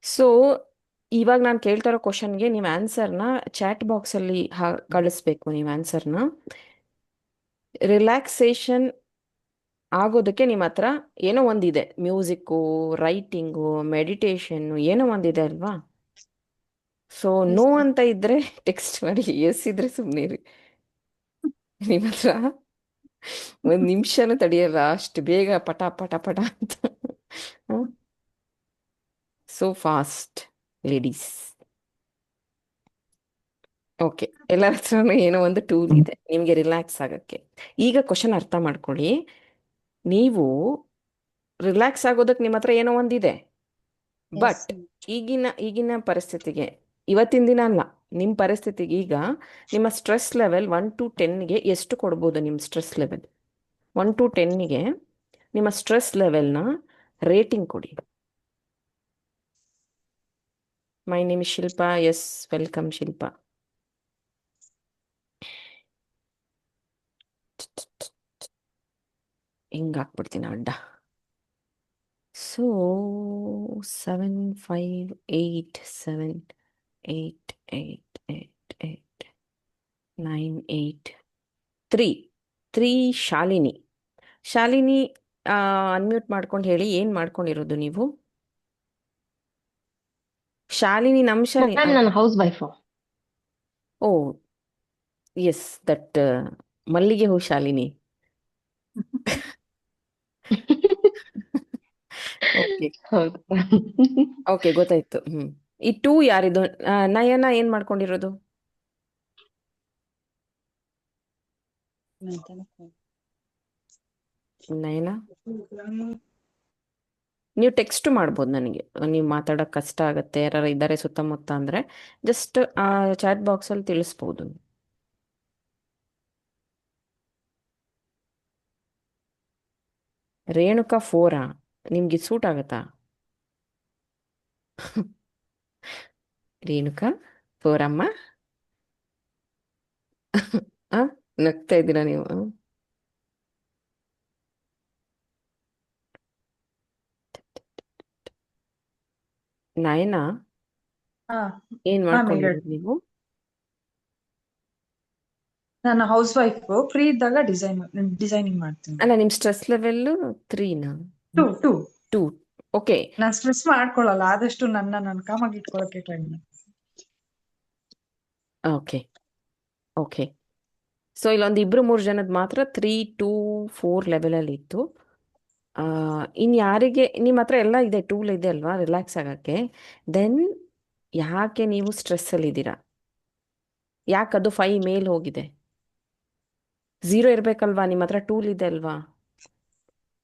So ಇವಾಗ ನಾನು ಕೇಳ್ತಾ ಇರೋ ಕ್ವಶನ್ಗೆ ನೀವು ಆನ್ಸರ್ನ ಚಾಟ್ ಬಾಕ್ಸಲ್ಲಿ ಕಳಿಸ್ಬೇಕು ನೀವು ಆನ್ಸರ್ನ. ರಿಲ್ಯಾಕ್ಸೇಷನ್ ಆಗೋದಕ್ಕೆ ನಿಮ್ಮ ಹತ್ರ ಏನೋ ಒಂದಿದೆ, ಮ್ಯೂಸಿಕ್ಕು, ರೈಟಿಂಗು, ಮೆಡಿಟೇಷನ್ನು, ಏನೋ ಒಂದಿದೆ ಅಲ್ವಾ? So no Yes, ma'am. ಅಂತ ಇದ್ರೆ ಟೆಕ್ಸ್ಟ್ ಮಾಡಿ, ಎಸ್ ಇದ್ರೆ ಸುಮ್ಮನಿರಿ. ನಿಮ್ಮ ಹತ್ರ ಒಂದು ನಿಮಿಷನೂ ತಡೆಯಲ್ಲ, ಅಷ್ಟು ಬೇಗ ಪಟ ಪಟ ಪಟ ಅಂತ. So fast ladies. ಓಕೆ, ಎಲ್ಲರ ಹತ್ರನೂ ಏನೋ ಒಂದು ಟೂಲ್ ಇದೆ ನಿಮಗೆ ರಿಲ್ಯಾಕ್ಸ್ ಆಗಕ್ಕೆ. ಈಗ ಕ್ವಶನ್ ಅರ್ಥ ಮಾಡ್ಕೊಳ್ಳಿ. ನೀವು ರಿಲ್ಯಾಕ್ಸ್ ಆಗೋದಕ್ಕೆ ನಿಮ್ಮ ಹತ್ರ ಏನೋ ಒಂದಿದೆ, Yes. ಬಟ್ ಈಗಿನ ಪರಿಸ್ಥಿತಿಗೆ, ಇವತ್ತಿನ ದಿನ ಅಲ್ಲ, ನಿಮ್ಮ ಪರಿಸ್ಥಿತಿಗೆ ಈಗ ನಿಮ್ಮ ಸ್ಟ್ರೆಸ್ ಲೆವೆಲ್ 1 to 10ಗೆ ಎಷ್ಟು ಕೊಡ್ಬೋದು? ನಿಮ್ಮ ಸ್ಟ್ರೆಸ್ ಲೆವೆಲ್ 1 to 10ಗೆ ನಿಮ್ಮ ಸ್ಟ್ರೆಸ್ ಲೆವೆಲ್ನ ರೇಟಿಂಗ್ ಕೊಡಿ. My name is Shilpa. Yes, welcome Shilpa. ಹಿಂಗೆ ಹಾಕ್ಬಿಡ್ತೀನಿ ಅಡ್ಡ. ಸೊ 7 5 8 7 8 8 8 9 8 3 ಶಾಲಿನಿ. ಶಾಲಿನಿ, ಅನ್ಮ್ಯೂಟ್ ಮಾಡ್ಕೊಂಡು ಹೇಳಿ, ಏನು ಮಾಡ್ಕೊಂಡಿರೋದು ನೀವು? ಶಾಲಿನಿ, ನಮ್ಮ ಶಾಲಿನಿ. ಮ್ಯಾಮ್ ನಾನು housewife. Oh yes, that ಮಲ್ಲಿಗೆ ಹೂ ಶಾಲಿನಿ. ಓಕೆ ಹೌದು. ಓಕೆ, ಗೊತ್ತಾಯ್ತು. ಈ ಟೂ ಯಾರಿದು? ನಯನ ಏನು ಮಾಡ್ಕೊಂಡಿರೋದು? ನಯನ, ನೀವು ಟೆಕ್ಸ್ಟ್ ಮಾಡ್ಬೋದು ನನಗೆ. ನೀವು ಮಾತಾಡೋಕೆ ಕಷ್ಟ ಆಗುತ್ತೆ, ಯಾರು ಇದ್ದಾರೆ ಸುತ್ತಮುತ್ತ ಅಂದರೆ ಜಸ್ಟ್ ಆ ಚಾಟ್ ಬಾಕ್ಸಲ್ಲಿ ತಿಳಿಸ್ಬೋದು. ರೇಣುಕಾ 4, ನಿಮ್ಗೆ ಸೂಟ್ ಆಗುತ್ತಾ? ರೇಣುಕಾ 4 ಅಮ್ಮ. ಆ ನಗ್ತಾ ಇದ್ದೀರಾ ನೀವು? ನಯನ, ಹಾ ಏನು ಮ್ಯಾಮ್ ಹೇಳಿ. ಮಾಡ್ಕೊಂಡಿರೋದು ನೀವು? ನಾನು ಹೌಸ್ ವೈಫ್, ಫ್ರೀ ಇದ್ದಾಗ ಡಿಸೈನಿಂಗ್ ಮಾಡ್ತೀನಿ. ಅಲ್ಲ, ನಿಮ್ಮ ಸ್ಟ್ರೆಸ್ ಲೆವೆಲ್ಲು 3ನಾ? Two two 2. ಓಕೆ ನಾನು ಸ್ಟ್ರೆಸ್ ಮಾಡ್ಕೊಳ್ಳಲ್ಲ, ಆದಷ್ಟು ನಾನು ಕಾಮಾಗಿ ಇಟ್ಕೊಳಕ್ಕೆ ಟ್ರೈ ಮಾಡ್ತೀನಿ. Okay okay. ಸೊ ಇಲ್ಲೊಂದು 2-3 ಜನದ ಮಾತ್ರ 3 to 4 ಲೆವೆಲಲ್ಲಿ ಇತ್ತು. ಇನ್ನು ಯಾರಿಗೆ ನಿಮ್ಮ ಹತ್ರ ಎಲ್ಲ ಇದೆ, ಟೂಲ್ ಇದೆ ಅಲ್ವಾ ರಿಲ್ಯಾಕ್ಸ್ ಆಗೋಕ್ಕೆ, ದೆನ್ ಯಾಕೆ ನೀವು ಸ್ಟ್ರೆಸ್ಸಲ್ಲಿದ್ದೀರಾ? ಯಾಕೆ ಅದು 5 ಮೇಲ್ ಹೋಗಿದೆ? 0 ಇರಬೇಕಲ್ವಾ? ನಿಮ್ಮ ಹತ್ರ ಟೂಲ್ ಇದೆ ಅಲ್ವಾ?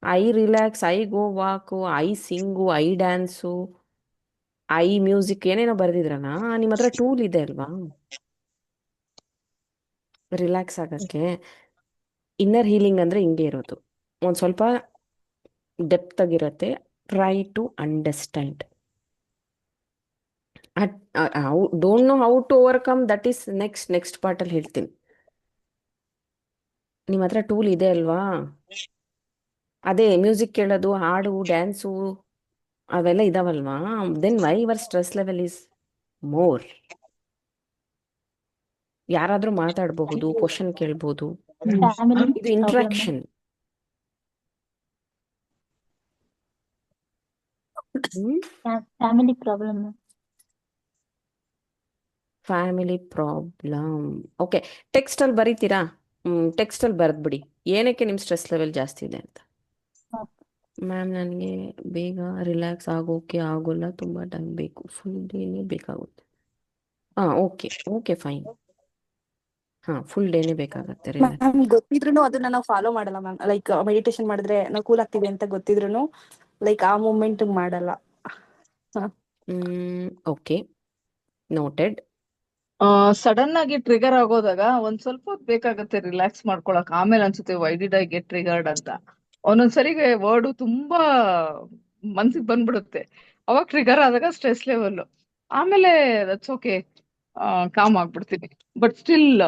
I relax, I go walk, I sing, I dance, I music, ಏನೇನೋ ಬರೆದಿದ್ರಲ್ಲ, ನಿಮ್ಮ ಹತ್ರ ಟೂಲ್ ಇದೆ ಅಲ್ವಾ ರಿಲ್ಯಾಕ್ಸ್ ಆಗೋಕ್ಕೆ? ಇನ್ನರ್ ಹೀಲಿಂಗ್ ಅಂದರೆ ಹಿಂಗೆ ಇರೋದು, ಒಂದು ಸ್ವಲ್ಪ ಡೆಪ್ತ್ ಆಗಿರುತ್ತೆ. Try to understand. Don't know how to overcome, that is next ಪಾರ್ಟಲ್ಲಿ ಹೇಳ್ತೀನಿ. ನಿಮ್ಮ ಹತ್ರ ಟೂಲ್ ಇದೆ ಅಲ್ವಾ? ಅದೇ ಮ್ಯೂಸಿಕ್ ಕೇಳೋದು, ಹಾಡು, ಡ್ಯಾನ್ಸು, ಅವೆಲ್ಲ ಇದಾವಲ್ವಾ? Then why your stress level is more. ಯಾರಾದರೂ ಮಾತಾಡಬಹುದು, ಕ್ವಶನ್ ಕೇಳ್ಬೋದು, ಫ್ಯಾಮಿಲಿ ಇದು problem. Interaction. Family problem. Family problem. Okay, ಟೆಕ್ಸ್ಟಲ್ಲಿ ಬರೀತೀರಾ? ಟೆಕ್ಸ್ಟಲ್ಲಿ ಬರೆದ್ಬಿಡಿ ಏನಕ್ಕೆ ನಿಮ್ಮ ಸ್ಟ್ರೆಸ್ ಲೆವೆಲ್ ಜಾಸ್ತಿ ಇದೆ ಅಂತ. ಮ್ಯಾಮ್, ನನಗೆ ಬೇಗ ರಿಲ್ಯಾಕ್ಸ್ ಆಗೋಕೆ ಆಗೋಲ್ಲ, ತುಂಬ ಟೈಮ್ ಬೇಕು, ಫುಲ್ ಡೇನೇ ಬೇಕಾಗುತ್ತೆ. ಹಾಂ, ಓಕೆ ಓಕೆ ಫೈನ್. ಹಾಂ, ಫುಲ್ ಡೇನೇ ಬೇಕಾಗತ್ತೆ ರಿಲ್ಯಾಕ್ಸ್. ಮ್ಯಾಮ್ ಗೊತ್ತಿದ್ರು ಅದನ್ನ ನಾವು ಫಾಲೋ ಮಾಡಲ್ಲ ಮ್ಯಾಮ್. ಲೈಕ್ ಮೆಡಿಟೇಷನ್ ಮಾಡಿದ್ರೆ ನಾವು ಕೂಲ್ ಆಗ್ತೀವಿ ಅಂತ ಗೊತ್ತಿದ್ರು ಲೈಕ್ ಆ ಮೂಮೆಂಟ್ ಮಾಡಲ್ಲ. Okay, noted. ಸಡನ್ ಆಗಿ ಟ್ರಿಗರ್ ಆಗೋದಾಗ ಒಂದ್ ಸ್ವಲ್ಪ ಹೊತ್ತು ಬೇಕಾಗತ್ತೆ ರಿಲ್ಯಾಕ್ಸ್ ಮಾಡ್ಕೊಳಕ್. ಆಮೇಲೆ ಅನ್ಸುತ್ತೆ why did I get triggered ಅಂತ. ಒಂದೊಂದ್ಸರಿಗೆ ವರ್ಡ್ ತುಂಬಾ ಮನ್ಸಿಗೆ ಬಂದ್ಬಿಡುತ್ತೆ. ಅವಾಗ ಟ್ರಿಗರ್ ಆದಾಗ ಸ್ಟ್ರೆಸ್ ಲೆವೆಲ್, ಆಮೇಲೆ ದಟ್ಸ್ ಓಕೆ, ಕಾಮ್ ಆಗ್ಬಿಡ್ತೀನಿ. ಬಟ್ ಸ್ಟಿಲ್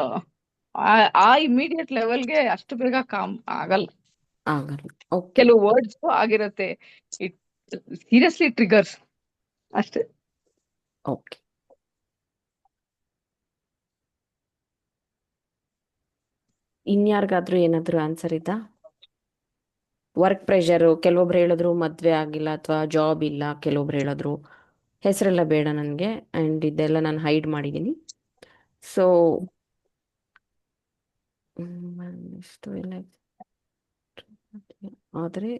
ಆ ಇಮಿಡಿಯೇಟ್ ಲೆವೆಲ್ಗೆ ಅಷ್ಟು ಬೇಗ ಕಾಮ್ ಆಗಲ್ಲ. ಆಗಲ್ಲ. ಓಕೆ ಕೆಲವು ವರ್ಡ್ಸ್ ಆಗಿರತ್ತೆ, ಇಟ್ ಸೀರಿಯಸ್ಲಿ ಟ್ರಿಗರ್ಸ್ ಅಷ್ಟೇ. ಓಕೆ. ಇನ್ಯಾರಿಗಾದ್ರೂ ಏನಾದರೂ ಆನ್ಸರ್ ಇದ್ದಾ? ವರ್ಕ್ ಪ್ರೆಷರು, ಕೆಲವೊಬ್ರು ಹೇಳಿದ್ರು ಮದುವೆ ಆಗಿಲ್ಲ ಅಥವಾ ಜಾಬ್ ಇಲ್ಲ, ಕೆಲವೊಬ್ರು ಹೇಳಿದ್ರು ಹೆಸರೆಲ್ಲ ಬೇಡ ನನಗೆ, ಆ್ಯಂಡ್ ಇದೆಲ್ಲ ನಾನು ಹೈಡ್ ಮಾಡಿದ್ದೀನಿ. ಸೊ ಇಷ್ಟು ಎಲ್ಲ ಆದರೆ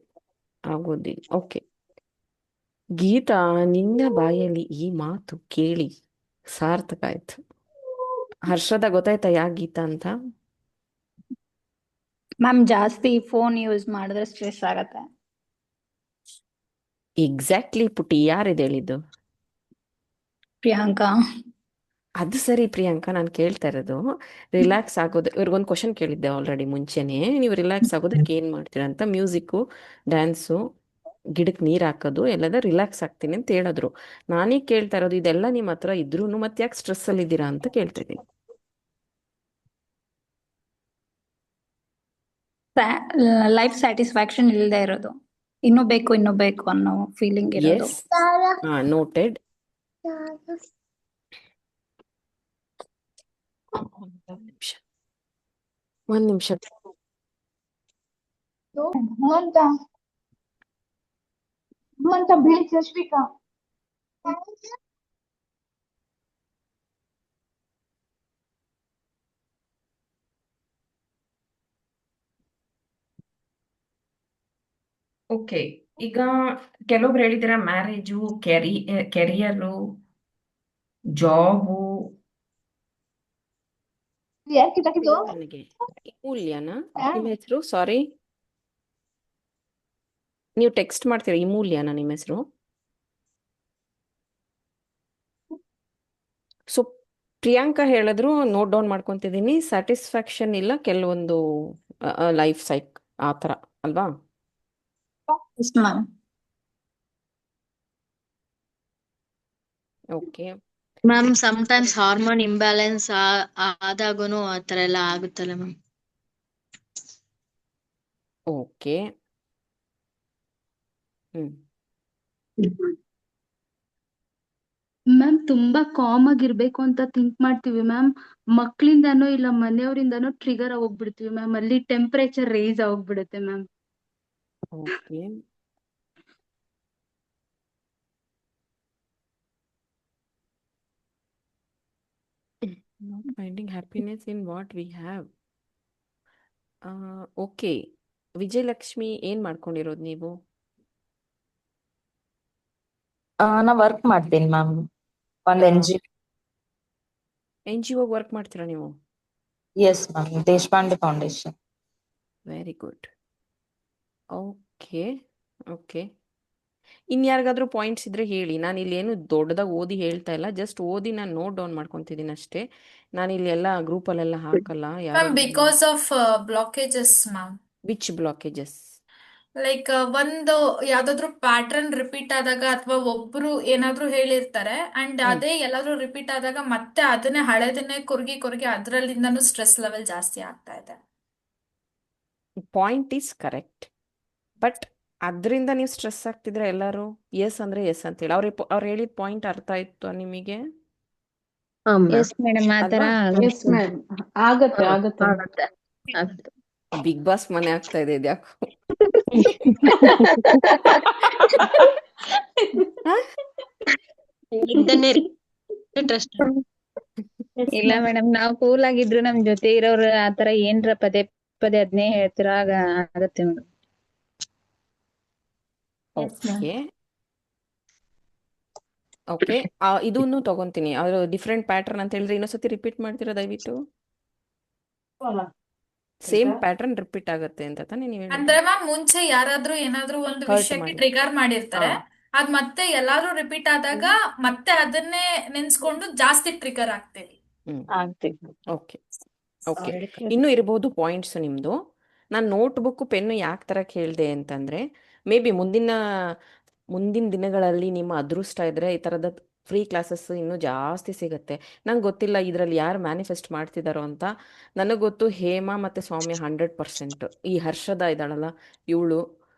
ಆಗೋದಿಲ್ಲ. ಓಕೆ. ಗೀತಾ, ನಿನ್ನ ಬಾಯಲ್ಲಿ ಈ ಮಾತು ಕೇಳಿ ಸಾರ್ಥಕ ಆಯ್ತು. ಹರ್ಷದ ಗೊತ್ತಾಯ್ತಾ ಯಾಕೆ ಗೀತಾ ಅಂತ? ಮ್ಯಾಮ್ ಜಾಸ್ತಿ ಫೋನ್ ಯೂಸ್ ಮಾಡಿದ್ರೆ ಸ್ಟ್ರೆಸ್ ಆಗತ್ತೆ. ಎಕ್ಸಾಕ್ಟ್ಲಿ ಪುಟಿ, ಯಾರಿದೆ ಹೇಳಿದ್ದು? ಪ್ರಿಯಾಂಕಾ. ಅದು ಸರಿ ಪ್ರಿಯಾಂಕಾ, ನಾನು ಕೇಳ್ತಾ ಇರೋದು ರಿಲ್ಯಾಕ್ಸ್ ಆಗೋದು. ಇವ್ರಿಗೊಂದು ಕ್ವಶನ್ ಕೇಳಿದ್ದೆ ಆಲ್ರೆಡಿ ಮುಂಚೆನೆ, ನೀವು ರಿಲ್ಯಾಕ್ಸ್ ಆಗೋದಕ್ಕೆ ಏನು ಮಾಡ್ತೀರಾ ಅಂತ. ಮ್ಯೂಸಿಕ್ಕು, ಡ್ಯಾನ್ಸು, ಗಿಡಕ್ಕೆ ನೀರು ಹಾಕೋದು ಎಲ್ಲದ ರಿಲ್ಯಾಕ್ಸ್ ಆಗ್ತೀನಿ ಅಂತ ಹೇಳಿದ್ರು. ನಾನೀಗ ಕೇಳ್ತಾ ಇರೋದು ಇದೆಲ್ಲ ನಿಮ್ಮ ಹತ್ರ ಇದ್ರೂ ಮತ್ತೆ ಯಾಕೆ ಸ್ಟ್ರೆಸ್ಸಲ್ಲಿ ಇದ್ದೀರಾ ಅಂತ ಕೇಳ್ತಾ ಇದ್ದೀನಿ. ಲೈಫ್ ಸ್ಯಾಟಿಸ್ಫ್ಯಾಕ್ಷನ್ ಇಲ್ಲದೆ ಇರೋದು, ಇನ್ನೂ ಬೇಕು ಅನ್ನೋ ಫೀಲಿಂಗ್ ಇರೋದು. Yes, noted. ಒಂದು ನಿಮಿಷ. ಓಕೆ, ಈಗ ಕೆಲವೊಬ್ರು ಹೇಳಿದ್ದೀರಾ ಮ್ಯಾರೇಜು, ಕೆರಿಯರು, ಜಾಬು. ನನಗೆ ಇಮೂಲ್ಯನಾ ನಿಮ್ಮ ಹೆಸರು? ಸಾರಿ, ನೀವು ಟೆಕ್ಸ್ಟ್ ಮಾಡ್ತೀರಾ? ಇಮೂಲ್ಯನಾ ನಿಮ್ಮ ಹೆಸರು? ಸೊ ಪ್ರಿಯಾಂಕಾ ಹೇಳಿದ್ರು, ನೋಟ್ ಡೌನ್ ಮಾಡ್ಕೊತಿದ್ದೀನಿ. ಸ್ಯಾಟಿಸ್ಫ್ಯಾಕ್ಷನ್ ಇಲ್ಲ ಕೆಲವೊಂದು ಲೈಫ್ ಆ ಥರ ಅಲ್ವಾ? Ma'am okay. Ma'am sometimes hormone imbalance ಆದಾಗೂನು ಆ ಥರ ಎಲ್ಲ ಆಗುತ್ತಲ್ಲ ಮ್ಯಾಮ್. ಓಕೆ. ಹ್ಮ್. ಮ್ಯಾಮ್ ತುಂಬಾ ಕಾಮ್ ಆಗಿರ್ಬೇಕು ಅಂತ ಥಿಂಕ್ ಮಾಡ್ತೀವಿ ಮ್ಯಾಮ್. ಮಕ್ಳಿಂದಾನೋ ಇಲ್ಲ ಮನೆಯವರಿಂದಾನೋ ಟ್ರಿಗರ್ ಹೋಗ್ಬಿಡ್ತೀವಿ ಮ್ಯಾಮ್. ಅಲ್ಲಿ ಟೆಂಪರೇಚರ್ ರೈಸ್ ಆಗ್ಬಿಡುತ್ತೆ ma'am. Okay. Not finding happiness in what we have. Okay. Vijayalakshmi, ಏನ್ ಮಾಡ್ಕೊಂಡಿರೋದು ನೀವು? ನಾ ವರ್ಕ್ ಮಾಡ್ತೀನಿ ಮ್ಯಾಮ್, ಒಂದು NGO ವರ್ಕ್ ಮಾಡ್ತೀರಾ ನೀವು? Yes ma'am, Deshpande foundation. Very good. Okay. Okay, ಇನ್ಯಾರಿಗಾದ್ರೂ ಪಾಯಿಂಟ್ಸ್ ಇದ್ರೆ ಹೇಳಿ. ನಾನು ಇಲ್ಲಿ ಏನು ದೊಡ್ಡದಾಗಿ ಓದಿ ಹೇಳ್ತಾ ಇಲ್ಲ, ಜಸ್ಟ್ ಓದಿ ನಾನು ನೋಟ್ ಡೌನ್ ಮಾಡ್ಕೊತಿದ್ದೀನಿ ಅಷ್ಟೇ. ನಾನು ಇಲ್ಲಿ ಎಲ್ಲ ಗ್ರೂಪಲ್ಲೆಲ್ಲ ಹಾಕಲ್ಲ. Ma'am because of blockages ma'am. Which blockages? Like ಒಂದು ಯಾವ್ದಾದ್ರು ಪ್ಯಾಟರ್ನ್ ರಿಪೀಟ್ ಆದಾಗ ಅಥವಾ ಒಬ್ರು ಏನಾದ್ರೂ ಹೇಳಿರ್ತಾರೆ ಅಂಡ್ ಅದೇ ಎಲ್ಲಾದ್ರೂ ರಿಪೀಟ್ ಆದಾಗ ಮತ್ತೆ ಅದನ್ನೇ ಹಳೆದನ್ನೇ ಕೊರ್ಗಿ ಅದ್ರಲ್ಲಿಂದನೂ ಸ್ಟ್ರೆಸ್ ಲೆವೆಲ್ ಜಾಸ್ತಿ ಆಗ್ತಾ ಇದೆ. ಪಾಯಿಂಟ್ ಈಸ್ ಕರೆಕ್ಟ್, ಬಟ್ ಅದರಿಂದ ನೀವು ಸ್ಟ್ರೆಸ್ ಆಗ್ತಿದ್ರೆ ಎಲ್ಲರೂ ಎಸ್ ಅಂದ್ರೆ ಎಸ್ ಅಂತೇಳಿ ಅವ್ರು ಹೇಳಿದ ಪಾಯಿಂಟ್ ಅರ್ಥ ಆಯ್ತು ನಿಮಗೆ? ಎಸ್ ಮೇಡಮ್, ಆ ಥರ ಆಗತ್ತೆ. ಬಿಗ್ ಬಾಸ್ ಮನೆ ಆಗ್ತಾ ಇದೆ ಇದ್ಯಾಕೋ? ಇಲ್ಲ ಮೇಡಮ್, ನಾವು ಕೂಲ್ ಆಗಿದ್ರು ನಮ್ ಜೊತೆ ಇರೋರು ಆತರ ಏನ್ರ ಪದೇ ಪದೇ ಅದನ್ನೇ ಹೇಳ್ತಿರೋ ಆಗ ಆಗತ್ತೆ ಮೇಡಮ್. ಓಕೆ. ಓಕೆ, ಇದನ್ನು ತಗೊಂತೀನಿ. ಅದು ಡಿಫ್ರೆಂಟ್ ಪ್ಯಾಟರ್ನ್ ಅಂತ ಹೇಳಿದ್ರೆ ಇನ್ನೊಂದ್ಸತಿ ರಿಪೀಟ್ ಮಾಡ್ತೀರಾ ದಯವಿಟ್ಟು? ಸೇಮ್ ಪ್ಯಾಟರ್ನ್ ರಿಪೀಟ್ ಆಗುತ್ತೆ ಅಂತ ತಾನೇ ನೀವು ಅಂದ್ರೆ ಮ್ಯಾಮ್ ಮುಂಚೆ ಯಾರಾದ್ರೂ ಏನಾದ್ರೂ ಒಂದು ವಿಷಯಕ್ಕೆ ಟ್ರಿಗರ್ ಮಾಡಿರ್ತಾರೆ, ಅದ್ ಮತ್ತೆ ಎಲ್ಲಾದ್ರೂ ರಿಪೀಟ್ ಆದಾಗ ಮತ್ತೆ ಅದನ್ನೇ ನೆನ್ಸ್ಕೊಂಡು ಜಾಸ್ತಿ ಟ್ರಿಗರ್ ಆಗ್ತೇವೆ. ಓಕೆ. ಓಕೆ, ಇನ್ನೂ ಇರಬಹುದು ಪಾಯಿಂಟ್ಸ್ ನಿಮ್ಮದು. ನಾನು ನೋಟ್ಬುಕ್ ಪೆನ್ನು ಯಾಕೆ ತರಕ್ಕೆ ಹೇಳಿದೆ ಅಂತಂದರೆ, ಮೇ ಬಿ ಮುಂದಿನ ದಿನಗಳಲ್ಲಿ ನಿಮ್ಮ ಅದೃಷ್ಟ ಇದ್ದರೆ ಈ ಥರದ ಫ್ರೀ ಕ್ಲಾಸಸ್ ಇನ್ನೂ ಜಾಸ್ತಿ ಸಿಗುತ್ತೆ. ನಂಗೆ ಗೊತ್ತಿಲ್ಲ ಇದರಲ್ಲಿ ಯಾರು ಮ್ಯಾನಿಫೆಸ್ಟ್ ಮಾಡ್ತಿದ್ದಾರೋ ಅಂತ. ನನಗೆ ಗೊತ್ತು ಹೇಮಾ ಮತ್ತು ಸೌಮ್ಯ 100%. ಈ ಹರ್ಷದ ಇದ್ದಾಳಲ್ಲ ಇವಳು,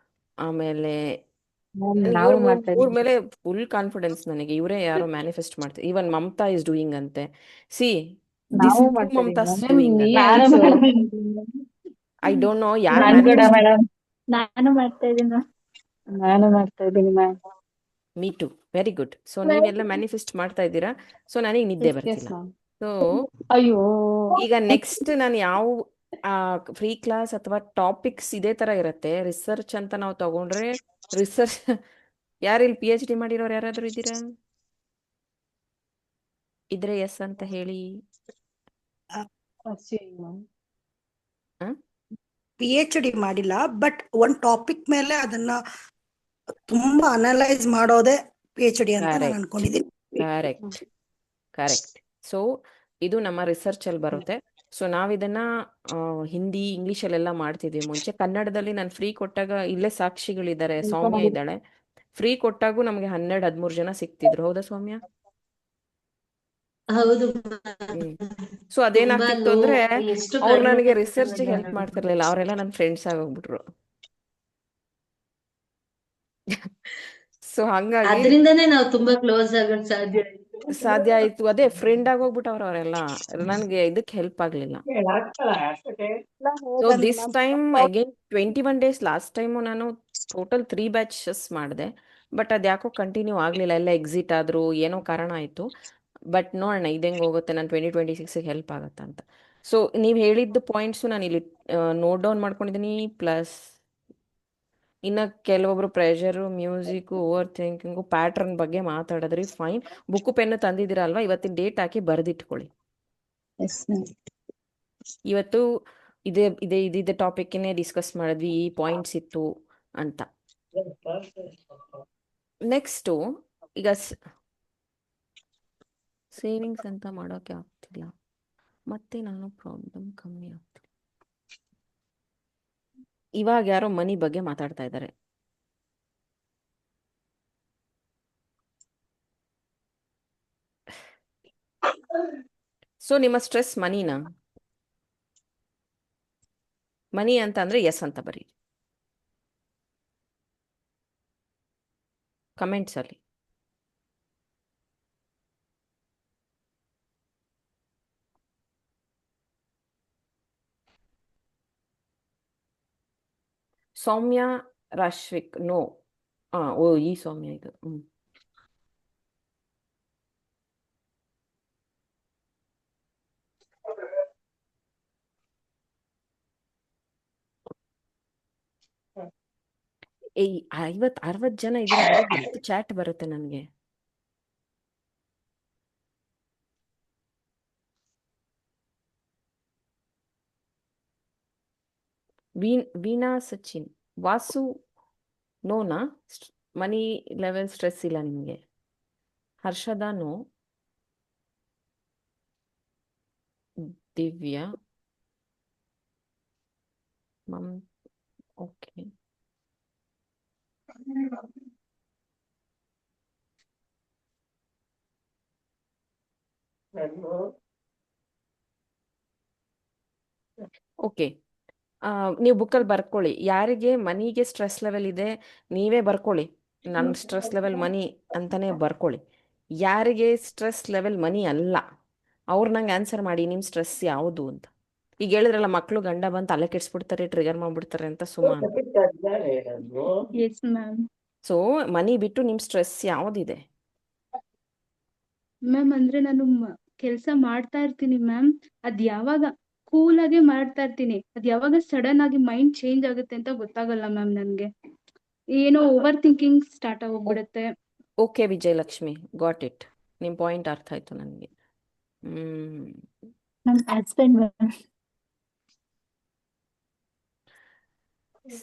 ಆಮೇಲೆ ನನ್ಗೆ ನಾವು ಇವ್ರ ಮಾಡ್ತಾ ಮೂರ್ ಇದೀವಿ. ಮೇಲೆ ಫುಲ್ ಕಾನ್ಫಿಡೆನ್ಸ್ ನನಗೆ. ಇವರೇ ಯಾರೋ ಮ್ಯಾನಿಫೆಸ್ಟ್ ಮಾಡ್ತಾರೆ. ಈವನ್ ಮಮತಾ ಇಸ್ ಡೂಯಿಂಗ್ ಅಂತೆ. ಸಿ ದಿಸ್ ನಾವು ಇಸ್ ಟು ಮಾಡ್ತಾ ಇದೀವಿ ಮಮತಾಸ್ ಮ್ಯಾಮ್. ಡೂಯಿಂಗ್ ಅಂತ. ನಾನು ಮಾಡ್ತಾ ಐ ಡೋಂಟ್ ನೋ ಯಾರು ನಾನು ಕೂಡ ಮ್ಯಾನಿಫೆಸ್ಟ್. ಮೇಡಮ್ ನಾನು ಮಾಡ್ತಾ ಇದ್ದೀನಿ ನಾನು ಮಾಡ್ತಾ ಇದ್ದೀನಿ ma'am. Me too, very good. So ನೀವೆಲ್ಲ ಮ್ಯಾನಿಫೆಸ್ಟ್ ಮಾಡ್ತಾ ಇದ್ದೀರಾ. ಸೊ ನನಗೆ ನಿದ್ದೆ Yes, ಬರ್ತಿಲ್ಲ. ma'am. ಸೊ ಅಯ್ಯೋ ಈಗ ನೆಕ್ಸ್ಟ್ ನಾನು ಯಾವ ಫ್ರೀ ಕ್ಲಾಸ್ ಅಥವಾ ಟಾಪಿಕ್ಸ್ ಇದೇ ತರ ಇರುತ್ತೆ. ರಿಸರ್ಚ್ ಅಂತ ನಾವು ತಗೊಂಡ್ರೆ ರಿಸರ್ಚ್ ಯಾರು ಇಲ್ಲಿ PhD ಮಾಡಿರೋರು ಯಾರಾದ್ರೂ ಇದ್ದೀರಾ? ಇದ್ರೆ ಎಸ್ ಅಂತ ಹೇಳಿ. ಆ? PhD ಮಾಡಿಲ್ಲ, ಬಟ್ ಒಂದ್ ಟಾಪಿಕ್ ಮೇಲೆ ಅದನ್ನ ತುಂಬಾ ಅನಲೈಸ್ ಮಾಡೋದೇ PhD ಅಂತ ನಾನು ಕರೆಕ್ಟ್ ಅನ್ಕೊಂಡಿದ್ದೀನಿ. Correct correct. ಸೊ ಇದು ನಮ್ಮ ರಿಸರ್ಚ್ ಅಲ್ಲಿ ಬರುತ್ತೆ. ಸೊ ನಾವಿದನ್ನ ಹಿಂದಿ ಇಂಗ್ಲಿಷಲ್ಲೆಲ್ಲ ಮಾಡ್ತಿದ್ವಿ ಮುಂಚೆ. ಕನ್ನಡದಲ್ಲಿ ನಾನು ಫ್ರೀ ಕೊಟ್ಟಾಗ ಇಲ್ಲೇ ಸಾಕ್ಷಿಗಳಿದ್ದಾರೆ, ಸೌಮ್ಯ ಇದ್ದಾಳೆ. ಫ್ರೀ ಕೊಟ್ಟಾಗೂ ನಮಗೆ 12-13 ಜನ ಸಿಕ್ತಿದ್ರು. ಹೌದಾ ಸೌಮ್ಯ? ಹೌದು ಹ್ಮ್. ಸೊ ತುಂಬಾ ಅದೇನಾಗ್ತಿತ್ತು ಲೋ, ಅಂದ್ರೆ ಎಷ್ಟು ಅವ್ರು ಕಡಿಮೆ ನನಗೆ ರಿಸರ್ಚ್ ಹೆಲ್ಪ್ ಮೇಡಮ್. ಮಾಡ್ತಿರ್ಲಿಲ್ಲ. ಅವರೆಲ್ಲ ನನ್ನ ಫ್ರೆಂಡ್ಸ್ ಆಗೋಗ್ಬಿಟ್ರು. ಸೊ ಹಂಗಾಗಿ ಅದ್ರಿಂದನೇ ನಾವು ತುಂಬಾ ಕ್ಲೋಸ್ ಆಗೋಕ್ ಸಾಧ್ಯ ಆಯ್ತು. ಸಾಧ್ಯ ಆಯ್ತು. ಅದೇ ಫ್ರೆಂಡ್ ಆಗೋಗ್ಬಿಟ್ಟವ್ರು ಅವರೆಲ್ಲ. ನನಗೆ ಇದಕ್ಕೆ ಹೆಲ್ಪ್ ಆಗ್ಲಿಲ್ಲ. So this time again 21 days. Last time ನಾನು ಟೋಟಲ್ 3 ಬ್ಯಾಚಸ್ ಮಾಡಿದೆ. ಬಟ್ ಅದು ಯಾಕೋ ಕಂಟಿನ್ಯೂ ಆಗಲಿಲ್ಲ. ಎಲ್ಲ ಎಕ್ಸಿಟ್ ಆದ್ರು, ಏನೋ ಕಾರಣ ಆಯಿತು. ಬಟ್ ನೋಡೋಣ ಇದು ಹೆಂಗೆ ಹೋಗುತ್ತೆ. ನಾನು 2026ಗೆ ಹೆಲ್ಪ್ ಆಗುತ್ತಾ ಅಂತ. ಸೊ ನೀವು ಹೇಳಿದ್ದು ಪಾಯಿಂಟ್ಸು ನಾನು ಇಲ್ಲಿ ನೋಟ್ ಡೌನ್ ಮಾಡ್ಕೊಂಡಿದ್ದೀನಿ. ಪ್ಲಸ್ ಇನ್ನು ಕೆಲವೊಬ್ರು pressure, music, over thinking, pattern ಬಗ್ಗೆ ಮಾತಾಡಿದ್ರಿ. ಫೈನ್. ಬುಕ್ಕು ಪೆನ್ನು ತಂದಿದ್ದೀರಲ್ವಾ? ಇವತ್ತಿನ ಡೇಟ್ ಹಾಕಿ ಬರೆದಿಟ್ಕೊಳ್ಳಿ. Yes ma'am. ಇವತ್ತು ಇದೇ ಟಾಪಿಕ್ನೇ ಡಿಸ್ಕಸ್ ಮಾಡಿದ್ವಿ, ಈ ಪಾಯಿಂಟ್ಸ್ ಇತ್ತು ಅಂತ. ನೆಕ್ಸ್ಟು ಈಗ ಸೇವಿಂಗ್ಸ್ ಅಂತ ಮಾಡೋಕೆ ಆಗ್ತಿಲ್ಲ. ಮತ್ತೆ ನಾನು ಪ್ರಾಬ್ಲಮ್ ಕಮ್ಮಿ ಆಗ್ತಿಲ್ಲ. ಇವಾಗ ಯಾರೋ ಮನಿ ಬಗ್ಗೆ ಮಾತಾಡ್ತಾ ಇದ್ದಾರೆ. ಸೊ ನಿಮ್ಮ ಸ್ಟ್ರೆಸ್ ಮನಿನಾ? ಮನಿ ಅಂತ ಅಂದ್ರೆ ಎಸ್ ಅಂತ ಬರೀ ಕಮೆಂಟ್ಸ್ ಅಲ್ಲಿ. ಸೌಮ್ಯ ರಾಶ್ವಿಕ್ ನೋ. ಓ ಈ ಸೌಮ್ಯ ಇದು. ಏಯ್ 50-60 ಜನ ಇದ್ರೆ ಎಷ್ಟು ಚಾಟ್ ಬರುತ್ತೆ ನನಗೆ. ವೀಣಾ ಸಚಿನ್ ವಾಸು ನೋನಾ? ಮನಿ ಲೆವೆಲ್ ಸ್ಟ್ರೆಸ್ ಇಲ್ಲ ನಿಮಗೆ? ಹರ್ಷದ ನೋ. ದಿವ್ಯಾ ಮಮ್ ಓಕೆ. ಓಕೆ. ನೀವು ಬುಕ್ಕಲ್ಲಿ ಬರ್ಕೊಳ್ಳಿ. ಯಾರಿಗೆ ಮನಿಗೆ ಸ್ಟ್ರೆಸ್ ಲೆವೆಲ್ ಇದೆ ನೀವೇ ಬರ್ಕೊಳ್ಳಿ. ನನ್ನ ಸ್ಟ್ರೆಸ್ ಲೆವೆಲ್ ಮನಿ ಅಂತಾನೆ ಬರ್ಕೊಳ್ಳಿ. ಯಾರಿಗೆ ಸ್ಟ್ರೆಸ್ ಲೆವೆಲ್ ಮನಿ ಅಲ್ಲ ಅವ್ರು ನಂಗೆ ಆನ್ಸರ್ ಮಾಡಿ ನಿಮ್ಮ ಸ್ಟ್ರೆಸ್ ಯಾವುದು ಅಂತ. ಈಗ ಹೇಳಿದ್ರಲ್ಲ ಮಕ್ಕಳು ಗಂಡ ಬಂದು ತಲೆ ಕೆಡಿಸ್ಬಿಡ್ತಾರೆ, ಟ್ರಿಗರ್ ಮಾಡ್ಬಿಡ್ತಾರೆ ಅಂತ ಸುಮಾರು. S ma'am. ಸೊ ಮನಿ ಬಿಟ್ಟು ನಿಮ್ಮ ಸ್ಟ್ರೆಸ್ ಯಾವುದಿದೆ? ಮ್ಯಾಮ್ ಅಂದ್ರೆ ನಾನು ಕೆಲಸ ಮಾಡ್ತಾ ಇರ್ತೀನಿ ಮ್ಯಾಮ್. ಅದ್ ಯಾವಾಗ ಕೂಲ್ ಆಗಿ ಮಾಡ್ತಾ ಇರ್ತೀನಿ, ಅದ್ ಯಾವಾಗ ಸಡನ್ ಆಗಿ ಮೈಂಡ್ ಚೇಂಜ್ ಆಗುತ್ತೆ ಅಂತ ಗೊತ್ತಾಗಲ್ಲ ಮ್ಯಾಮ್ ನನ್ಗೆ. ಏನೋ ಓವರ್ ಥಿಂಕಿಂಗ್ ಸ್ಟಾರ್ಟ್ ಆಗೋಗ್ಬಿಡುತ್ತೆ. Okay Vijayalakshmi, got it. ನಿಮ್ಮ ಪಾಯಿಂಟ್ ಅರ್ಥ ಆಯ್ತು ನನಗೆ. ನಮ್ ಹಸ್ಬೆಂಡ್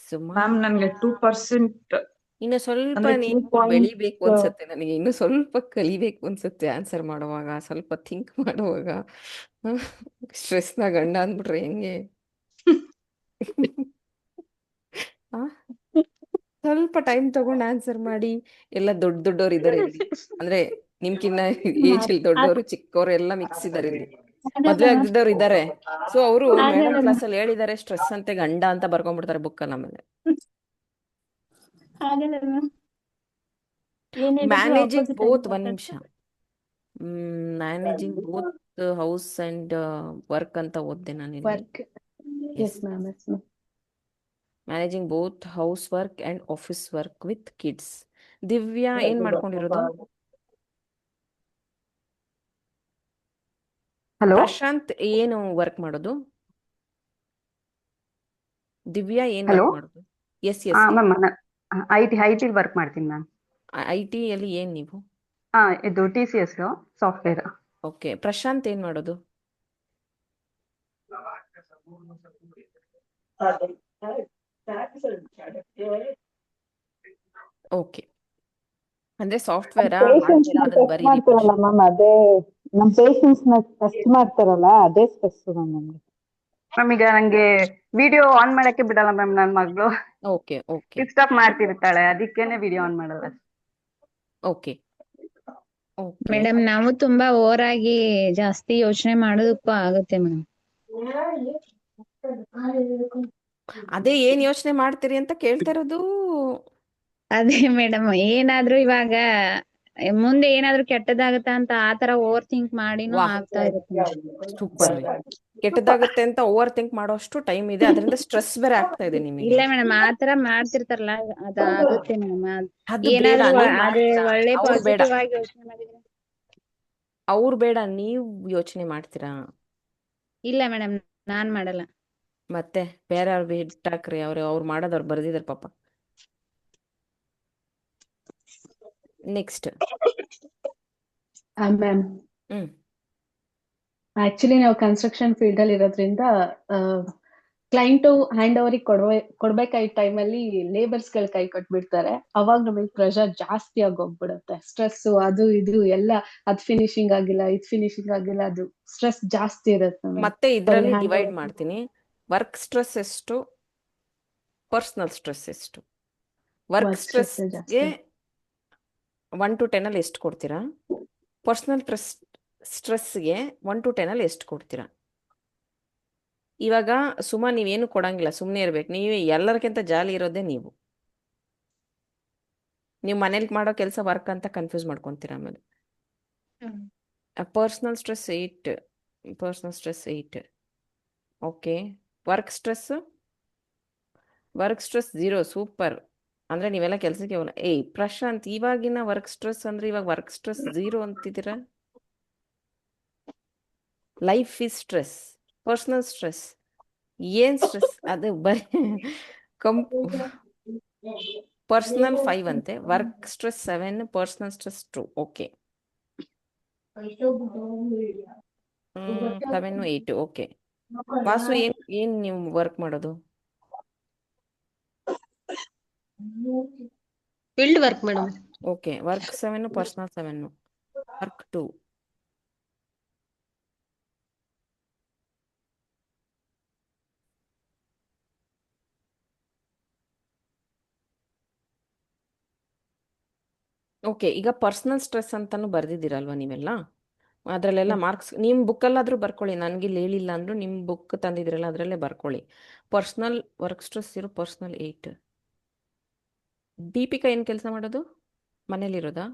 ಸುಮಾ ಮ್ಯಾಮ್ ನನ್ಗೆ 2% ಇನ್ನು ಸ್ವಲ್ಪ ಅಂದ್ರೆ 2 ನೀವು ಪಾಯಿಂಟ್ ಬೆಳಿಬೇಕು ಅನ್ಸುತ್ತೆ ನನಗೆ. ಇನ್ನು ಸ್ವಲ್ಪ ಕಲಿಬೇಕು ಅನ್ಸುತ್ತೆ ಆನ್ಸರ್ ಮಾಡುವಾಗ, ಸ್ವಲ್ಪ ಥಿಂಕ್ ಮಾಡುವಾಗ. ಸ್ಟ್ರೆಸ್ನ ಗಂಡ ಅಂದ್ಬಿಟ್ರೆ ಹೆಂಗೆ? ಆ? ಸ್ವಲ್ಪ ಟೈಮ್ ತಗೊಂಡು ಆನ್ಸರ್ ಮಾಡಿ. ಎಲ್ಲ ದೊಡ್ಡವ್ರು ಇದ್ದಾರೆ ಇಲ್ಲಿ. ಅಂದ್ರೆ ನಿಮ್ಕಿನ್ನ ಏಜ್ ಅಲ್ಲಿ ದೊಡ್ಡವರು ಚಿಕ್ಕವರು ಎಲ್ಲ ಮಿಕ್ಸ್ ಇದ್ದಾರೆ ಇಲ್ಲಿ. ಮದ್ವೆ ಆಗ್ದಿದ್ದವ್ರು ಇದ್ದಾರೆ. ಸೊ ಅವರು ಮೇಡಮ್ ಕ್ಲಾಸ್ ಅಲ್ಲಿ ಹೇಳಿದ್ದಾರೆ ಸ್ಟ್ರೆಸ್ ಅಂತೆ ಗಂಡ ಅಂತ ಬರ್ಕೊಂಡ್ಬಿಡ್ತಾರೆ ಬುಕ್ಕಲ್ಲಿ. ಆಮೇಲೆ ಆಗಲ್ಲ ಮ್ಯಾಮ್. ಏನ್ ಹೇಳಿದ್ರು ಮ್ಯಾನೇಜಿಂಗ್ ಆಪೋಸಿಟ್ ಆಗಿ ಬೋತ್, ಒಂದ್ ನಿಮಿಷ. ಮಾತಾಡ್ತಾರೆ. Managing both house and work ಅಂತ ಓದ್ದೆ ನಾನಿಲ್ಲಿ. Work. Yes, yes ma'am, yes ma'am. Managing both house work and office work with kids. Divya ಏನ್ ಮಾಡ್ಕೊಂಡಿರೋದು? ಹಲೋ, ಪ್ರಶಾಂತ್ ಏನು ವರ್ಕ್ ಮಾಡೋದು? ದಿವ್ಯಾ ಏನ್ ಹಲೋ. ವರ್ಕ್ ಮಾಡೋದು? Yes yes, ma'am I T work ಮಾಡ್ತೀನಿ ಮ್ಯಾಮ್. ಐ ಟಿ ಅಲ್ಲಿ ಏನ್ ನೀವು? ಇದು TCS ಸಾಫ್ಟ್ವೇರ್. ಓಕೆ, ಪ್ರಶಾಂತ್ ಏನ್ ಮಾಡೋದು? ಓಕೆ, ಅಂದ್ರೆ ಸಾಫ್ಟ್ವೇರಾ ಪೇಷನ್ಸ್ ಮಾಡ್ತೀರಾ, ನ ಅದನ್ನ ಟೆಸ್ಟ್ ಬರೀರಿ ಮಾಡ್ತಾರಲ್ಲ ಮ್ಯಾಮ್, ಅದೇ ನಮ್ ಪೇಷನ್ಸ್ ನ ಟೆಸ್ಟ್ ಮಾಡ್ತಾರಲ್ಲ ಅದೇ ಸ್ಟ್ರೆಸ್ ಮ್ಯಾಮ್ ನಮ್ಗೆ. ಮ್ಯಾಮ್ ಈಗ ನಂಗೆ ವಿಡಿಯೋ ಆನ್ ಮಾಡಕ್ಕೆ ಬಿಡಲ್ಲ ಮ್ಯಾಮ್, ನನ್ನ ಮಗಳು ಓಕೆ ಓಕೆ ಡಿಸ್ಟರ್ಬ್ ಮಾಡ್ತಿರ್ತಾಳೆ, ಅದಕ್ಕೇನೆ ವಿಡಿಯೋ ಆನ್ ಮಾಡಲ್ಲ. Okay okay. ಮೇಡಮ್ ನಾವು ತುಂಬಾ ಓವರ್ ಆಗಿ ಜಾಸ್ತಿ ಯೋಚನೆ ಮಾಡೋದಕ್ಕೂ ಆಗುತ್ತೆ ಮೇಡಮ್. ಅದೇ ಏನ್ ಯೋಚನೆ ಮಾಡ್ತೀರಿ ಅಂತ ಕೇಳ್ತಾ ಇರೋದು. ಅದೇ ಮೇಡಮ್, ಏನಾದ್ರೂ ಇವಾಗ ಮುಂದೆ ಏನಾದ್ರೂ ಕೆಟ್ಟದಾಗತ್ತ ಅಂತ ಆತರ ಓವರ್ ಥಿಂಕ್ ಮಾಡಿನೂ ವಾಹ್, ಆಗ್ತಾ ಇರುತ್ತೆ. ಸೂಪರ್ ರೀ. ಕೆಟ್ಟದಾಗುತ್ತೆ ಅಂತ ಓವರ್ ಥಿಂಕ್ ಮಾಡೋಷ್ಟು ಟೈಮ್ ಇದೆ, ಅದರಿಂದ ಸ್ಟ್ರೆಸ್ ಬೇರೆ ಆಗ್ತಾ ಇದೆ ನಿಮಗೆ. ಇಲ್ಲ ಮೇಡಮ್, ಆತರ ಮಾಡ್ತಿರ್ತಾರಲ್ಲ ಅದ ಆಗುತ್ತೆ ಮೇಡಮ್. ಅದು ಬೇಡ, ಏನಾದ್ರೂ ನೀವ್ ಅದೇ ಮಾಡ್ತೀರಾ? ಒಳ್ಳೆ ಅವ್ರು ಬೇಡ, ಪಾಸಿಟಿವ್ ಆಗಿ ಯೋಚನೆ ಮಾಡಿದ್ರೆ. ಅವ್ರು ಬೇಡ, ನೀವ್ ಯೋಚನೆ ಮಾಡ್ತೀರಾ? ಇಲ್ಲ ಮೇಡಮ್, ನಾನ್ ಮಾಡಲ್ಲ. ಮತ್ತೆ ಬೇರೆ ಅವ್ರು ಬಿಟ್ಟಾಕ್ರಿ, ಅವ್ರು ಮಾಡೋದವ್ರು ಬರ್ದಿದಾರೆ ಪಾಪ. ನೆಕ್ಸ್ಟ್. ಮ್ಯಾಮ್, ಹ್ಮ್ ಆಕ್ಚುಲಿ ನಾವು ಕನ್ಸ್ಟ್ರಕ್ಷನ್ ಫೀಲ್ಡ್ ಅಲ್ಲಿ ಇರೋದ್ರಿಂದ ಕ್ಲೈಂಟ್ ಹ್ಯಾಂಡ್ ಓವರಿಗೆ ಕೊಡ್ಬೇಕಾದ ಟೈಮಲ್ಲಿ ಲೇಬರ್ಸ್ ಗಳು ಕೈ ಕೊಟ್ಬಿಡ್ತಾರೆ. ಅವಾಗ ನಮಗೆ ಪ್ರೆಷರ್ ಜಾಸ್ತಿ ಆಗೋಗ್ಬಿಡುತ್ತೆ. ಸ್ಟ್ರೆಸ್ ಅದು ಇದು ಎಲ್ಲ, ಅದ್ ಫಿನಿಶಿಂಗ್ ಆಗಿಲ್ಲ, ಇದ್ ಫಿನಿಶಿಂಗ್ ಆಗಿಲ್ಲ, ಅದು ಸ್ಟ್ರೆಸ್ ಜಾಸ್ತಿ ಇರುತ್ತೆ ಮ್ಯಾಮ್. ಮತ್ತೆ ಇದರಲ್ಲಿ ಹ್ಯಾಂಡ್ ಡಿವೈಡ್ ಓವರ್ ಮಾಡ್ತೀನಿ. ವರ್ಕ್ ಸ್ಟ್ರೆಸ್ ಎಷ್ಟು, ಪರ್ಸನಲ್ ಸ್ಟ್ರೆಸ್ ಎಷ್ಟು? ವರ್ಕ್ ವರ್ಕ್ ಸ್ಟ್ರೆಸ್ ಸ್ಟ್ರೆಸ್ಗೆ ಜಾಸ್ತಿ. 1 to 10 ಅಲ್ಲಿ ಎಷ್ಟು ಕೊಡ್ತೀರಾ? ಪರ್ಸನಲ್ ಸ್ಟ್ರೆಸ್ಗೆ 1 to 10 ಅಲ್ಲಿ ಎಷ್ಟು ಕೊಡ್ತೀರಾ? ಇವಾಗ ಸುಮಾ ನೀವೇನು ಕೊಡಂಗಿಲ್ಲ, ಸುಮ್ಮನೆ ಇರ್ಬೇಕು. ನೀವು ಎಲ್ಲರಿಗಿಂತ ಜಾಲಿ ಇರೋದೇ ನೀವು. ನೀವು ಮನೇಲಿ ಮಾಡೋ ಕೆಲಸ ವರ್ಕ್ ಅಂತ ಕನ್ಫ್ಯೂಸ್ ಮಾಡ್ಕೊತೀರಾ. ಆಮೇಲೆ personal stress 8, personal stress 8. Okay, work stress 0, super. ಅಂದರೆ ನೀವೆಲ್ಲ ಕೆಲಸಕ್ಕೆ ಹೋಗಲ್ಲ. ಪ್ರಶಾಂತ್, ಇವಾಗಿನ ವರ್ಕ್ ಸ್ಟ್ರೆಸ್ ಅಂದರೆ ಇವಾಗ ವರ್ಕ್ ಸ್ಟ್ರೆಸ್ 0 ಅಂತಿದ್ದೀರಾ? Life is stress, personal stress ಏನ್ ಸ್ಟ್ರೆಸ್? ಅದು ಬರೀ ಪರ್ಸನಲ್ 5 ಅಂತೆ, work stress 7, personal stress 2. Okay, 7, 8. Okay, Vasu ಏನ್ ನೀವು ವರ್ಕ್ ಮಾಡೋದು? Field work madam. Okay, work 7, personal 7, work 2. Okay, ಈಗ ಪರ್ಸನಲ್ ಸ್ಟ್ರೆಸ್ ಅಂತಾನು ಬರ್ದಿದ್ದೀರಲ್ವ ನೀವೆಲ್ಲ? ಅದರಲ್ಲೆಲ್ಲ ಮಾರ್ಕ್ಸ್ ನಿಮ್ಮ ಬುಕ್ಕಲ್ಲಾದರೂ ಬರ್ಕೊಳ್ಳಿ. ನನಗೆ ಹೇಳಿಲ್ಲ ಅಂದರೂ ನಿಮ್ಮ ಬುಕ್ ತಂದಿದ್ದೀರಲ್ಲ ಅದರಲ್ಲೇ ಬರ್ಕೊಳ್ಳಿ. Personal work stress 0, personal 8. Deepika ಏನು ಕೆಲಸ ಮಾಡೋದು? ಮನೇಲಿರೋದಾ?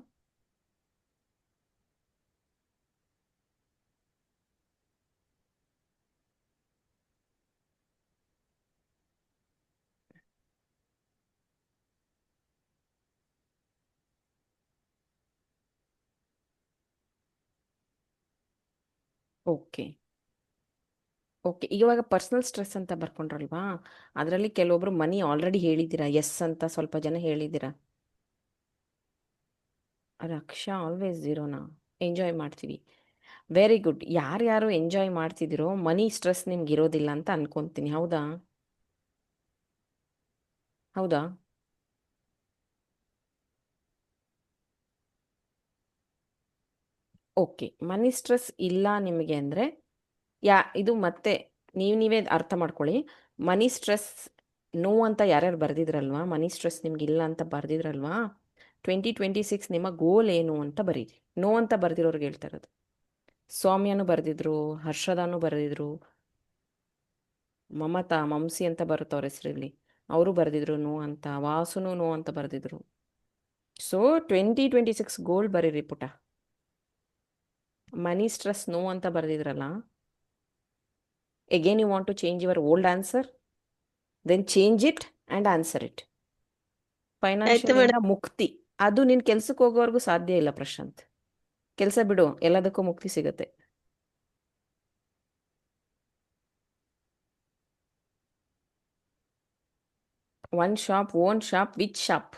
ಓಕೆ ಓಕೆ, ಇವಾಗ ಪರ್ಸನಲ್ ಸ್ಟ್ರೆಸ್ ಅಂತ ಬರ್ಕೊಂಡ್ರಲ್ವಾ, ಅದರಲ್ಲಿ ಕೆಲವೊಬ್ರು ಮನಿ ಆಲ್ರೆಡಿ ಹೇಳಿದ್ದೀರಾ, ಎಸ್ ಅಂತ ಸ್ವಲ್ಪ ಜನ ಹೇಳಿದ್ದೀರಾ. ರಕ್ಷಾ ಆಲ್ವೇಸ್ 0ನಾ? ಎಂಜಾಯ್ ಮಾಡ್ತೀವಿ. Very good. ಯಾರ್ಯಾರು ಎಂಜಾಯ್ ಮಾಡ್ತಿದ್ದೀರೋ ಮನಿ ಸ್ಟ್ರೆಸ್ ನಿಮ್ಗೆ ಇರೋದಿಲ್ಲ ಅಂತ ಅನ್ಕೊಂತೀನಿ. ಹೌದಾ? ಹೌದಾ? ಓಕೆ, ಮನಿ ಸ್ಟ್ರೆಸ್ ಇಲ್ಲ ನಿಮಗೆ ಅಂದರೆ ಇದು ಮತ್ತೆ ನೀವೇ ಅರ್ಥ ಮಾಡ್ಕೊಳ್ಳಿ. ಮನಿ ಸ್ಟ್ರೆಸ್ ನೋ ಅಂತ ಯಾರ್ಯಾರು ಬರೆದಿದ್ರಲ್ವಾ, ಮನಿ ಸ್ಟ್ರೆಸ್ ನಿಮ್ಗೆ ಇಲ್ಲ ಅಂತ ಬರೆದಿದ್ರಲ್ವಾ, 2026 ನಿಮ್ಮ ಗೋಲ್ ಏನು ಅಂತ ಬರೀರಿ. ನೋ ಅಂತ ಬರೆದಿರೋರ್ಗೆ ಹೇಳ್ತಾ ಇರೋದು. ಸೌಮ್ಯನೂ ಬರೆದಿದ್ರು, ಹರ್ಷದಾನು ಬರೆದಿದ್ರು, ಮಮಸಿ ಅಂತ ಬರುತ್ತೆ ಅವ್ರ ಹೆಸರಲ್ಲಿ, ಅವರು ಬರೆದಿದ್ರು ನೋ ಅಂತ, ವಾಸುನು ನೋ ಅಂತ ಬರೆದಿದ್ರು. ಸೊ 2026 ಗೋಲ್ ಬರೀರಿ ಪುಟ. ಮನಿ ಸ್ಟ್ರೆಸ್ ನೋ ಅಂತ ಬರೆದಿದ್ರಲ್ಲ, again you want to change your old answer, then change it and answer it. Financial ಇಂದ ಮುಕ್ತಿ, ಅದು ನಿನ್ ಕೆಲ್ಸಕ್ಕೆ ಹೋಗೋವರೆಗೂ ಸಾಧ್ಯ ಇಲ್ಲ ಪ್ರಶಾಂತ್. ಕೆಲಸ ಬಿಡು, ಎಲ್ಲದಕ್ಕೂ ಮುಕ್ತಿ ಸಿಗತ್ತೆ. One shop, own shop, which shop?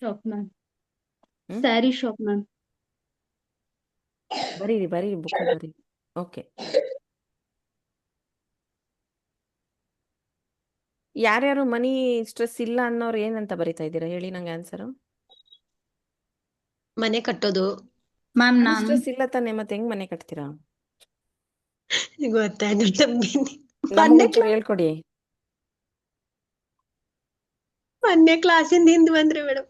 Shop ma'am, sari shop ma'am. ಬರೀರಿ ಬರೀರಿ, ಬುಕ್ ಬರೀರಿ. ಓಕೆ, ಯಾರ್ಯಾರು ಮನಿ ಸ್ಟ್ರೆಸ್ ಇಲ್ಲ ಅನ್ನೋರು ಏನಂತ ಬರಿತಾ ಇದ್ದೀರಾ ಹೇಳಿ ನಂಗೆ ಆನ್ಸರು. ಮನೆ ಕಟ್ಟೋದು. ಮ್ಯಾಮ್ ಮನಿ ನಾನು ಸ್ಟ್ರೆಸ್ ಇಲ್ಲ ತಾನೆ, ಮತ್ತೆ ಹೆಂಗ್ ಮನೆ ಕಟ್ತೀರಾ? ಗೊತ್ತಾಗಲ್ಲ. ಮೊನ್ನೆ ನಮಗೊಂಚೂರು ಹೇಳ್ಕೊಡಿ. ಮೊನ್ನೆ ಕ್ಲಾಸಿಂದ ಹಿಂದ್ ಬಂದ್ರಿ ಮೇಡಮ್,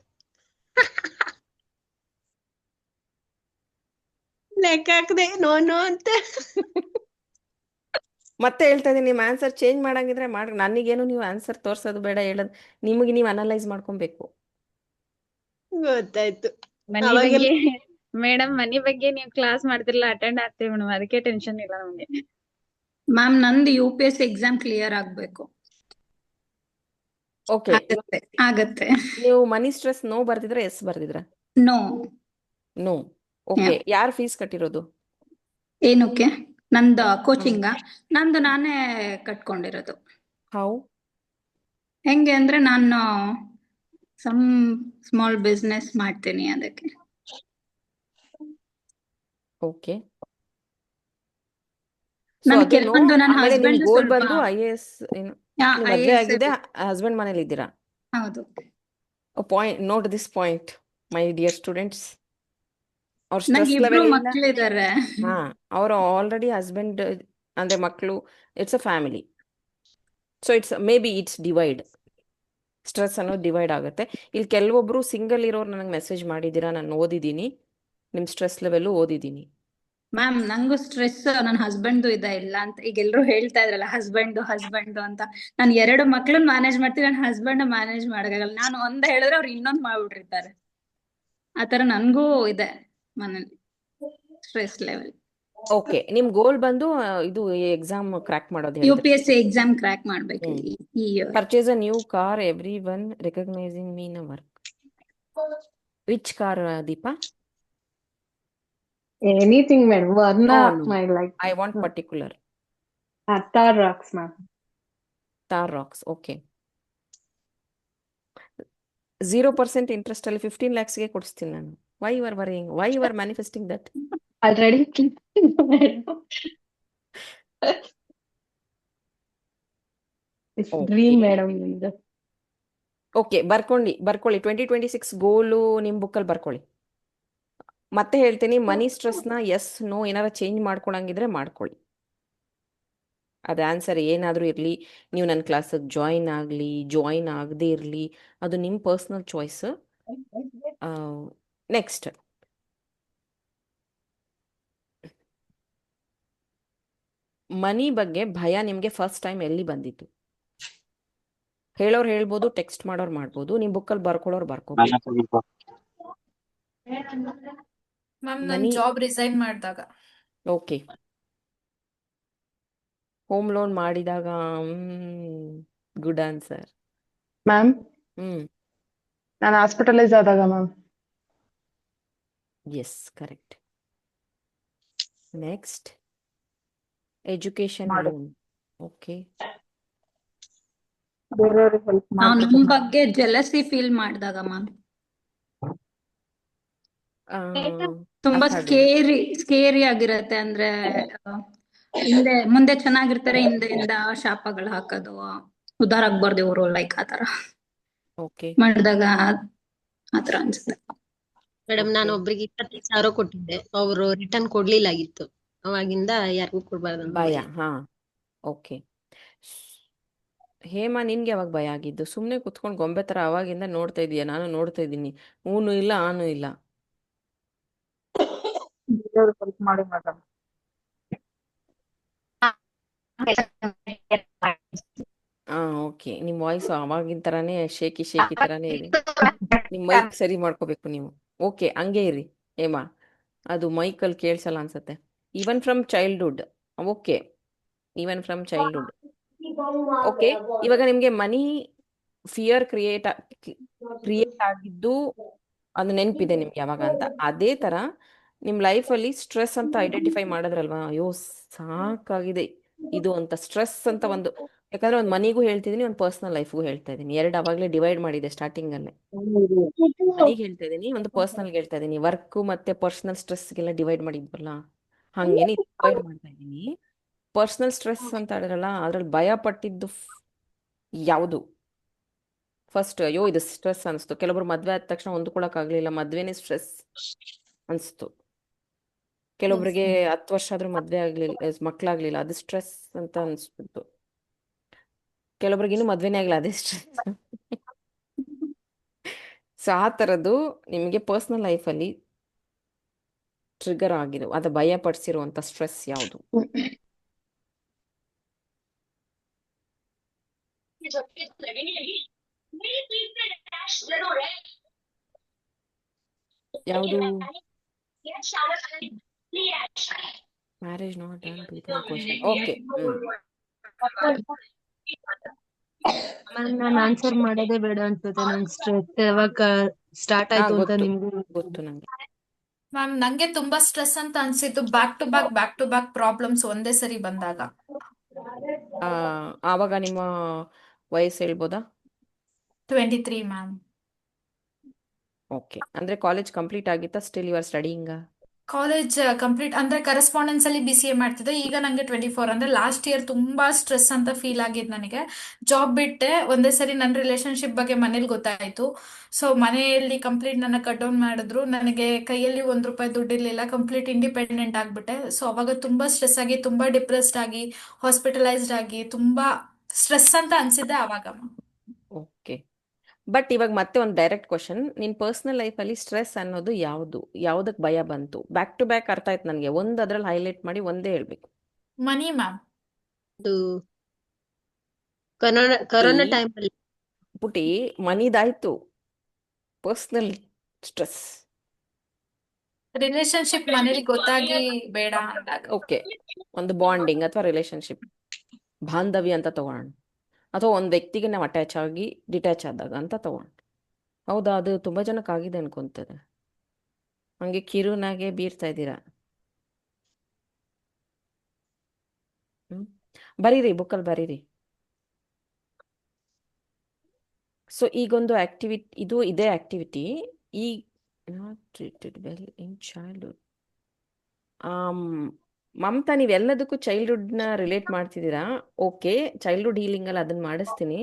ಲೆಕ್ಕ ಹಾಕದೆ ನೋ ನೋ ಅಂತ. ಮತ್ತೆ ಹೇಳ್ತಾ ಇದೀನಿ, ನಿಮ್ಮ ಆನ್ಸರ್ ಚೇಂಜ್ ಮಾಡಂಗಿದ್ರೆ ಮಾಡಿ. ನನಗೇನು ನೀವು ಆನ್ಸರ್ ತೋರ್ಸೋದು ಬೇಡ, ಹೇಳೋದು ನಿಮಗೆ ನೀವು ಅನಲೈಸ್ ಮಾಡ್ಕೊಬೇಕು. ಗೊತ್ತಾಯ್ತು. ಮನಿ ಅವಾಗೆಲ್ಲ ಬಗ್ಗೆ ಮೇಡಮ್, ಮನಿ ಬಗ್ಗೆ ನೀವು ಕ್ಲಾಸ್ ಮಾಡ್ತಿರಲ್ಲ, ಅಟೆಂಡ್ ಆಗ್ತೀವಿ ಮೇಡಮ್, ಅದಕ್ಕೆ ಟೆನ್ಷನ್ ಇಲ್ಲ ನಮ್ಗೆ. ಮ್ಯಾಮ್ ನಂದು UPSC ಎಕ್ಸಾಮ್ ಕ್ಲಿಯರ್ ಆಗ್ಬೇಕು. ಓಕೆ, ಆಗತ್ತೆ. ನೀವು ಮನಿ ಸ್ಟ್ರೆಸ್ ನೋ ಬರ್ದಿದ್ರೆ ಎಸ್ ಬರ್ದಿದ್ರ? ನೋ. ನೋ. ಓಕೆ, ಯಾರು ಫೀಸ್ ಕಟ್ಟಿರೋದು? ಏನಕ್ಕೆ? ನಂದು ಕೋಚಿಂಗ ನಂದು ನಾನೇ ಕಟ್ಕೊಂಡಿರೋದು. ಹೌ? ಹೆಂಗೆ ಅಂದ್ರೆ ನಾನು ಸಮ್ ಸ್ಮಾಲ್ ಬಿಸ್ನೆಸ್ ಮಾಡ್ತೀನಿ ಅದಕ್ಕೆ. ಓಕೆ, ನನ್ ಅದು ನೋ. ಕೆಲವೊಂದು ನನ್ನ ಆಮೇಲೆ ನಿಮ್ ಹಸ್ಬೆಂಡ್ ಗೋಲ್ ಸ್ವಲ್ಪ ಬಂದು IAS. ಏನು ನೀವು ಮದ್ವೆ IAS ಆಗಿದೆ, ಹಸ್ಬೆಂಡ್ ಮನೇಲಿ ಇದ್ದೀರಾ? ಹೌದು. Point, note this point my dear students. ಅವ್ರ ನಂಗೆ ಸ್ಟ್ರೆಸ್ ಇಬ್ರು ಲೆವೆಲ್ ಇಲ್ಲ. ಮಕ್ಳಿದಾರೆ. ಹಾ, ಅವರು ಆಲ್ರೆಡಿ ಹಸ್ಬೆಂಡ್ ಅಂದ್ರೆ ಮಕ್ಕಳು, it's a family. So it's may be it's divide. Stress ಅನ್ನೋದು ಡಿವೈಡ್ ಆಗುತ್ತೆ. ಇಲ್ಲಿ ಕೆಲವೊಬ್ರು ಸಿಂಗಲ್ ಇರೋರು ನನಗೆ ಮೆಸೇಜ್ ಮಾಡಿದ್ದೀರಾ, ನಾನು ಓದಿದ್ದೀನಿ, ನಿಮ್ಮ ಸ್ಟ್ರೆಸ್ ಲೆವೆಲ್ಲು ಓದಿದ್ದೀನಿ. ಮ್ಯಾಮ್ ನಂಗೂ ಸ್ಟ್ರೆಸ್ ನನ್ನ ಹಸ್ಬೆಂಡ್ ಇದೆ ಇಲ್ಲ ಅಂತ. ಈಗ ಎಲ್ರು ಹೇಳ್ತಾ ಇದ್ರಲ್ಲ ಹಸ್ಬೆಂಡ್ ಅಂತ. ನಾನು 2 ಮಕ್ಳನ್ನ ಮ್ಯಾನೇಜ್ ಮಾಡ್ತೀನಿ, ನನ್ನ ಹಸ್ಬೆಂಡ್ ಮ್ಯಾನೇಜ್ ಮಾಡಕ್ಕಾಗಲ್ಲ. ನಾನು ಒಂದ್ ಹೇಳಿದ್ರೆ ಅವ್ರು ಇನ್ನೊಂದ್ ಮಾಡ್ಬಿಟ್ಟಿರ್ತಾರೆ. ಆತರ ನನ್ಗೂ ಇದೆ ಮನೇಲಿ ಸ್ಟ್ರೆಸ್ ಲೆವೆಲ್. ಓಕೆ, ನಿಮ್ ಗೋಲ್ ಬಂದು ಇದು ಎಕ್ಸಾಮ್ ಕ್ರ್ಯಾಕ್ ಮಾಡೋದು ಹೇಳಿದ್ರೆ. UPSC ಎಕ್ಸಾಮ್ ಕ್ರ್ಯಾಕ್ ಮಾಡ್ಬೇಕು ಈ year. Purchase a new car, everyone recognising me in a work. Which car, Deepa? Anything, madam. Varna, No, no. my like. I want particular. Thar rocks, ma'am. Thar rocks, okay. 0% interest ಅಲ್ಲಿ 15 lakhsಗೆ ಕೊಡಿಸ್ತೀನಿ ನಾನು. Why you are worrying? Why you are manifesting that? Already, madam. It's dream, madam. Okay, ಬರ್ಕೊಳ್ಳಿ 2026 goal ನಿಮ್ಮ ಬುಕ್ಕಲ್ಲಿ ಬರ್ಕೊಳ್ಳಿ. ಮತ್ತೆ ಹೇಳ್ತೀನಿ, ಮನಿ ಸ್ಟ್ರೆಸ್ನ S no ಏನಾರ ಚೇಂಜ್ ಮಾಡ್ಕೊಳಂಗಿದ್ರೆ ಮಾಡ್ಕೊಳ್ಳಿ. ಅದು ಆನ್ಸರ್ ಏನಾದರೂ ಇರಲಿ, ನೀವು ನನ್ನ ಕ್ಲಾಸಿಗೆ ಜಾಯಿನ್ ಆಗದೇ ಇರಲಿ, ಅದು ನಿಮ್ಮ ಪರ್ಸ್ನಲ್ ಚಾಯ್ಸ್. ನೆಕ್ಸ್ಟ್, ಮನಿ ಬಗ್ಗೆ ಭಯ ನಿಮಗೆ ಫಸ್ಟ್ ಟೈಮ್ ಎಲ್ಲಿ ಬಂದಿತ್ತು? ಹೇಳೋರು ಹೇಳ್ಬೋದು, ಟೆಕ್ಸ್ಟ್ ಮಾಡೋರು ಮಾಡ್ಬೋದು, ನಿಮ್ಮ ಬುಕ್ಕಲ್ಲಿ ಬರ್ಕೊಳ್ಳೋರು ಬರ್ಕೋಬೋದು. ಮ್ಯಾಮ್, ನಾನು ಜಾಬ್ ರಿಸೈನ್ ಮಾಡಿದಾಗ. ಓಕೆ, ಹೋಮ್ ಲೋನ್ ಮಾಡಿದಾಗ. Good answer ma'am. ಹ್ಮ್, ನಾನು ಹಾಸ್ಪಿಟಲೈಸ್ ಆದಾಗ ma'am. Yes, correct. Next, education loan. Okay, ಬೇರೆಯವ್ರಿಗೆ ಹೆಲ್ಪ್ ನಾವು ಮಾಡ್ಬೇಕು. ನಮ್ ಬಗ್ಗೆ ಜೆಲಸಿ ಫೀಲ್ ಮಾಡಿದಾಗ ಮ್ಯಾಮ್. ತುಂಬಾ ಸ್ಕೇರಿ ಆಗಿರತ್ತೆ. ಅಂದ್ರೆ ಮುಂದೆ ಚೆನ್ನಾಗಿರ್ತಾರೆ, ಹಿಂದೆಯಿಂದ ಶಾಪಗಳು ಹಾಕೋದು, ಉದಾರ ಆಗ್ಬಾರ್ದು ಇವರು, ಲೈಕ್ ಆತರ ಓಕೆ ಮಾಡಿದಾಗ ಆತರ ಅನ್ಸುತ್ತೆ. ಮೇಡಮ್, ನಾನು ಒಬ್ರಿಗೆ 25,000 ಕೊಟ್ಟಿದ್ದೆ, ಅವರು ರಿಟರ್ನ್ ಕೊಡ್ಲಿಲ್ಲಾಗಿತ್ತು. ಅವಾಗಿಂದ ಯಾರಿಗೂ ಕೊಡ್ಬಾರ್ದು ಭಯ. ಹಾ, ಓಕೆ. ಹೇಮಾ, ನಿನ್ಗೆ ಯಾವಾಗ ಭಯ ಆಗಿದ್ದು? ಸುಮ್ಮನೆ ಕುತ್ಕೊಂಡು ಗೊಂಬೆ ಥರ ಅವಾಗಿಂದ ನೋಡ್ತಾ ಇದೀಯ, ನಾನು ನೋಡ್ತಾ ಇದ್ದೀನಿ. ಊನು ಇಲ್ಲ ಆನು ಇಲ್ಲ. ಬೇರೆಯವ್ರಿಗೆ ಹೆಲ್ಪ್ ಮಾಡಿ madam. ಓಕೆ. ನಿಮ್ಮ ವಾಯ್ಸ್ ಅವಾಗಿನ ಥರನೇ ಶೇಕಿ ಥರನೇ ಇದೆ. ನಿಮ್ಮ ಮೈಕ್ ಸರಿ ಮಾಡ್ಕೋಬೇಕು ನೀವು. ಓಕೆ, ಹಂಗೆ ಇರಿ ಹೇಮಾ. ಅದು ಮೈಕಲ್ಲಿ ಕೇಳಿಸಲ್ಲ ಅನ್ಸುತ್ತೆ. Even from childhood. Okay, even from childhood. Okay, ಇವಾಗ ನಿಮಗೆ ಮನಿ ಫಿಯರ್ ಕ್ರಿಯೇಟ್ ಆಗಿದ್ದು ಅದು ನೆನಪಿದೆ ನಿಮ್ಗೆ ಯಾವಾಗ ಅಂತ. ಅದೇ ಥರ ನಿಮ್ಮ ಲೈಫಲ್ಲಿ ಸ್ಟ್ರೆಸ್ ಅಂತ ಐಡೆಂಟಿಫೈ ಮಾಡಿದ್ರಲ್ವಾ, ಅಯ್ಯೋ ಸಾಕಾಗಿದೆ ಇದು ಅಂತ. ಸ್ಟ್ರೆಸ್ ಅಂತ ಒಂದು, ಯಾಕಂದ್ರೆ ಒಂದು ಮನಿಗೂ ಹೇಳ್ತಿದ್ದೀನಿ, ಒಂದು ಪರ್ಸನಲ್ ಲೈಫ್ಗೂ ಹೇಳ್ತಾ ಇದ್ದೀನಿ. ಎರಡು ಅವಾಗಲೇ ಡಿವೈಡ್ ಮಾಡಿದೆ ಸ್ಟಾರ್ಟಿಂಗಲ್ಲೇ. ಮನಿಗೆ ಹೇಳ್ತಾ ಇದ್ದೀನಿ, ಒಂದು ಪರ್ಸನಲ್ಗೆ ಹೇಳ್ತಾ ಇದ್ದೀನಿ. ವರ್ಕ್ ಮತ್ತೆ ಪರ್ಸನಲ್ ಸ್ಟ್ರೆಸ್ಗೆಲ್ಲ ಡಿವೈಡ್ ಮಾಡಿದ್ವಲ್ಲ, ಹಂಗೇನೆ ಡಿವೈಡ್ ಮಾಡ್ತಾ ಇದ್ದೀನಿ. ಪರ್ಸನಲ್ ಸ್ಟ್ರೆಸ್ ಅಂತ ಹೇಳಿದ್ರಲ್ಲ, ಅದ್ರಲ್ಲಿ ಭಯ ಪಟ್ಟಿದ್ದು ಯಾವುದು? ಫಸ್ಟ್ ಅಯ್ಯೋ ಇದು ಸ್ಟ್ರೆಸ್ ಅನಿಸ್ತು. ಕೆಲವರು ಮದುವೆ ಆದ ತಕ್ಷಣ ಹೊಂದ್ಕೊಳಕ್ಕಾಗಲಿಲ್ಲ, ಮದುವೆನೇ ಸ್ಟ್ರೆಸ್ ಅನಿಸ್ತು. ಕೆಲವೊಬ್ಬರಿಗೆ 10 ವರ್ಷ ಆದ್ರೂ ಮದುವೆ ಆಗಲಿಲ್ಲ, ಮಕ್ಕಳಾಗಲಿಲ್ಲ, ಅದು ಸ್ಟ್ರೆಸ್ ಅಂತ ಅನಿಸ್ಬಿಡ್ತು. ಕೆಲವೊಬ್ರಿಗೆ ಇನ್ನೂ ಮದುವೆನೇ ಆಗಲ್ಲ, ಅದೇ ಸ್ಟ್ರೆಸ್. ಸೊ ಆ ಥರದ್ದು ನಿಮಗೆ ಪರ್ಸ್ನಲ್ ಲೈಫಲ್ಲಿ ಟ್ರಿಗರ್ ಆಗಿರೋ ಅದು ಭಯ ಪಡಿಸಿರುವಂಥ ಸ್ಟ್ರೆಸ್ ಯಾವುದು? ಯಾವುದು? Marriage not done question. Okay. Ma'am ನಾನು ಆನ್ಸರ್ ಮಾಡೋದೇ ಬೇಡ ಅನ್ಸುತ್ತೆ. ನನ್ ಸ್ಟ್ರೆಸ್ ಯಾವಾಗ ಸ್ಟಾರ್ಟ್ ಆಯ್ತು ಅಂತ ನಿಮ್ಗೂ ಗೊತ್ತು ನಂಗೆ. ಮ್ಯಾಮ್ ನಂಗೆ ತುಂಬಾ ಸ್ಟ್ರೆಸ್ ಅಂತ ಅನ್ಸಿತ್ತು ಬ್ಯಾಕ್ ಟು ಬ್ಯಾಕ್ ಪ್ರಾಬ್ಲಮ್ಸ್ ಒಂದೇ ಸರಿ ಬಂದಾಗ. ಆವಾಗ ನಿಮ್ಮ ವಯಸ್ಸು ಹೇಳ್ಬೋದಾ? 23 ಮ್ಯಾಮ್. ಓಕೆ, ಅಂದ್ರೆ ಕಾಲೇಜ್ ಕಂಪ್ಲೀಟ್ ಆಗಿತ್ತಾ? Still you are studying? College complete ಅಂದ್ರೆ ಕರೆಸ್ಪಾಂಡೆನ್ಸ್ ಅಲ್ಲಿ BCA ಮಾಡ್ತಿದ್ದೆ. ಈಗ ನಂಗೆ 24. ಅಂದ್ರೆ ಲಾಸ್ಟ್ ಇಯರ್ ತುಂಬಾ ಸ್ಟ್ರೆಸ್ ಅಂತ ಫೀಲ್ ಆಗಿದ್ದು ನನಗೆ. ಜಾಬ್ ಬಿಟ್ಟೆ, ಒಂದೇ ಸರಿ ನನ್ನ ರಿಲೇಶನ್ಶಿಪ್ ಬಗ್ಗೆ ಮನೇಲಿ ಗೊತ್ತಾಯ್ತು. ಸೊ ಮನೆಯಲ್ಲಿ ಕಂಪ್ಲೀಟ್ ನನ್ನ ಕಟ್ ಡೌನ್ ಮಾಡಿದ್ರು. ನನಗೆ ಕೈಯಲ್ಲಿ ₹1 ದುಡ್ಡಿರ್ಲಿಲ್ಲ. ಕಂಪ್ಲೀಟ್ ಇಂಡಿಪೆಂಡೆಂಟ್ ಆಗ್ಬಿಟ್ಟೆ. ಸೊ ಅವಾಗ ತುಂಬಾ ಸ್ಟ್ರೆಸ್ ಆಗಿ, ತುಂಬಾ ಡಿಪ್ರೆಸ್ಡ್ ಆಗಿ, ಹಾಸ್ಪಿಟಲೈಸ್ಡ್ ಆಗಿ, ತುಂಬಾ ಸ್ಟ್ರೆಸ್ ಅಂತ ಅನ್ಸಿದ್ದೆ ಆವಾಗ. ಓಕೆ, ಬಟ್ ಇವಾಗ ಮತ್ತೆ ಒಂದು ಡೈರೆಕ್ಟ್ ಕ್ವಶನ್. ನಿನ್ನ ಪರ್ಸ್ನಲ್ ಲೈಫಲ್ಲಿ ಸ್ಟ್ರೆಸ್ ಅನ್ನೋದು ಯಾವುದು? ಯಾವುದಕ್ಕೆ ಭಯ ಬಂತು? ಬ್ಯಾಕ್ ಟು ಬ್ಯಾಕ್ ಅರ್ಥ ಆಯ್ತು ನನಗೆ. ಒಂದು ಅದ್ರಲ್ಲಿ ಹೈಲೈಟ್ ಮಾಡಿ ಒಂದೇ ಹೇಳ್ಬೇಕು. ಮನಿ ಮ್ಯಾಮ್. ಅದು ಕೊರೋನಾ ಟೈಮ್ ಅಲ್ಲಿ ಪುಟಿ ಮನಿದಾಯ್ತು, ಪರ್ಸ್ನಲ್ ಸ್ಟ್ರೆಸ್ ರಿಲೇಶನ್ಶಿಪ್ ಮನೇಲಿ ಗೊತ್ತಾಗಿ ಬೇಡ ಅಂದಾಗ. ಓಕೆ, ಒಂದು ಬಾಂಡಿಂಗ್ ಅಥವಾ ರಿಲೇಶನ್ಶಿಪ್, ಬಾಂಧವ್ಯ ಅಂತ ತಗೋಣ, ಅಥವಾ ಒಂದು ವ್ಯಕ್ತಿಗೆ ನಾವು ಅಟ್ಯಾಚ್ ಆಗಿ ಡಿಟ್ಯಾಚ್ ಆದಾಗ ಅಂತ ತಗೋಣ. ಹೌದಾ? ಅದು ತುಂಬ ಜನಕ್ಕಾಗಿದೆ ಅನ್ಕೊಂತದೆ. ಹಂಗೆ ಕಿರುನಾಗೆ ಬೀರ್ತಾ ಇದ್ದೀರಾ. ಬರೀರಿ, ಬುಕ್ಕಲ್ಲಿ ಬರೀರಿ. ಸೊ ಈಗೊಂದು ಆಕ್ಟಿವಿಟಿ, ಇದೇ ಆಕ್ಟಿವಿಟಿ ಈ not treated well in childhood. Mamata, ನೀವೆಲ್ಲದಕ್ಕೂ ಚೈಲ್ಡ್ಹುಡ್ನ ರಿಲೇಟ್ ಮಾಡ್ತಿದ್ದೀರಾ. ಓಕೆ, ಚೈಲ್ಡ್ಹುಡ್ ಹೀಲಿಂಗಲ್ಲಿ ಅದನ್ನು ಮಾಡಿಸ್ತೀನಿ.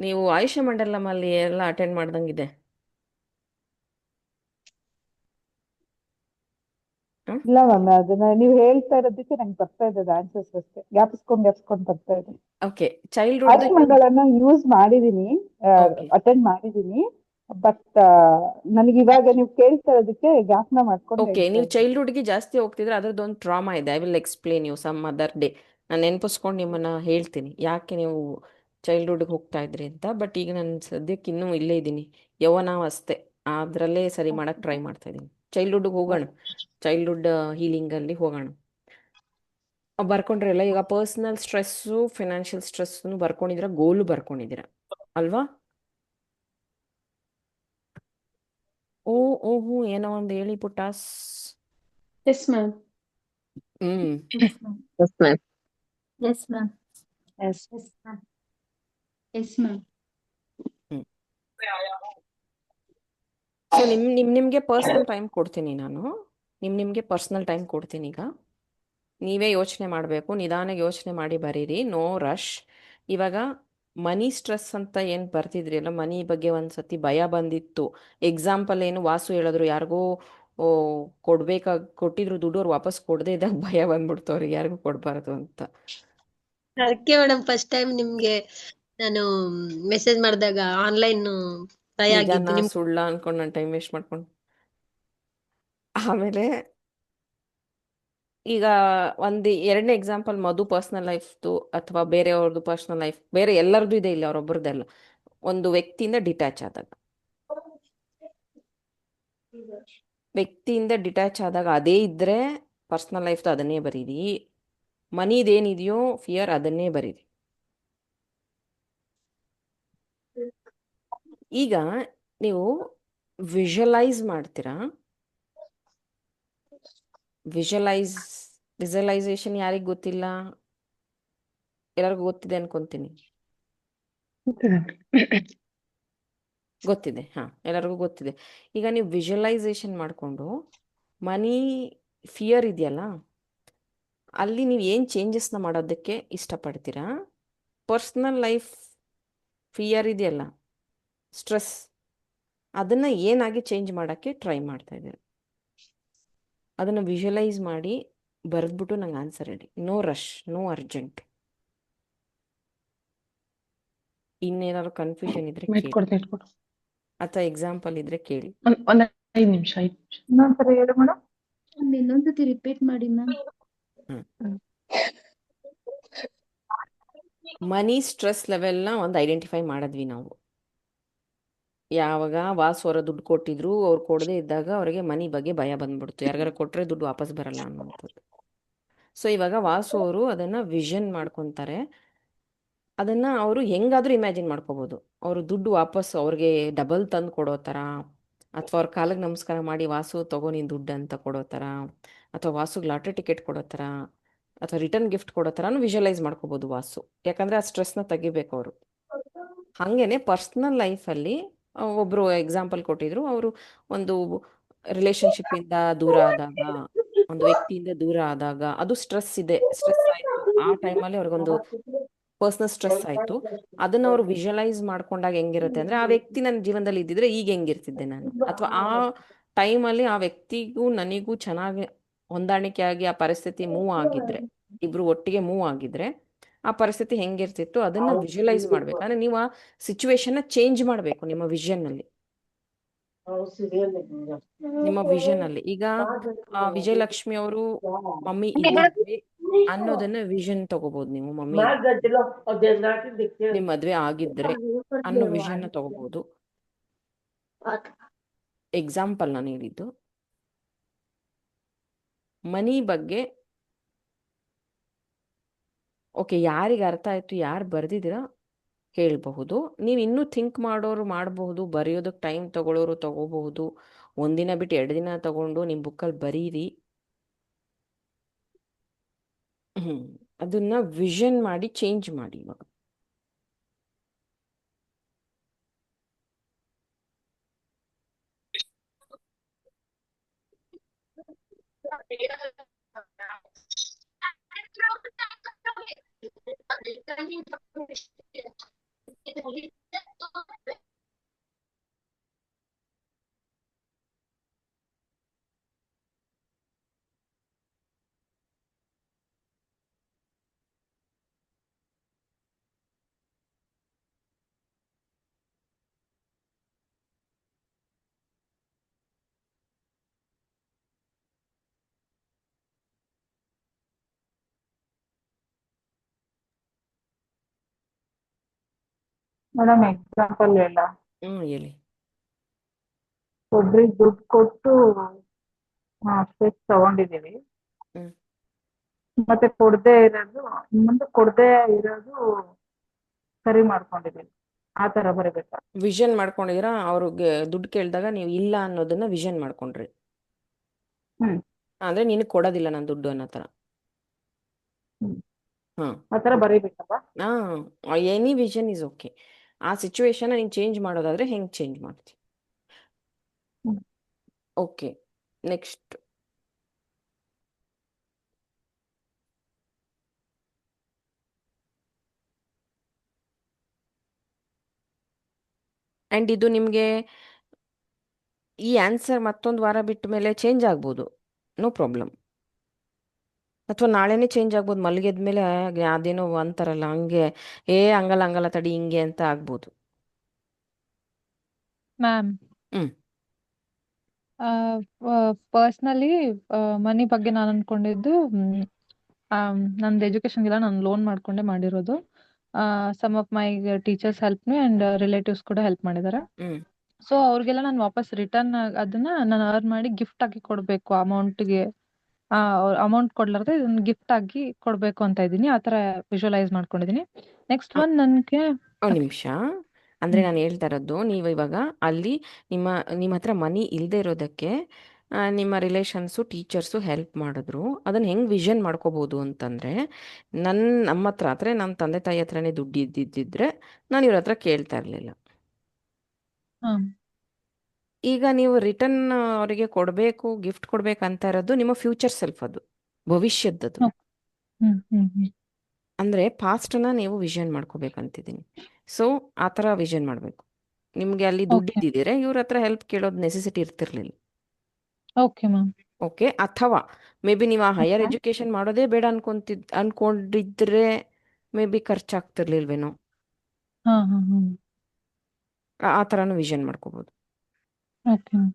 ನೀವು ಆಯುಷ್ಯ ಮಂಡಲಮಲ್ಲಿ ಎಲ್ಲ ಅಟೆಂಡ್ ಮಾಡ್ದಂಗಿದೆ. ಇಲ್ಲ ಮ್ಯಾಮ್, ಅದನ್ನ ನೀವು ಹೇಳ್ತಾ ಇರೋದಕ್ಕೆ ನಂಗೆ ಬರ್ತಾ ಇದ್ದದ ಆನ್ಸರ್ಸ್ ಅಷ್ಟೇ, ಜ್ಞಾಪಿಸ್ಕೊಂಡ್ ಬರ್ತಾ ಇದೆ. ಓಕೆ, ಚೈಲ್ಡ್ಹುಡ್ ಆಯುಷ್ ಮಂಡಲನ ಯೂಸ್ ಮಾಡಿದೀನಿ, ಅಟೆಂಡ್ ಮಾಡಿದೀನಿ. ಬಟ್ ನನಗೆ ಇವಾಗ ನೀವು ಕೇಳ್ತಾ ಇರೋದಕ್ಕೆ ಜ್ಞಾಪನ ಮಾಡ್ಕೊಂಡು ಓಕೆ, ನೀವು ಚೈಲ್ಡ್ಹುಡ್ಗೆ ಜಾಸ್ತಿ ಹೋಗ್ತಿದ್ರೆ ಅದ್ರದ್ದೊಂದು ಟ್ರಾಮಾ ಇದೆ. I will explain you some other day. ನಾನು ನೆನಪಿಸ್ಕೊಂಡು ನಿಮ್ಮನ್ನ ಹೇಳ್ತೀನಿ ಯಾಕೆ ನೀವು ಚೈಲ್ಡ್ಹುಡ್ಗೆ ಹೋಗ್ತಾ ಇದ್ರಿ ಅಂತ. ಬಟ್ ಈಗ ನಾನು ಸದ್ಯಕ್ಕೆ ಇನ್ನೂ ಇಲ್ಲೇ ಇದ್ದೀನಿ, ಯೌವನಾವಸ್ಥೆ, ಅದರಲ್ಲೇ ಸರಿ ಮಾಡಕ್ಕೆ ಟ್ರೈ ಮಾಡ್ತಾ ಇದ್ದೀನಿ. ಚೈಲ್ಡ್ಹುಡ್ಗೆ ಹೋಗೋಣ, ಚೈಲ್ಡ್ಹುಡ್ ಹೀಲಿಂಗಲ್ಲಿ ಹೋಗೋಣ. ಬರ್ಕೊಂಡ್ರಲ್ಲ, ಈಗ ಪರ್ಸ್ನಲ್ ಸ್ಟ್ರೆಸ್ಸು, ಫಿನಾನ್ಷಿಯಲ್ ಸ್ಟ್ರೆಸ್ಸು ಬರ್ಕೊಂಡಿದ್ದೀರಾ, ಗೋಲು ಬರ್ಕೊಂಡಿದ್ದೀರಾ ಅಲ್ವಾ? ಓಹೋ, ಏನೋ ಒಂದು ಹೇಳಿ ಪುಟ್ಟಾಸ್. Yes ma'am. Yes ma'am. Yes ma'am. Yes ma'am. Yes ma'am. So ನಿಮಗೆ ಪರ್ಸ್ನಲ್ ಟೈಮ್ ಕೊಡ್ತೀನಿ ನಾನು. ನಿಮಗೆ ಪರ್ಸ್ನಲ್ ಟೈಮ್ ಕೊಡ್ತೀನಿ. ಈಗ ನೀವೇ ಯೋಚನೆ ಮಾಡಬೇಕು, ನಿಧಾನಕ್ಕೆ ಯೋಚನೆ ಮಾಡಿ ಬರೀರಿ, ನೋ ರಶ್. ಇವಾಗ ಮನಿ ಸ್ಟ್ರೆಸ್ ಅಂತ ಏನು ಬರ್ತಿದ್ರಿ ಅಲ್ಲ, ಮನಿ ಬಗ್ಗೆ ಒಂದು ಸತಿ ಭಯ ಬಂದಿತ್ತು. ಎಕ್ಸಾಂಪಲ್ ಏನು, ವಾಸು ಹೇಳಿದ್ರು ಯಾರಿಗೋ ಕೊಟ್ಟಿದ್ರು ದುಡ್ಡು, ಅವ್ರು ವಾಪಸ್ ಕೊಡದೇ ಇದ್ದಾಗ ಭಯ ಬಂದ್ಬಿಡ್ತು ಅವ್ರಿಗೆ, ಯಾರಿಗೂ ಕೊಡಬಾರ್ದು ಅಂತ. ಅದಕ್ಕೆ ಮೇಡಮ್ ಫಸ್ಟ್ ಟೈಮ್ ನಿಮ್ಗೆ ನಾನು ಮೆಸೇಜ್ ಮಾಡಿದಾಗ ಆನ್ಲೈನ್ ಭಯ ಆಗಿದ್ದು. ಸುಳ್ಳ ಅನ್ಕೊಂಡು ನಾನು ಟೈಮ್ ವೇಸ್ಟ್ ಮಾಡ್ಕೊಂಡು. ಆಮೇಲೆ ಈಗ ಒಂದು ಎರಡನೇ ಎಕ್ಸಾಂಪಲ್ ಮಧು ಪರ್ಸ್ನಲ್ ಲೈಫ್ದು ಅಥವಾ ಬೇರೆಯವ್ರದ್ದು ಪರ್ಸ್ನಲ್ ಲೈಫ್ ಬೇರೆ ಎಲ್ಲರದ್ದು ಇದೆ ಇಲ್ಲ ಅವರೊಬ್ಬರದ್ದೆಲ್ಲ. ಒಂದು ವ್ಯಕ್ತಿಯಿಂದ ಡಿಟ್ಯಾಚ್ ಆದಾಗ ಅದೇ ಇದ್ರೆ ಪರ್ಸ್ನಲ್ ಲೈಫ್ದು ಅದನ್ನೇ ಬರೀರಿ. ಮನಿದೇನಿದೆಯೋ ಫಿಯರ್ ಅದನ್ನೇ ಬರೀರಿ. ಈಗ ನೀವು ವಿಜುವಲೈಸ್ ಮಾಡ್ತೀರಾ. ವಿಜುವಲೈಸೇಷನ್ ಯಾರಿಗೆ ಗೊತ್ತಿಲ್ಲ? ಎಲ್ಲರಿಗೂ ಗೊತ್ತಿದೆ ಅನ್ಕೊಂತೀನಿ. ಗೊತ್ತಿದೆ, ಎಲ್ಲರಿಗೂ ಗೊತ್ತಿದೆ. ಈಗ ನೀವು ವಿಜುವಲೈಸೇಷನ್ ಮಾಡಿಕೊಂಡು ಮನಿ ಫಿಯರ್ ಇದೆಯಲ್ಲ, ಅಲ್ಲಿ ನೀವು ಏನು ಚೇಂಜಸ್ನ ಮಾಡೋದಕ್ಕೆ ಇಷ್ಟಪಡ್ತೀರಾ? ಪರ್ಸ್ನಲ್ ಲೈಫ್ ಫಿಯರ್ ಇದೆಯಲ್ಲ, ಸ್ಟ್ರೆಸ್, ಅದನ್ನು ಏನಾಗಿ ಚೇಂಜ್ ಮಾಡೋಕ್ಕೆ ಟ್ರೈ ಮಾಡ್ತಾ ಇದ್ದೀರಾ? ಅದನ್ನು ವಿಜುವಲೈಸ್ ಮಾಡಿ ಬರೆದ್ಬಿಟ್ಟು ನಂಗೆ ಆನ್ಸರ್ ಹೇಳಿ. No rush, no urgent. ಇನ್ನೇನಾದ್ರು ಕನ್ಫ್ಯೂಷನ್ ಇದ್ರೆ ಕೇಳಿ, ಅಥವಾ ಎಕ್ಸಾಂಪಲ್ ಇದ್ರೆ ಕೇಳಿ. ಒಂದ್ 5 ನಿಮಿಷ. ಇನ್ನೊಂದ್ಸರಿ ಹೇಳು ಮೇಡಮ್. ಇನ್ನೊಂದ್ಸತಿ ರಿಪೀಟ್ ಮಾಡಿ ಮ್ಯಾಮ್. ಮನಿ ಸ್ಟ್ರೆಸ್ ಲೆವೆಲ್ನ ಒಂದು ಐಡೆಂಟಿಫೈ ಮಾಡಿದ್ವಿ ನಾವು. ಯಾವಾಗ ವಾಸು ಅವರ ದುಡ್ಡು ಕೊಟ್ಟಿದ್ರು, ಅವ್ರು ಕೊಡದೇ ಇದ್ದಾಗ ಅವರಿಗೆ ಮನಿ ಬಗ್ಗೆ ಭಯ ಬಂದ್ಬಿಡ್ತು, ಯಾರಿಗಾರ ಕೊಟ್ಟರೆ ದುಡ್ಡು ವಾಪಸ್ ಬರಲ್ಲ ಅನ್ನೋಂಥದ್ದು. ಸೊ ಇವಾಗ ವಾಸು ಅವರು ಅದನ್ನು ವಿಷನ್ ಮಾಡ್ಕೊತಾರೆ. ಅದನ್ನು ಅವರು ಹೆಂಗಾದರೂ ಇಮ್ಯಾಜಿನ್ ಮಾಡ್ಕೋಬೋದು. ಅವರು ದುಡ್ಡು ವಾಪಸ್ ಅವ್ರಿಗೆ ಡಬಲ್ ತಂದು ಕೊಡೋ ಥರ, ಅಥವಾ ಅವ್ರ ಕಾಲಿಗೆ ನಮಸ್ಕಾರ ಮಾಡಿ ವಾಸು ತಗೋ ನೀನು ದುಡ್ಡು ಅಂತ ಕೊಡೋ ಥರ, ಅಥವಾ ವಾಸುಗೆ ಲಾಟ್ರಿ ಟಿಕೆಟ್ ಕೊಡೋ ಥರ, ಅಥವಾ ರಿಟರ್ನ್ ಗಿಫ್ಟ್ ಕೊಡೋ ಥರನೂ ವಿಜುವಲೈಸ್ ಮಾಡ್ಕೋಬೋದು ವಾಸು. ಯಾಕಂದರೆ ಆ ಸ್ಟ್ರೆಸ್ನ ತೆಗಿಬೇಕು ಅವರು. ಹಾಗೇ ಪರ್ಸ್ನಲ್ ಲೈಫಲ್ಲಿ ಒಬ್ಬರು ಎಕ್ಸಾಂಪಲ್ ಕೊಟ್ಟಿದ್ರು. ಅವರು ಒಂದು ರಿಲೇಷನ್ಶಿಪ್ಪಿಂದ ದೂರ ಆದಾಗ, ಒಂದು ವ್ಯಕ್ತಿಯಿಂದ ದೂರ ಆದಾಗ, ಅದು ಸ್ಟ್ರೆಸ್ ಆಯಿತು. ಆ ಟೈಮಲ್ಲಿ ಅವ್ರಿಗೊಂದು ಪರ್ಸ್ನಲ್ ಸ್ಟ್ರೆಸ್ ಆಯಿತು. ಅದನ್ನು ಅವರು ವಿಜುವಲೈಸ್ ಮಾಡ್ಕೊಂಡಾಗ ಹೆಂಗಿರುತ್ತೆ ಅಂದರೆ, ಆ ವ್ಯಕ್ತಿ ನನ್ನ ಜೀವನದಲ್ಲಿ ಇದ್ದಿದ್ರೆ ಈಗ ಹೆಂಗಿರ್ತಿದ್ದೆ ನಾನು, ಅಥವಾ ಆ ಟೈಮಲ್ಲಿ ಆ ವ್ಯಕ್ತಿಗೂ ನನಗೂ ಚೆನ್ನಾಗಿ ಹೊಂದಾಣಿಕೆ ಆಗಿ ಆ ಪರಿಸ್ಥಿತಿ ಮೂವ್ ಆಗಿದ್ರೆ, ಇಬ್ಬರು ಒಟ್ಟಿಗೆ ಮೂವ್ ಆಗಿದ್ರೆ ಆ ಪರಿಸ್ಥಿತಿ ಹೆಂಗಿರ್ತಿತ್ತು ಅದನ್ನು ವಿಜುವಲೈಸ್ ಮಾಡಬೇಕು. ಅಂದರೆ ನೀವು ಆ ಸಿಚುವೇಶನ್ನ ಚೇಂಜ್ ಮಾಡಬೇಕು ನಿಮ್ಮ ವಿಷನ್ನಲ್ಲಿ. ಈಗ ವಿಜಯಲಕ್ಷ್ಮಿ ಅವರು ಮಮ್ಮಿ ಇದ್ದಿದ್ವಿ ಅನ್ನೋದನ್ನ ವಿಷನ್ ತಗೋಬಹುದು ನೀವು. ಮಮ್ಮಿ ನಿಮ್ ಮದ್ವೆ ಆಗಿದ್ರೆ ಅನ್ನೋ ವಿಷನ್ ತಗೋಬಹುದು. ಎಕ್ಸಾಂಪಲ್ ನಾನು ಹೇಳಿದ್ದು. ಮನಿ ಬಗ್ಗೆ ಓಕೆ, ಯಾರಿಗೆ ಅರ್ಥ ಆಯ್ತು, ಯಾರು ಬರ್ದಿದ್ದೀರಾ ಹೇಳಬಹುದು. ನೀವು ಇನ್ನೂ ಥಿಂಕ್ ಮಾಡೋರು ಮಾಡಬಹುದು, ಬರೆಯೋದಕ್ಕೆ ಟೈಮ್ ತಗೊಳ್ಳೋರು ತಗೋಬಹುದು. ಒಂದಿನ ಬಿಟ್ಟು 2 ದಿನ ತಗೊಂಡು ನಿಮ್ಮ ಬುಕ್ಕಲ್ಲಿ ಬರೀರಿ. ಅದನ್ನ ವಿಷನ್ ಮಾಡಿ ಚೇಂಜ್ ಮಾಡಿ. ಇವಾಗ ಮೇಡಮ್ ಎಕ್ಸಾಂಪಲ್ ಹೇಳ. ಹೇಳಿ. ಒಬ್ರಿಗೆ ದುಡ್ಡು ಕೊಟ್ಟು ಸ್ಟ್ರೆಸ್ ತಗೊಂಡಿದೀವಿ, ಮತ್ತೆ ಮುಂದೆ ಕೊಡದೇ ಇರೋದು ಸರಿ ಮಾಡ್ಕೊಂಡಿದೀವಿ. ಆ ತರ ಬರೀಬೇಕಾ? ವಿಷನ್ ಮಾಡ್ಕೊಂಡಿದ್ದೀರಾ? ಅವ್ರಿಗೆ ದುಡ್ಡು ಕೇಳಿದಾಗ ನೀವು ಇಲ್ಲ ಅನ್ನೋದನ್ನ ವಿಷನ್ ಮಾಡ್ಕೊಂಡ್ರಿ. ಅಂದ್ರೆ ನಿನಗೆ ಕೊಡೋದಿಲ್ಲ ನಾನು ದುಡ್ಡು ಅನ್ನೋ ಥರ. ಆ ತರ ಬರೀಬೇಕಲ್ವಾ? Any vision is okay. ಆ ಸಿಚುವೇಶನ್ ನೀನು ಚೇಂಜ್ ಮಾಡೋದಾದ್ರೆ ಹೆಂಗೆ ಚೇಂಜ್ ಮಾಡ್ತೀವಿ? Okay, next. ಆ್ಯಂಡ್ ಇದು ನಿಮಗೆ ಈ ಆನ್ಸರ್ ಮತ್ತೊಂದು ವಾರ ಬಿಟ್ಟ ಮೇಲೆ ಚೇಂಜ್ ಆಗ್ಬೋದು, ನೋ ಪ್ರಾಬ್ಲಮ್. ಅಥವಾ ನಾಳೆನೇ ಚೇಂಜ್ ಆಗ್ಬೋದು. ಮಲಗಿದ ಮೇಲೆ ಅದೇನೋ ಅಂತಾರಲ್ಲ ಹಂಗೆ, ಹಂಗಲ್ಲ ತಡಿ ಹಿಂಗೆ ಅಂತ ಆಗ್ಬೋದು. ಮ್ಯಾಮ್, ಪರ್ಸ್ನಲಿ ಮನಿ ಬಗ್ಗೆ ನಾನು ಅನ್ಕೊಂಡಿದ್ದು ನಂದು ಎಜುಕೇಶನ್ಗೆಲ್ಲ ನಾನು ಲೋನ್ ಮಾಡ್ಕೊಂಡೆ ಮಾಡಿರೋದು. Some of my teachers help me and relatives ಕೂಡ ಹೆಲ್ಪ್ ಮಾಡಿದ್ದಾರೆ. ಹ್ಮ್ ಸೊ ಅವ್ರಿಗೆಲ್ಲ ನಾನು ವಾಪಸ್ ರಿಟರ್ನ್ ಅದನ್ನ ನಾನು ಅರ್ನ್ ಮಾಡಿ ಗಿಫ್ಟ್ ಆಗಿ ಕೊಡ್ಬೇಕು ಅಮೌಂಟ್ಗೆ. ಅಮೌಂಟ್ ಕೊಡ್ಲಾರ್ದೆ ಇದನ್ನ ಗಿಫ್ಟ್ ಆಗಿ ಕೊಡ್ಬೇಕು ಅಂತ ಇದ್ದೀನಿ. ಆ ಥರ ವಿಜುವಲೈಸ್ ಮಾಡ್ಕೊಂಡಿದ್ದೀನಿ. ನೆಕ್ಸ್ಟ್ ಒನ್ ನನಗೆ ಒಂದು ನಿಮಿಷ. ಅಂದರೆ ನಾನು ಹೇಳ್ತಾ ಇರೋದು, ನೀವು ಇವಾಗ ಅಲ್ಲಿ ನಿಮ್ಮ ಹತ್ರ ಮನಿ ಇಲ್ಲದೆ ಇರೋದಕ್ಕೆ ನಿಮ್ಮ ರಿಲೇಷನ್ಸು ಟೀಚರ್ಸು ಹೆಲ್ಪ್ ಮಾಡಿದ್ರು. ಅದನ್ನು ಹೆಂಗೆ ವಿಷನ್ ಮಾಡ್ಕೋಬೋದು ಅಂತಂದರೆ, ನಮ್ಮ ಹತ್ರ ಅಂದರೆ ನಮ್ಮ ತಂದೆ ತಾಯಿ ಹತ್ರನೇ ದುಡ್ಡು ಇದ್ದಿದ್ದಿದ್ರೆ ನಾನು ಇವ್ರ ಹತ್ರ ಕೇಳ್ತಾ ಇರಲಿಲ್ಲ. ಹಾಂ ಈಗ ನೀವು ರಿಟರ್ನ್ ಅವರಿಗೆ ಕೊಡಬೇಕು, ಗಿಫ್ಟ್ ಕೊಡಬೇಕು ಅಂತ ಇರೋದು ನಿಮ್ಮ ಫ್ಯೂಚರ್ ಸೆಲ್ಫ್, ಅದು ಭವಿಷ್ಯದ್ದದು. ಅಂದರೆ ಪಾಸ್ಟನ್ನ ನೀವು ವಿಷನ್ ಮಾಡ್ಕೋಬೇಕಂತಿದ್ದೀನಿ. ಸೊ ಆ ಥರ ವಿಷನ್ ಮಾಡಬೇಕು. ನಿಮಗೆ ಅಲ್ಲಿ ದುಡ್ಡು ಓಕೆ ಇದ್ದಿದ್ದೀರೆ ಇವ್ರ ಹತ್ರ ಹೆಲ್ಪ್ ಕೇಳೋದು ನೆಸೆಸಿಟಿ ಇರ್ತಿರ್ಲಿಲ್ಲ. Okay ma'am. ಓಕೆ, ಅಥವಾ ಮೇ ಬಿ ನೀವು ಆ ಹೈಯರ್ ಎಜುಕೇಷನ್ ಮಾಡೋದೇ ಬೇಡ ಅನ್ಕೊಂಡಿದ್ರೆ ಮೇ ಬಿ ಖರ್ಚಾಗ್ತಿರ್ಲಿಲ್ವೇನೋ. ಹಾಂ ಹಾಂ ಹಾಂ ಆ ಥರನೂ ವಿಷನ್ ಮಾಡ್ಕೋಬೋದು. Okay ma'am.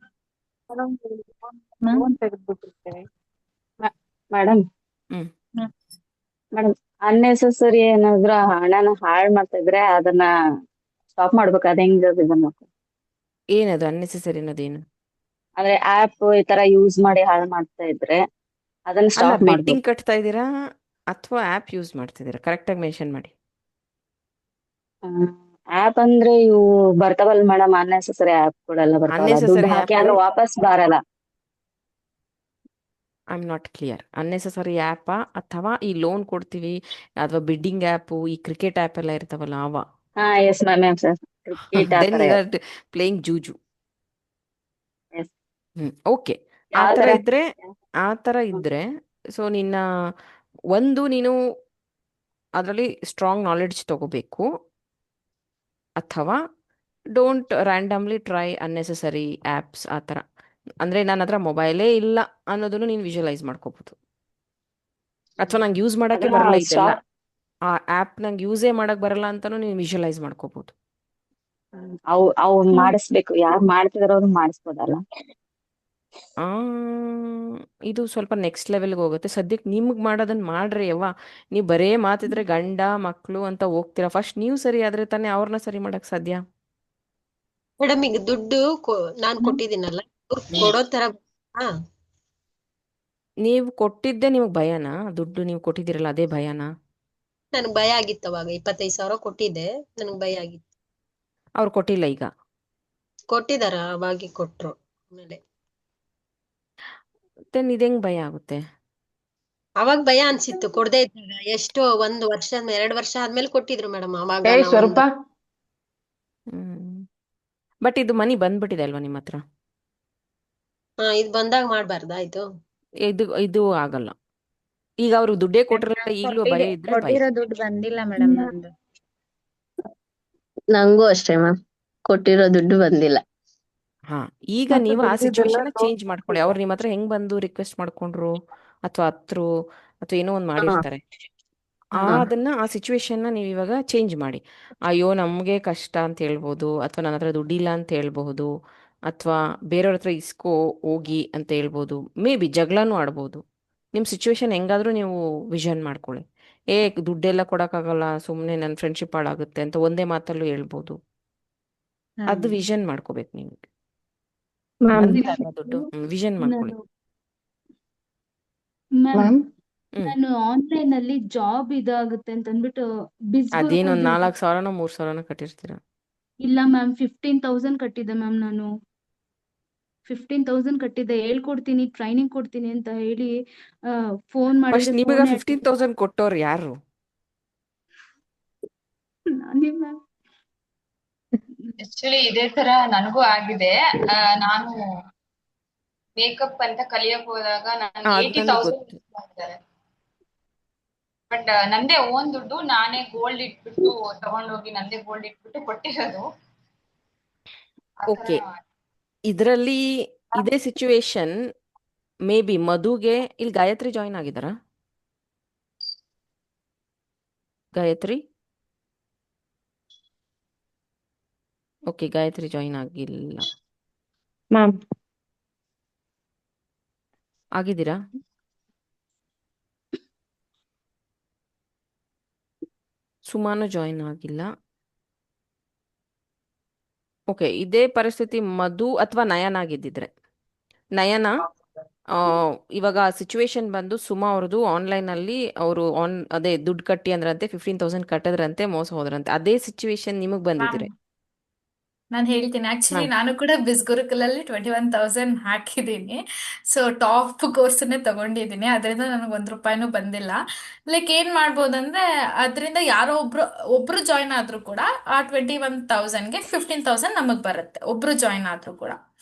ಲೋನ್ ತೆಗೆದ್ಬಿಟ್ಟಿರ್ತೀವಿ ಮೇಡಮ್. ಹ್ಮ್ ಮೇಡಮ್, ಅನ್ನೆಸೆಸರಿ ಏನಾದ್ರು ಹಣನ ಹಾಳು ಮಾಡ್ತಾ ಇದ್ರೆ ಅದನ್ನ ಸ್ಟಾಪ್ ಮಾಡ್ಬೇಕು. ಅದ ಹೆಂಗ್ ಇದನ್ನ ಮಾಡ್ಬೇಕು? ಏನದು ಅನ್ನೆಸೆಸರಿ ಅನ್ನೋದೇನು? ಅಂದ್ರೆ ಆಪ್ ಈ ತರ ಯೂಸ್ ಮಾಡಿ ಹಾಳು ಮಾಡ್ತಾ ಇದ್ರೆ ಅದನ್ನ ಅಲ್ಲ, ಸ್ಟಾಪ್ ಮಾಡ್ಬೇಕು. ಬೆಟ್ಟಿಂಗ್ ಕಟ್ತಾ ಇದ್ದೀರಾ ಅಥವಾ ಆ್ಯಪ್ ಯೂಸ್ ಮಾಡ್ತಿದ್ದೀರಾ? ಕರೆಕ್ಟಾಗಿ ಮೆನ್ಷನ್ ಮಾಡಿ. ಆಪ್ ಅಂದ್ರೆ ಇವು ಬರ್ತಾವಲ್ಲ ಮೇಡಮ್, ಅನ್ನೆಸೆಸರಿ ಆಪ್ ಗಳೆಲ್ಲ ಬರ್ತಾವಲ್ಲ, ದುಡ್ಡು ಅನ್ನೆಸೆಸರಿ ಹಾಕಿ ಆ್ಯಪು ಆದ್ರೆ ವಾಪಸ್ ಬರಲ್ಲ. I am not clear. Unnecessary ಆ್ಯಪಾ ಅಥವಾ ಈ ಲೋನ್ ಕೊಡ್ತೀವಿ ಅಥವಾ ಬಿಡ್ಡಿಂಗ್ ಆ್ಯಪು, ಈ ಕ್ರಿಕೆಟ್ ಆ್ಯಪ್ ಎಲ್ಲ ಇರ್ತಾವಲ್ಲ ಅವ? ಹಾ yes ma'am sir, cricket then ಆತರ ಯು ಆರ್ ಪ್ಲೇಯಿಂಗ್ ಜೂಜು. ಎಸ್. ಓಕೆ, ಆ ಯಾವ ಥರ ತರ? ಇದ್ರೆ ಸೊ ನೀನು ಅದರಲ್ಲಿ ಸ್ಟ್ರಾಂಗ್ ನಾಲೆಡ್ಜ್ ತಗೋಬೇಕು, ಅಥವಾ don't randomly try unnecessary apps ಆ ಥರ. ಅಂದರೆ ನನ್ನ ಹತ್ರ ಮೊಬೈಲೇ ಇಲ್ಲ ಅನ್ನೋದನ್ನು ನೀನು ವಿಜುವಲೈಸ್ ಮಾಡ್ಕೋಬೋದು. ಅಥವಾ ನಂಗೆ ಯೂಸ್ ಮಾಡೋಕ್ಕೆ ಅದನ್ನ ಬರಲ್ಲ ಇದೆಲ್ಲ, ಸ್ಟಾಪ್. ಆ ಆ್ಯಪ್ ನಂಗೆ ಯೂಸೇ ಮಾಡೋಕ್ಕೆ ಬರಲ್ಲ ಅಂತಲೂ ನೀನು ವಿಜುವಲೈಸ್ ಮಾಡ್ಕೋಬೋದು. ಅವು ಮಾಡಿಸ್ಬೇಕು, ಯಾರು ಮಾಡ್ತಿದಾರೋ ಅವ್ರು ಮಾಡಿಸ್ಬೋದಲ್ಲ. ಆ, ಇದು ಸ್ವಲ್ಪ ನೆಕ್ಸ್ಟ್ ಲೆವೆಲ್ಗೆ ಹೋಗುತ್ತೆ. ಸದ್ಯಕ್ಕೆ ನಿಮ್ಗೆ ಮಾಡೋದನ್ನ ಮಾಡ್ರಿ ಯವ್ವ. ನೀವು ಬರೇ ಮಾತಿದ್ರೆ ಗಂಡ ಮಕ್ಕಳು ಅಂತ ಹೋಗ್ತೀರಾ. ಫಸ್ಟ್ ನೀವು ಸರಿ ಆದರೆ ತಾನೇ ಅವ್ರನ್ನ ಸರಿ ಮಾಡೋಕ್ಕೆ ಸಾಧ್ಯ. ಮೇಡಮ್ ಈಗ ದುಡ್ಡು ನಾನ್ ಕೊಟ್ಟಿದ್ದೀನಲ್ಲ, ಅವ್ರು ಹ್ಮ್. ಕೊಡೋ ತರ ಹಾ ನೀವು ಕೊಟ್ಟಿದ್ದೆ ನಿಮಗೆ ಭಯನಾ? ದುಡ್ಡು ನೀವು ಕೊಟ್ಟಿದ್ದೀರಲ್ಲ ಅದೇ ಭಯನಾ? ನನಗ್ ಭಯ ಆಗಿತ್ತು ಅವಾಗ. 25,000 ಕೊಟ್ಟಿದ್ದೆ, ನನಗ್ ಭಯ ಆಗಿತ್ತು. ಅವ್ರು ಕೊಟ್ಟಿಲ್ಲ ಈಗ? ಕೊಟ್ಟಿದಾರ, ಅವಾಗೆ ಕೊಟ್ರು ಆಮೇಲೆ. ದೆನ್ ಇದು ಹೆಂಗೆ ಭಯ ಆಗುತ್ತೆ? ಅವಾಗ ಭಯ ಅನ್ಸಿತ್ತು ಕೊಡದೇ ಇದ್ದಾಗ. ಎಷ್ಟೋ 1 ವರ್ಷ 2 ವರ್ಷ ಆದ್ಮೇಲೆ ಕೊಟ್ಟಿದ್ರು ಮೇಡಮ್. ಅವಾಗ ಏಯ್ ನಾವ್ ಸ್ವರೂಪ, ಬಟ್ ಇದು ಮನಿ ಬಂದ್ಬಿಟ್ಟಿದೆ ಅಲ್ವಾ ನಿಮ್ಮ ಹತ್ರ? ಇದ್ ಬಂದಾಗ ಮಾಡ್ಬಾರ್ದಾ ಇದು? ಇದು ಆಗಲ್ಲ. ಈಗ ಅವರು ದುಡ್ಡೇ ಕೊಟ್ಟಿರಲ್ಲ, ಈಗಲೂ ಭಯ ಇದ್ರೆ ಭಯ. ಕೊಟ್ಟಿರೋ ದುಡ್ಡು ಬಂದಿಲ್ಲ ಮೇಡಮ್ ನಂದು. ನಂಗೂ ಅಷ್ಟೇ ಮ್ಯಾಮ್, ಕೊಟ್ಟಿರೋ ದುಡ್ಡು ಬಂದಿಲ್ಲ. ಹಾ, ಈಗ ನೀವು ಆ ಸಿಚುವೇಶನ್ ಚೇಂಜ್ ಮಾಡ್ಕೊಳ್ಳಿ. ಅವ್ರು ನಿಮ್ಮ ಹತ್ರ ಹೆಂಗ್ ಬಂದು ರಿಕ್ವೆಸ್ಟ್ ಮಾಡ್ಕೊಂಡ್ರು ಅಥವಾ ಅಥವಾ ಏನೋ ಒಂದು ಮಾಡಿರ್ತಾರೆ. ಅದನ್ನ ಆ ಸಿಚುವೇಶನ್ನ ನೀವು ಇವಾಗ ಚೇಂಜ್ ಮಾಡಿ. ಅಯ್ಯೋ ನಮಗೆ ಕಷ್ಟ ಅಂತ ಹೇಳ್ಬೋದು, ಅಥವಾ ನನ್ನ ಹತ್ರ ದುಡ್ಡಿಲ್ಲ ಅಂತ ಹೇಳ್ಬಹುದು, ಅಥವಾ ಬೇರೆಯವ್ರ ಹತ್ರ ಇಸ್ಕೋ ಹೋಗಿ ಅಂತ ಹೇಳ್ಬೋದು. ಮೇ ಬಿ ಜಗಳನೂ ಆಡ್ಬೋದು. ನಿಮ್ಮ ಸಿಚುವೇಶನ್ ಹೆಂಗಾದ್ರೂ ನೀವು ವಿಷನ್ ಮಾಡ್ಕೊಳ್ಳಿ. ದುಡ್ಡೆಲ್ಲ ಕೊಡೋಕ್ಕಾಗಲ್ಲ, ಸುಮ್ಮನೆ ನನ್ನ ಫ್ರೆಂಡ್ಶಿಪ್ ಹಾಳಾಗುತ್ತೆ ಅಂತ ಒಂದೇ ಮಾತಲ್ಲೂ ಹೇಳ್ಬೋದು. ಅದು ವಿಷನ್ ಮಾಡ್ಕೋಬೇಕು ನೀವು. ಮ್ಯಾಮ್ ಬಂದಿಲ್ಲ ಅಲ್ವಾ ದುಡ್ಡು? ವಿಷನ್ ಮಾಡ್ಕೊಳ್ಳಿ. ಮ್ಯಾಮ್ ಮ್ಯಾಮ್ ನಾನು ಆನ್ಲೈನ್ ಅಲ್ಲಿ ಜಾಬ್ ಇದಾಗುತ್ತೆ ಅಂತ ಅಂದ್ಬಿಟ್ಟು ಅದೇನೊಂದು ಬಿಸ್ಗೋಸ್ಕರ 4,000 3,000 ಕಟ್ಟಿರ್ತೀರ? ಇಲ್ಲ ಮ್ಯಾಮ್, 15,000 ಕಟ್ಟಿದ್ದೆ ಮ್ಯಾಮ್. ನಾನು 15,000 ಕಟ್ಟಿದ್ದೆ. ಹೇಳ್ಕೊಡ್ತೀನಿ, ಟ್ರೈನಿಂಗ್ ಕೊಡ್ತೀನಿ ಅಂತ ಹೇಳಿ ಫೋನ್ ಫಸ್ಟ್ ಮಾಡಿದ್ರೆ ನಿಮಗೆ ಫೋನ್ 15,000 ಕೊಟ್ಟವ್ರು ಯಾರು? ನಾನೇ ಮ್ಯಾಮ್. ಆಕ್ಚುಲಿ ಇದೇ ತರ ನನಗೂ ಆಗಿದೆ. ನಾನು ಮೇಕಪ್ ಅಂತ ಕಲಿಯಕ್ ಹೋದಾಗ ನನ್ಗೆ ಅದು ನನಗೆ 80,000 ಗೊತ್ತು. ಮಾಡಿದ್ದಾರೆ. ಬಟ್ ನಂದೇ ಓನ್ ದುಡ್ಡು, ನಾನೇ ಗೋಲ್ಡ್ ಇಟ್ಬಿಟ್ಟು ತಗೊಂಡೋಗಿ ನಂದೇ ಗೋಲ್ಡ್ ಇಟ್ಬಿಟ್ಟು ಕೊಟ್ಟಿರೋದು. ಆ ತರ ಓಕೆ, ಇದರಲ್ಲಿ ಇದೇ ಸಿಚುವೇಶನ್ ಮೇ ಬಿ ಮಧುಗೆ. ಇಲ್ಲಿ ಗಾಯತ್ರಿ ಜಾಯಿನ್ ಆಗಿದಾರಾ? ಗಾಯತ್ರಿ? ಓಕೆ, ಗಾಯತ್ರಿ ಜಾಯಿನ್ ಆಗಿಲ್ಲ. ಮ್ಯಾಮ್ ಆಗಿದ್ದೀರಾ? ಸುಮಾನು ಜಾಯಿನ್ ಆಗಿಲ್ಲ. ಓಕೆ, ಇದೇ ಪರಿಸ್ಥಿತಿ ಮಧು ಅಥವಾ ನಯನ ಆಗಿದ್ದಿದ್ರೆ, ನಯನ ಇವಾಗ ಸಿಚುವೇಶನ್ ಬಂದು ಸುಮಾ ಅವ್ರದ್ದು ಆನ್ಲೈನಲ್ಲಿ ಅವರು ಅದೇ ದುಡ್ಡು ಕಟ್ಟಿ ಅಂದ್ರಂತೆ 15,000 ಕಟ್ಟಿದ್ರಂತೆ, ಮೋಸ ಹೋದ್ರಂತೆ. ಅದೇ ಸಿಚುವೇಶನ್ ನಿಮಗೆ ಬಂದಿದ್ರೆ ನಾನು ಹೇಳ್ತೀನಿ. ಆಕ್ಚುಲಿ ಹಾ ನಾನು ಕೂಡ ಬಿಸ್ ಗುರುಕುಲಲ್ಲಿ 21,000 ಹಾಕಿದ್ದೀನಿ. ಸೊ ಟಾಪ್ ಕೋರ್ಸ್ನೇ ತಗೊಂಡಿದ್ದೀನಿ. ಅದರಿಂದ ನನಗೆ ₹1 ಬಂದಿಲ್ಲ. ಲೈಕ್ ಏನ್ ಮಾಡ್ಬೋದಂದ್ರೆ, ಅದರಿಂದ ಯಾರೋ ಒಬ್ರು ಜಾಯಿನ್ ಆದ್ರೂ ಕೂಡ ಆ 21,000ಗೆ 15,000 ನಮಗ್ ಬರುತ್ತೆ, ಒಬ್ರು ಜಾಯಿನ್ ಆದ್ರೂ ಕೂಡ.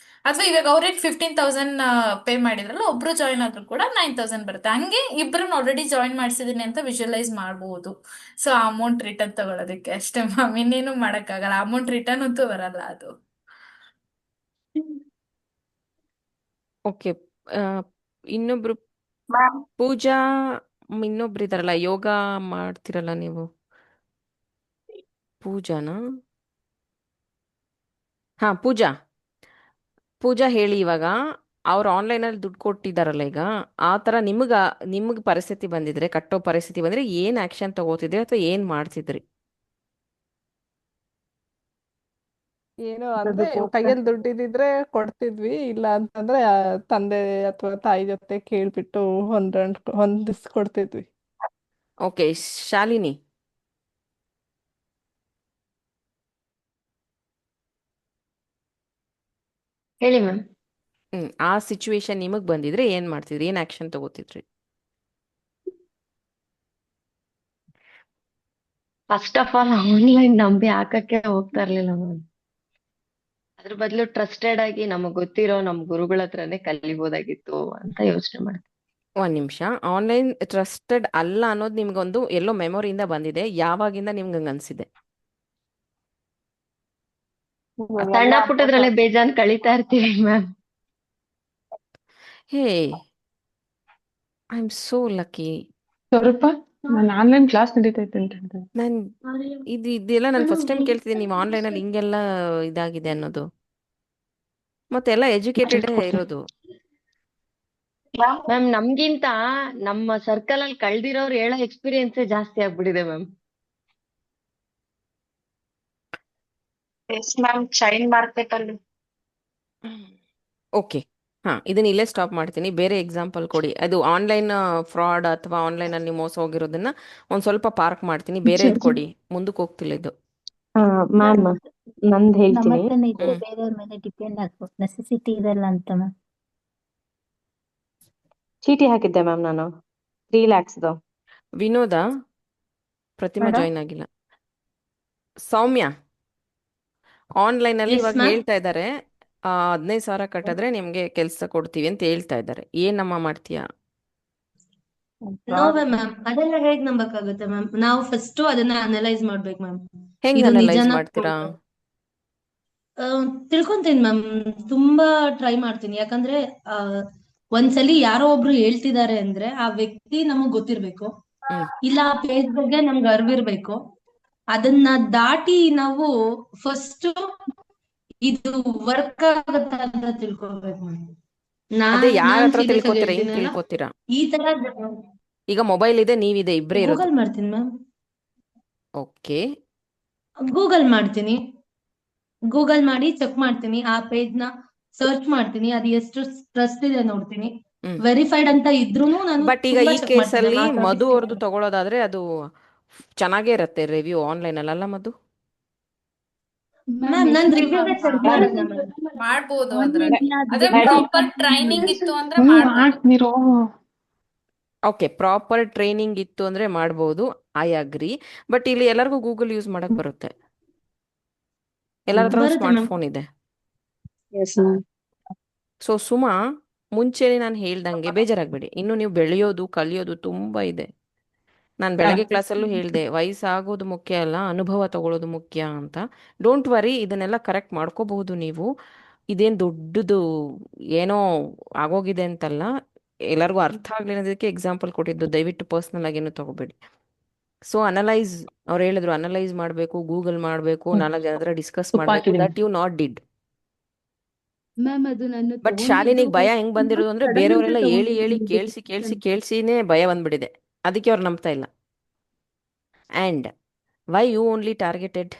ಅಥವಾ ಇವಾಗ ಅವ್ರಿಗೆ 15,000 ಪೇ ಮಾಡಿದ್ರಲ್ಲ, ಒಬ್ರು ಜಾಯಿನ್ ಆದ್ರೂ ಕೂಡ 9,000 ಬರುತ್ತೆ. ಹಂಗೆ ಇಬ್ರನ್ನ ಆಲ್ರೆಡಿ ಜಾಯಿನ್ ಮಾಡಿಸಿದೀನಿ ಅಂತ ವಿಜುವಲೈಸ್ ಮಾಡ್ಬೋದು. ಸೊ ಆ ಅಮೌಂಟ್ ರಿಟರ್ನ್ ತಗೊಳೋದಕ್ಕೆ ಅಷ್ಟೇ ಮ್ಯಾಮ್, ಇನ್ನೇನು ಮಾಡಕ್ಕಾಗಲ್ಲ. ಅಮೌಂಟ್ ರಿಟರ್ನ್ ಅಂತೂ ಬರಲ್ಲ ಅದು. ಓಕೆ. ಇನ್ನೊಬ್ರು ಪೂಜಾ, ಇನ್ನೊಬ್ರು ಇದಾರಲ್ಲ, ಯೋಗ ಮಾಡ್ತಿರಲ್ಲ ನೀವು, ಪೂಜಾನಾ? ಹಾ, ಪೂಜಾ. ಪೂಜಾ ಹೇಳಿ, ಇವಾಗ ಅವ್ರು ಆನ್ಲೈನಲ್ಲಿ ದುಡ್ಡು ಕೊಟ್ಟಿದ್ದಾರಲ್ಲ, ಈಗ ಆ ಥರ ನಿಮಗೆ ಪರಿಸ್ಥಿತಿ ಬಂದಿದ್ರೆ, ಕಟ್ಟೋ ಪರಿಸ್ಥಿತಿ ಬಂದ್ರೆ ಏನು ಆಕ್ಷನ್ ತಗೋತಿದ್ರಿ ಅಥವಾ ಏನು ಮಾಡ್ತಿದ್ರಿ? ಏನು ಅಂದ್ರೆ ಕೈಯಲ್ಲಿ ದುಡ್ಡಿದ್ರೆ ಕೊಡ್ತಿದ್ವಿ, ಇಲ್ಲ ಅಂತಂದ್ರೆ ತಂದೆ ಅಥವಾ ತಾಯಿ ಜೊತೆ ಕೇಳ್ಬಿಟ್ಟು ಹೊಂದಿಸ್ಕೊಡ್ತಿದ್ವಿ. ಓಕೆ, ಶಾಲಿನಿ. ಹೇಳಿ ಮ್ಯಾಮ್. ಆ ಸಿಚುವೇಶನ್ ನಿಮಗೆ ಬಂದಿದ್ರೆ ಏನು ಮಾಡ್ತಿದ್ರಿ, ಏನು ಆಕ್ಷನ್ ತಗೋತಿದ್ರಿ? ಫಸ್ಟ್ ಆಫ್ ಆಲ್ ಆನ್ಲೈನ್ ನಂಬಿ ಹಾಕಕ್ಕೆ ಹೋಗ್ತಾ ಇರ್ಲಿಲ್ಲ ಮ್ಯಾಮ್. ಅದ್ರ ಬದಲು ಟ್ರಸ್ಟೆಡ್ ಆಗಿ ನಮಗ್ ಗೊತ್ತಿರೋ ನಮ್ ಗುರುಗಳ ಹತ್ರನೇ ಕಲಿಬೋದಾಗಿತ್ತು ಅಂತ ಯೋಚನೆ ಮಾಡ್ತೀನಿ. ಒಂದು ನಿಮಿಷ, ಆನ್ಲೈನ್ ಟ್ರಸ್ಟೆಡ್ ಅಲ್ಲ ಅನ್ನೋದು ನಿಮ್ಗೊಂದು ಎಲ್ಲೋ ಮೆಮೊರಿಯಿಂದ ಬಂದಿದೆ, ಯಾವಾಗಿಂದ ನಿಮ್ಗೆ ಹಂಗೆ ಅನ್ಸಿದೆ? ಸಣ್ಣ ಪುಟ್ಟದ್ರಲ್ಲೇ ಬೇಜಾನ್ ಕಳೀತಾ ಇರ್ತೀವಿ ma'am. Hey, I am so lucky. ಸ್ವಲ್ಪ ನಾನು ಆನ್ಲೈನ್ ಕ್ಲಾಸ್ ನಡೀತೈತೆ ಅಂತ ನಾನು ಇದೆಲ್ಲ ನಾನು ಫಸ್ಟ್ ಟೈಮ್ ಕೇಳ್ತಿದ್ದೀನಿ, ನೀವು ಆನ್ಲೈನಲ್ಲಿ ಹಿಂಗೆಲ್ಲ ಇದಾಗಿದೆ ಅನ್ನೋದು. ಮತ್ತೆಲ್ಲ ಎಜುಕೇಟೆಡ್ ಇರೋದು. ಮ್ಯಾಮ್ ನಮ್ಗಿಂತ ನಮ್ಮ ಸರ್ಕಲ್ ಅಲ್ಲಿ ಕಳ್ದಿರೋರು ಹೇಳೋ ಎಕ್ಸ್ಪೀರಿಯನ್ಸ್ ಜಾಸ್ತಿ ಆಗ್ಬಿಟ್ಟಿದೆ ಮ್ಯಾಮ್. ಮ್ಯಾಮ್ ಚೈನ್ ಮಾರ್ಕೆಟ್ ಅಲ್ಲಿ ಓಕೆ, ಹಾಂ, ಇದನ್ನ ಇಲ್ಲೇ ಸ್ಟಾಪ್ ಮಾಡ್ತೀನಿ. ಬೇರೆ ಎಕ್ಸಾಂಪಲ್ ಕೊಡಿ. ಅದು ಆನ್ಲೈನ್ ಫ್ರಾಡ್ ಅಥವಾ ಆನ್ಲೈನಲ್ಲಿ ನೀವು ಮೋಸ ಹೋಗಿರೋದನ್ನ ಒಂದು ಸ್ವಲ್ಪ ಪಾರ್ಕ್ ಮಾಡ್ತೀನಿ. ಬೇರೆ ಇದು ಕೊಡಿ, ಮುಂದಕ್ಕೆ ಹೋಗ್ತಿಲ್ಲ ಇದು. ಮ್ಯಾಮ್ ನಂದ್ ನಮ್ಮ ಹೇಳ್ತೀನಿ. ಹತ್ರನೇ ಇದ್ರೆ ಬೇರೆಯವ್ರ ಮೇಲೆ ಡಿಪೆಂಡ್ ಆಗ್ಬೋದು, ನೆಸೆಸಿಟಿ ಇರಲ್ಲ ಅಂತ ಮ್ಯಾಮ್. ಚೀಟಿ ಹಾಕಿದ್ದೆ ಮ್ಯಾಮ್ ನಾನು 3 lakhs. ವಿನೋದ, ಪ್ರತಿಮಾ ಮೇಡಮ್ ಜಾಯಿನ್ ಆಗಿಲ್ಲ. ಸೌಮ್ಯ, ಆನ್ಲೈನಲ್ಲಿ ಎಸ್ ಇವಾಗ ಮ್ಯಾಮ್. ಹೇಳ್ತಾ ಇದ್ದಾರೆ 15,000 ಕಟ್ಟಿದ್ರೆ ನಿಮಗೆ ಕೆಲಸ ಕೊಡ್ತೀವಿ ಅಂತ ಹೇಳ್ತಾ ಇದ್ದಾರೆ. ಏನಮ್ಮ ಮಾಡ್ತೀಯಾ? ನೋ ಮ್ಯಾಮ್, ಅದೆಲ್ಲ ಹೇಗ್ ನಂಬಕ್ಕಾಗುತ್ತೆ ಮ್ಯಾಮ್? ನಾವು ಫಸ್ಟ್ ಅದನ್ನ ಅನಲೈಸ್ ಮಾಡ್ಬೇಕು ಮ್ಯಾಮ್. ಹೆಂಗ್ ಇದು ಅನಲೈಸ್ ನಿಜನಾ ಮಾಡ್ತೀರಾ? ತಿಳ್ಕೊಂತೀನಿ ಮ್ಯಾಮ್. ತುಂಬಾ ಟ್ರೈ ಮಾಡ್ತೀನಿ. ಯಾಕಂದ್ರೆ ಆ, ಒಂದ್ಸಲಿ ಯಾರೋ ಒಬ್ರು ಹೇಳ್ತಿದ್ದಾರೆ ಅಂದ್ರೆ ಆ ವ್ಯಕ್ತಿ ನಮಗ್ ಗೊತ್ತಿರ್ಬೇಕು, ಇಲ್ಲ ಆ ಪೇಜ್ ಬಗ್ಗೆ ನಮ್ಗೆ ಅರಿವಿರ್ಬೇಕು. ಅದನ್ನ ದಾಟಿ ನಾವು ಫಸ್ಟ್ ಇದು ವರ್ಕ್ ಆಗತ್ತ ಅಂತ ತಿಳ್ಕೊಬೇಕು ಮ್ಯಾಮ್. ಅದೇ ಯಾರ ನಾನ್ ಹತ್ರ ಸೀರಿಯಸ್ ಆಗಿ ತಿಳ್ಕೊತೀರಾ? ಹೆಂಗ್ ಹೇಳ್ತೀನಲ್ಲ, ತಿಳ್ಕೊತೀರಾ? ಈ ತರ ಈಗ ಮೊಬೈಲ್ ಇದೆ, ನೀವಿದೆ, ಇಬ್ಬರೇ ಇರೋದು. ಗೂಗಲ್ ಮಾಡ್ತೀನಿ ಮ್ಯಾಮ್. ಓಕೆ, ಗೂಗಲ್ ಮಾಡ್ತೀನಿ, ಗೂಗಲ್ ಮಾಡಿ ಚೆಕ್ ಮಾಡ್ತೀನಿ, ಆ ಪೇಜ್ ನ ಸರ್ಚ್ ಮಾಡ್ತೀನಿ, ಅದು ಎಷ್ಟು ಟ್ರಸ್ಟ್ ಇದೆ ನೋಡ್ತೀನಿ. ವೆರಿಫೈಡ್ ಅಂತ ಇದ್ರೂನು ನಾನು ಬಟ್ ಈಗ ತುಂಬಾ ಈ ಚೆಕ್ ಮಾಡ್ತೀನಿ ಕೇಸಲ್ಲಿ ಮ್ಯಾಮ್. ಆ ಮಧು ಸರ್ಟಿಫಿಕೇಟ್ ಅವ್ರದ್ದು ತಗೊಳ್ಳೋದಾದ್ರೆ ಅದು ಚೆನ್ನಾಗೇ ಇರುತ್ತೆ ರಿವ್ಯೂ ಆನ್ಲೈನ್ ಅಲ್ಲ ಮಧು? ಮ್ಯಾಮ್ ನಾನ್ ರಿವ್ಯೂಗೆ ಚೆಕ್ ಮಾಡಲ್ಲ ಮ್ಯಾಮ್. ಮಾಡ್ಬೋದು ಅದ್ರಲ್ಲಿ. ಅದೇ ಪ್ರಾಪರ್ ಟ್ರೈನಿಂಗ್ ಇತ್ತು ಅಂದ್ರೆ ಮಾಡ್ಬೋದು. ಓಕೆ, ಪ್ರಾಪರ್ ಟ್ರೈನಿಂಗ್ ಇತ್ತು ಅಂದ್ರೆ ಮಾಡ್ಬೋದು, ಐ ಅಗ್ರಿ. ಬಟ್ ಇಲ್ಲಿ ಎಲ್ಲರಿಗೂ ಗೂಗಲ್ ಯೂಸ್ ಮಾಡಕ್ ಬರುತ್ತೆ, ಎಲ್ಲರ ಹತ್ರ ಬರುತ್ತೆ ಸ್ಮಾರ್ಟ್ ಮ್ಯಾಮ್. ಫೋನ್ ಇದೆ. S ma'am. ಸೊ ಸುಮಾ, ಮುಂಚೆನೆ ನಾನು ಹೇಳ್ದಂಗೆ ಬೇಜಾರಾಗ್ಬೇಡಿ. ಇನ್ನು ನೀವು ಬೆಳೆಯೋದು ಕಲಿಯೋದು ತುಂಬಾ ಇದೆ. ನಾನು ಬೆಳಗ್ಗೆ ಕ್ಲಾಸಲ್ಲೂ ಹೇಳಿದೆ, ವಯಸ್ಸಾಗೋದು ಮುಖ್ಯ ಅಲ್ಲ, ಅನುಭವ ತಗೊಳ್ಳೋದು ಮುಖ್ಯ ಅಂತ. ಡೋಂಟ್ ವರಿ, ಇದನ್ನೆಲ್ಲ ಕರೆಕ್ಟ್ ಮಾಡ್ಕೋಬಹುದು ನೀವು. ಇದೇನು ದೊಡ್ಡದು ಏನೋ ಆಗೋಗಿದೆ ಅಂತಲ್ಲ. ಎಲ್ಲರಿಗೂ ಅರ್ಥ ಆಗ್ಲಿ ಅನ್ನೋದಕ್ಕೆ ಎಕ್ಸಾಂಪಲ್ ಕೊಟ್ಟಿದ್ದು, ದಯವಿಟ್ಟು ಪರ್ಸ್ನಲ್ ಆಗಿ ಏನು ತಗೋಬೇಡಿ. ಸೊ ಅನಲೈಸ್, ಅವ್ರು ಹೇಳಿದ್ರು ಅನಲೈಸ್ ಮಾಡಬೇಕು, ಗೂಗಲ್ ಮಾಡಬೇಕು, 4 ಜನ ಹತ್ರ ಡಿಸ್ಕಸ್ ಮಾಡಬೇಕು. That you not did. Ma'am ಅದು ನಾನು ಬಟ್ ತಗೊಂಡಿದ್ದು ಶಾಲಿನಿಗೆ ಭಯ ಹೆಂಗ್ ಬಂದಿರೋದು ಅಂದ್ರೆ ಸಡನ್ ಅಂತ ಬೇರೆಯವರೆಲ್ಲ ಹೇಳಿ ಹೇಳಿ ತಗೊಂಡಿದ್ದೀನಿ ಕೇಳಿಸಿನೇ ಭಯ ಬಂದ್ಬಿಟ್ಟಿದೆ. ಅದಕ್ಕೆ ಅವ್ರು ನಂಬ್ತಾ ಇಲ್ಲ. And why you only targeted?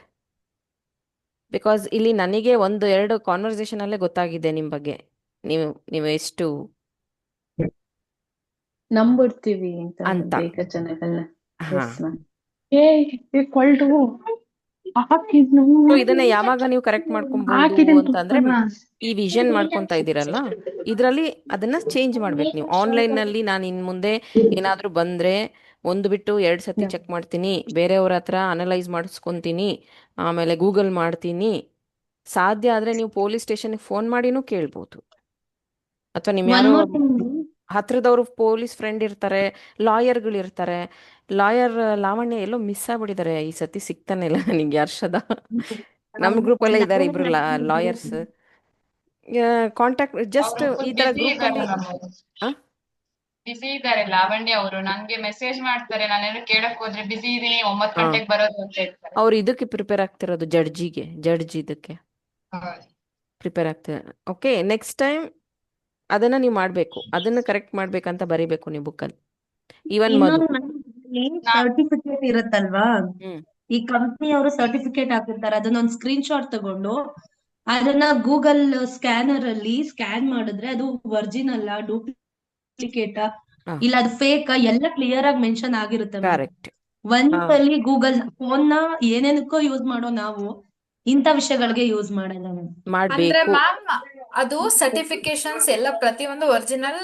Because ಇಲ್ಲಿ ನನಗೆ ಒಂದು ಎರಡು ಕಾನ್ವರ್ಸೇಷನಲ್ಲೇ ಗೊತ್ತಾಗಿದೆ ನಿಮ್ಮ ಬಗ್ಗೆ. ನೀವು ಎಷ್ಟು ನಂಬಿಡ್ತೀವಿ ಅಂತ ಅಂತ. ಬೇಗ ಜನಗಳನ್ನ. ಹಾ. Yes ma'am. ಕೊಳ್ಳು ಹಾಕಿದ್ನು ಸೊ ಇದನ್ನ ಯಾವಾಗ ನೀವು ಕರೆಕ್ಟ್ ಮಾಡ್ಕೊಬಹುದು ಹಾಕಿದೀನಿ ಅಂತಂದ್ರೆ, ತುಪ್ಪನ. ಈ ವಿಷನ್ ಮಾಡ್ಕೊಂತ ಇದ್ದೀರಲ್ಲ, ಇದರಲ್ಲಿ ಅದನ್ನ ಚೇಂಜ್ ಮಾಡ್ಬೇಕು ನೀವು. ಆನ್ಲೈನ್ ನಲ್ಲಿ ನಾನು ಇನ್ ಮುಂದೆ ಏನಾದ್ರೂ ಬಂದ್ರೆ ಒಂದು ಬಿಟ್ಟು 2 ಸತಿ ಚೆಕ್ ಮಾಡ್ತೀನಿ, ಬೇರೆಯವ್ರ ಹತ್ರ ಅನಲೈಸ್ ಮಾಡಿಸ್ಕೊಂತೀನಿ, ಆಮೇಲೆ ಗೂಗಲ್ ಮಾಡ್ತೀನಿ. ಸಾಧ್ಯ ಆದ್ರೆ ನೀವು ಪೊಲೀಸ್ ಸ್ಟೇಷನ್ಗೆ ಫೋನ್ ಮಾಡಿನೂ ಕೇಳ್ಬೋದು. ಅಥವಾ ನಿಮ್ ಒನ್ ಯಾರೋ ಮೋರ್ ಥಿಂಗ್. ಹತ್ರದವ್ರು ಪೊಲೀಸ್ ಫ್ರೆಂಡ್ ಇರ್ತಾರೆ, ಲಾಯರ್ಗಳು ಇರ್ತಾರೆ. ಲಾಯರ್ ಲಾವಣ್ಯ ಎಲ್ಲೋ ಮಿಸ್ ಆಗ್ಬಿಟ್ಟಿದ್ದಾರೆ ಈ ಸತಿ, ಸಿಗ್ತಾನೆ ಇಲ್ಲ ನನಗೆ. ಹರ್ಷದ ನಮ್ಮ ಗ್ರೂಪ್ ಅಲ್ಲೇ ಇದ್ದಾರೆ ಇಬ್ರು ಲಾಯರ್ಸ್. ಕಾಂಟ್ಯಾಕ್ಟ್ ಜಸ್ಟ್ ಅವರು ಈ ಫುಲ್ ತರ ಬಿಸಿ ಗ್ರೂಪ್ ಇದ್ದಾರೆ ಅಲ್ಲಿ. ಮ್ಯಾಮ್. ಅವರು ಬಿಸಿ ಇದ್ದಾರೆ ಲಾವಣ್ಯ ಅವರು. ನನ್ಗೆ ಮೆಸೇಜ್ ಮಾಡ್ತಾರೆ, ನಾನೇನೋ ಕೇಳಕ್ ಹೋದ್ರೆ ಬಿಸಿ ಇದೀನಿ, 9 ಹಾ, ಗಂಟೆಗೆ ಬರೋದು ಅಂತ ಹೇಳ್ತಾರೆ. ಅವ್ರು ಇದಕ್ಕೆ ಪ್ರಿಪೇರ್ ಆಗ್ತಿರೋದು, ಜಡ್ಜ್ ಇದಕ್ಕೆ ಪ್ರಿಪೇರ್ ಆಗ್ತಿದ್ದಾರೆ. ಓಕೆ, ನೆಕ್ಸ್ಟ್ ಟೈಮ್ ಅದನ್ನ ನೀವು ಮಾಡ್ಬೇಕು, ಅದನ್ನ ಕರೆಕ್ಟ್ ಮಾಡ್ಬೇಕಂತ ಬರೀಬೇಕು ನೀವು ಬುಕ್ಕಲ್ಲಿ. ಈವನ್ ಮಧು. ಇನ್ನೊಂದು ಸರ್ಟಿಫಿಕೇಟ್ ಇರುತ್ತಲ್ವಾ, ಈ ಕಂಪ್ನಿ ಅವರು ಸರ್ಟಿಫಿಕೇಟ್ ಹಾಕಿರ್ತಾರೆ, ಅದನ್ನೊಂದು ಸ್ಕ್ರೀನ್ ಶಾಟ್ ತಗೊಂಡು ಅದನ್ನ ಗೂಗಲ್ ಸ್ಕ್ಯಾನರ್ ಅಲ್ಲಿ ಸ್ಕ್ಯಾನ್ ಮಾಡಿದ್ರೆ ಅದು ಒರಿಜಿನಲ್ ಡೂಪ್ಲಿಕೇಟ್ ಇಲ್ಲ ಅದು ಫೇಕ್ ಎಲ್ಲ ಕ್ಲಿಯರ್ ಆಗಿ ಮೆನ್ಷನ್ ಆಗಿರುತ್ತೆ ಮ್ಯಾಮ್. ಕರೆಕ್ಟ್. ಒಂದ್ಸಲಿ ಗೂಗಲ್ ಫೋನ್ ನ ಏನೇನಕ್ಕೋ ಯೂಸ್ ಮಾಡೋ ನಾವು ಇಂಥ ವಿಷಯಗಳಿಗೆ ಯೂಸ್ ಮಾಡಲ್ಲ ಮ್ಯಾಮ್. ಅಂದ್ರೆ ಮಾಡ್ಬೇಕು. ಮ್ಯಾಮ್ ಅದು ಸರ್ಟಿಫಿಕೇಶನ್ಸ್ ಎಲ್ಲ ಪ್ರತಿಯೊಂದು ಒರಿಜಿನಲ್